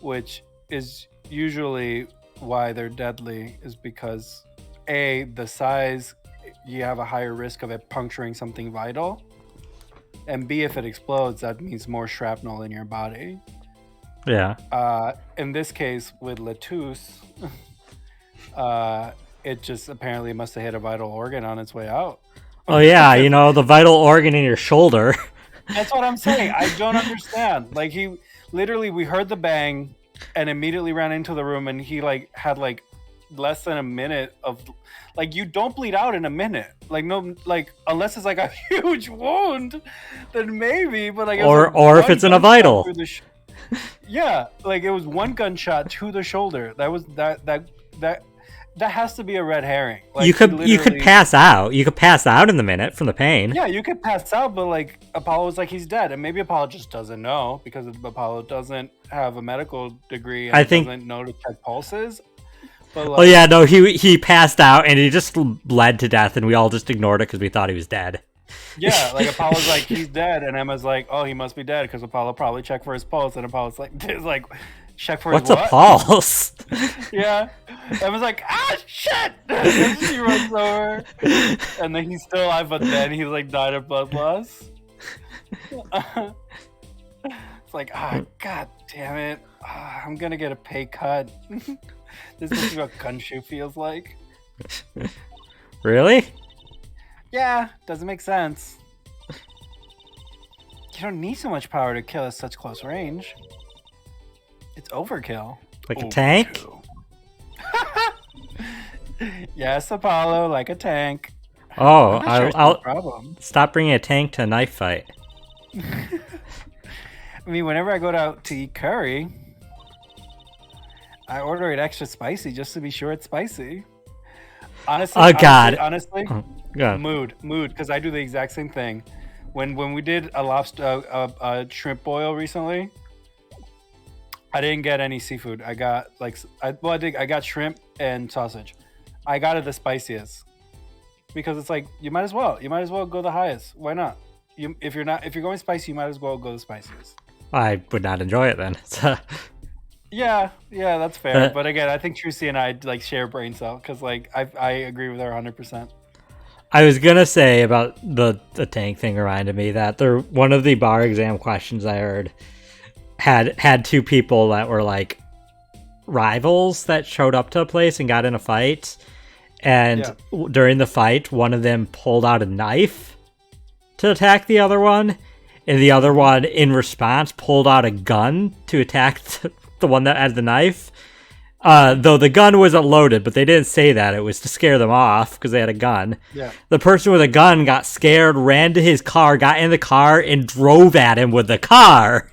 Which is usually why they're deadly, is because A, the size, you have a higher risk of it puncturing something vital, and B, if it explodes, that means more shrapnel in your body. Yeah. In this case with Latouche, it just apparently must have hit a vital organ on its way out. Oh yeah, the vital organ in your shoulder. That's what I'm saying. I don't understand. We heard the bang and immediately ran into the room, and he had less than a minute of you don't bleed out in a minute. Unless it's a huge wound, then maybe, but or if it's in a vital. Yeah, it was one gunshot to the shoulder. That was that has to be a red herring. You could pass out. You could pass out in the minute from the pain. Yeah, you could pass out, but Apollo was he's dead, and maybe Apollo just doesn't know because Apollo doesn't have a medical degree and doesn't know to check pulses. But oh yeah, no, he passed out and he just bled to death, and we all just ignored it because we thought he was dead. Yeah, Apollo's he's dead, and Emma's oh, he must be dead because Apollo probably checked for his pulse, and Apollo's check for What's his what? a pulse? Yeah. Emma's shit! And she runs over, and then he's still alive, but then he's died of blood loss. It's god damn it. I'm gonna get a pay cut. This is what Gunshoe feels like. Really? Yeah, doesn't make sense. You don't need so much power to kill at such close range. It's overkill. Like a tank? Yes, Apollo, like a tank. Oh, I'm not sure it's I'll no problem. stop bringing a tank to a knife fight. I mean, whenever I go out to eat curry, I order it extra spicy just to be sure it's spicy. Honestly, Oh, God. honestly, Yeah. Mood, because I do the exact same thing. When we did a lobster, a shrimp boil recently, I didn't get any seafood. I got I got shrimp and sausage. I got it the spiciest because it's like you might as well go the highest. Why not? If you're going spicy, you might as well go the spiciest. I would not enjoy it then. Yeah, that's fair. But again, I think Trucy and I like share brain cell because like I agree with her 100%. I was gonna say about the tank thing reminded me that one of the bar exam questions I heard had two people that were like rivals that showed up to a place and got in a fight, and during the fight, one of them pulled out a knife to attack the other one, and the other one, in response, pulled out a gun to attack the one that had the knife. Though the gun wasn't loaded, but they didn't say that. It was to scare them off because they had a gun. Yeah. The person with a gun got scared, ran to his car, got in the car, and drove at him with the car.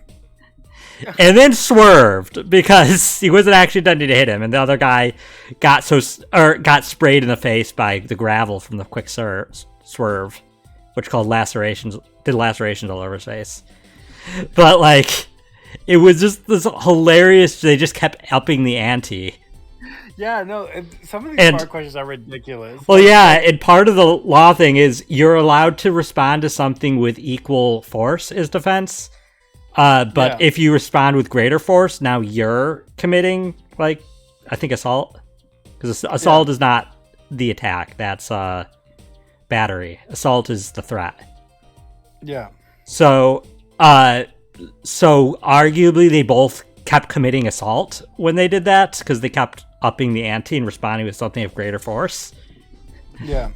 And then swerved because he wasn't actually intending to hit him. And the other guy got sprayed in the face by the gravel from the quick swerve, which did lacerations all over his face. But like, it was just this hilarious. They just kept upping the ante. Yeah, no. Some of these bar questions are ridiculous. Well, yeah, and part of the law thing is you're allowed to respond to something with equal force as defense. But if you respond with greater force, now you're committing, like, I think assault. Because assault is not the attack. That's battery. Assault is the threat. Yeah. So arguably they both kept committing assault when they did that because they kept upping the ante and responding with something of greater force. Yeah.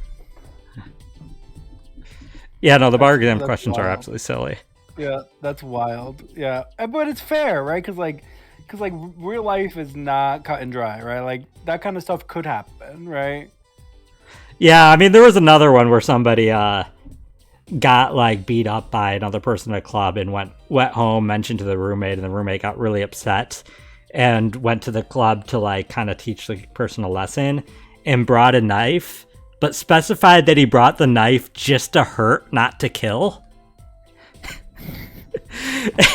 Yeah, no, the bar exam questions are absolutely silly. Yeah, that's wild. Yeah, but it's fair, right? Because real life is not cut and dry, right? Like that kind of stuff could happen, right? Yeah, I mean, there was another one where somebody got like beat up by another person at a club and went home, mentioned to the roommate, and the roommate got really upset and went to the club to like kind of teach the person a lesson and brought a knife, but specified that he brought the knife just to hurt, not to kill.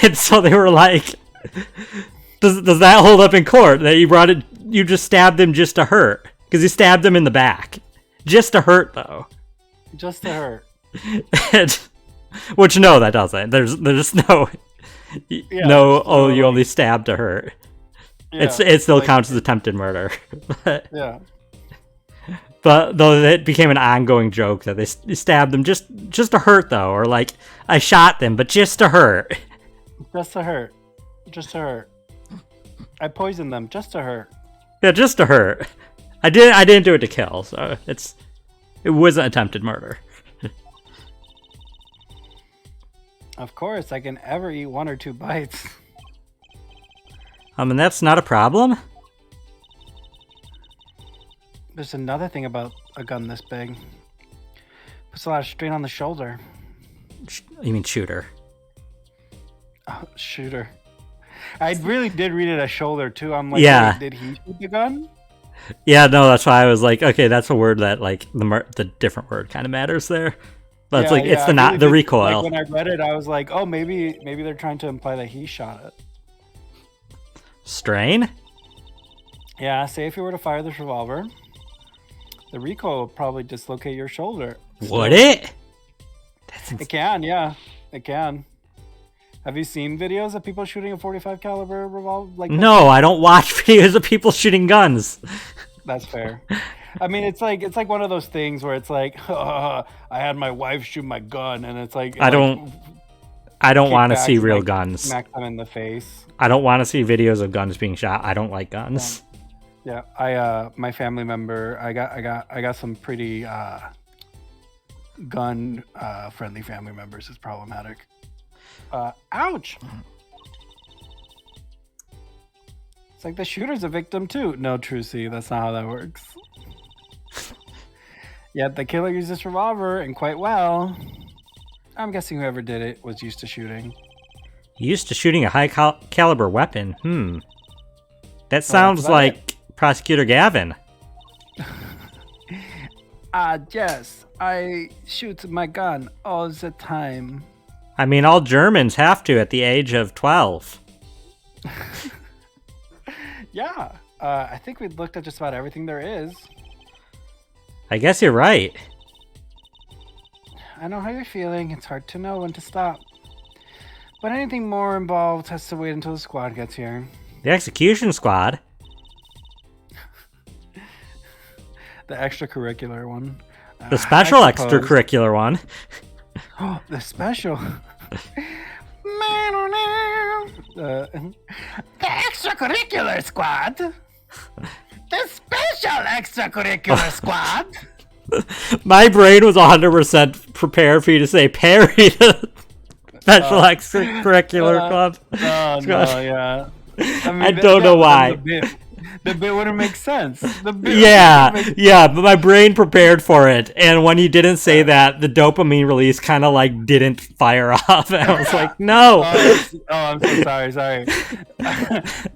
And so they were like, does that hold up in court that you just stabbed him just to hurt? Because he stabbed him in the back. Just to hurt, though. Just to hurt. Which, no, that doesn't. There's no, you only stabbed to hurt. Yeah, it still counts as attempted murder. Yeah. But though it became an ongoing joke that they stabbed them just to hurt, though, or like I shot them, but just to hurt. Just to hurt. Just to hurt. I poisoned them just to hurt. Yeah, just to hurt. I didn't do it to kill, so it wasn't attempted murder. Of course, I can ever eat 1 or 2 bites. And that's not a problem. There's another thing about a gun this big. Puts a lot of strain on the shoulder. You mean shooter? Oh, shooter. I really did read it as shoulder too. I'm like, yeah. Did he shoot the gun? Yeah, no, that's why I was like, okay, that's a word that like the different word kind of matters there. But it's the recoil. Like, when I read it, I was like, oh, maybe they're trying to imply that he shot it. Strain? Yeah, say if you were to fire this revolver, the recoil will probably dislocate your shoulder. Would it? It can, yeah. It can. Have you seen videos of people shooting a .45 caliber revolver? No, I don't watch videos of people shooting guns. That's fair. I mean, it's like one of those things where it's like, I had my wife shoot my gun, and it's like I don't want to see real guns. Smack them in the face. I don't want to see videos of guns being shot. I don't like guns. Yeah, my family member, I got some pretty gun friendly family members. It's problematic. Ouch! It's like the shooter's a victim too. No, Trucy, that's not how that works. Yet the killer used this revolver, and quite well. I'm guessing whoever did it was used to shooting. Used to shooting a high caliber weapon. That sounds like Prosecutor Gavin. Yes. I shoot my gun all the time. I mean, all Germans have to at the age of 12. Yeah. I think we looked at just about everything there is. I guess you're right. I know how you're feeling. It's hard to know when to stop. But anything more involved has to wait until the squad gets here. The execution squad? The extracurricular one. The special I suppose. extracurricular one. Oh, the special. The extracurricular squad. The special extracurricular squad. My brain was 100% prepared for you to say Perry the special extracurricular club. Oh, no, yeah. I mean, I don't know why. The bit wouldn't make sense. Yeah, but my brain prepared for it, and when you didn't say that, the dopamine release kind of like didn't fire off, and I was like, no. I'm so sorry.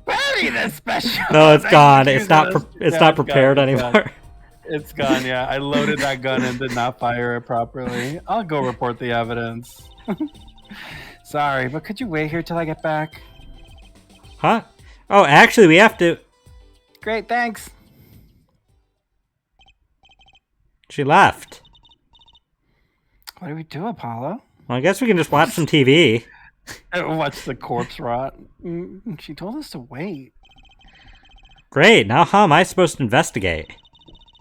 Barry the special. No, it's gone. It's not prepared anymore. It's gone. Yeah, I loaded that gun and did not fire it properly. I'll go report the evidence. Sorry, but could you wait here till I get back? Huh? Oh, actually, we have to. Great, thanks. She left. What do we do, Apollo? Well, I guess we can just watch some TV. Watch the corpse rot. She told us to wait. Great. Now how am I supposed to investigate?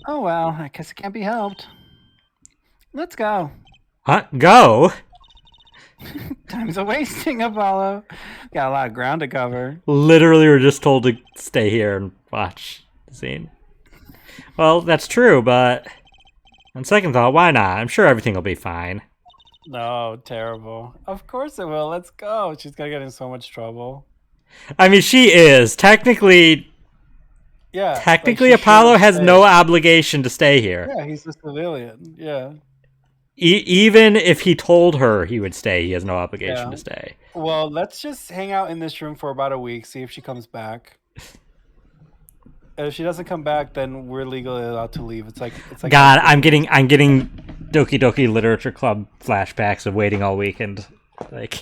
Oh, well, I guess it can't be helped. Let's go. Huh? Go? Time's a wasting, Apollo. Got a lot of ground to cover. Literally, we're just told to stay here and watch the scene. Well, that's true, but on second thought, why not? I'm sure everything will be fine. No, terrible. Of course it will. Let's go. She's gonna get in so much trouble. I mean, she is. Technically, Apollo has no obligation to stay here. Yeah, he's a civilian. Yeah. Even if he told her he would stay, he has no obligation to stay. Well, let's just hang out in this room for about a week, see if she comes back. And if she doesn't come back, then we're legally allowed to leave. It's like God, I'm getting Doki Doki Literature Club flashbacks of waiting all weekend. Like,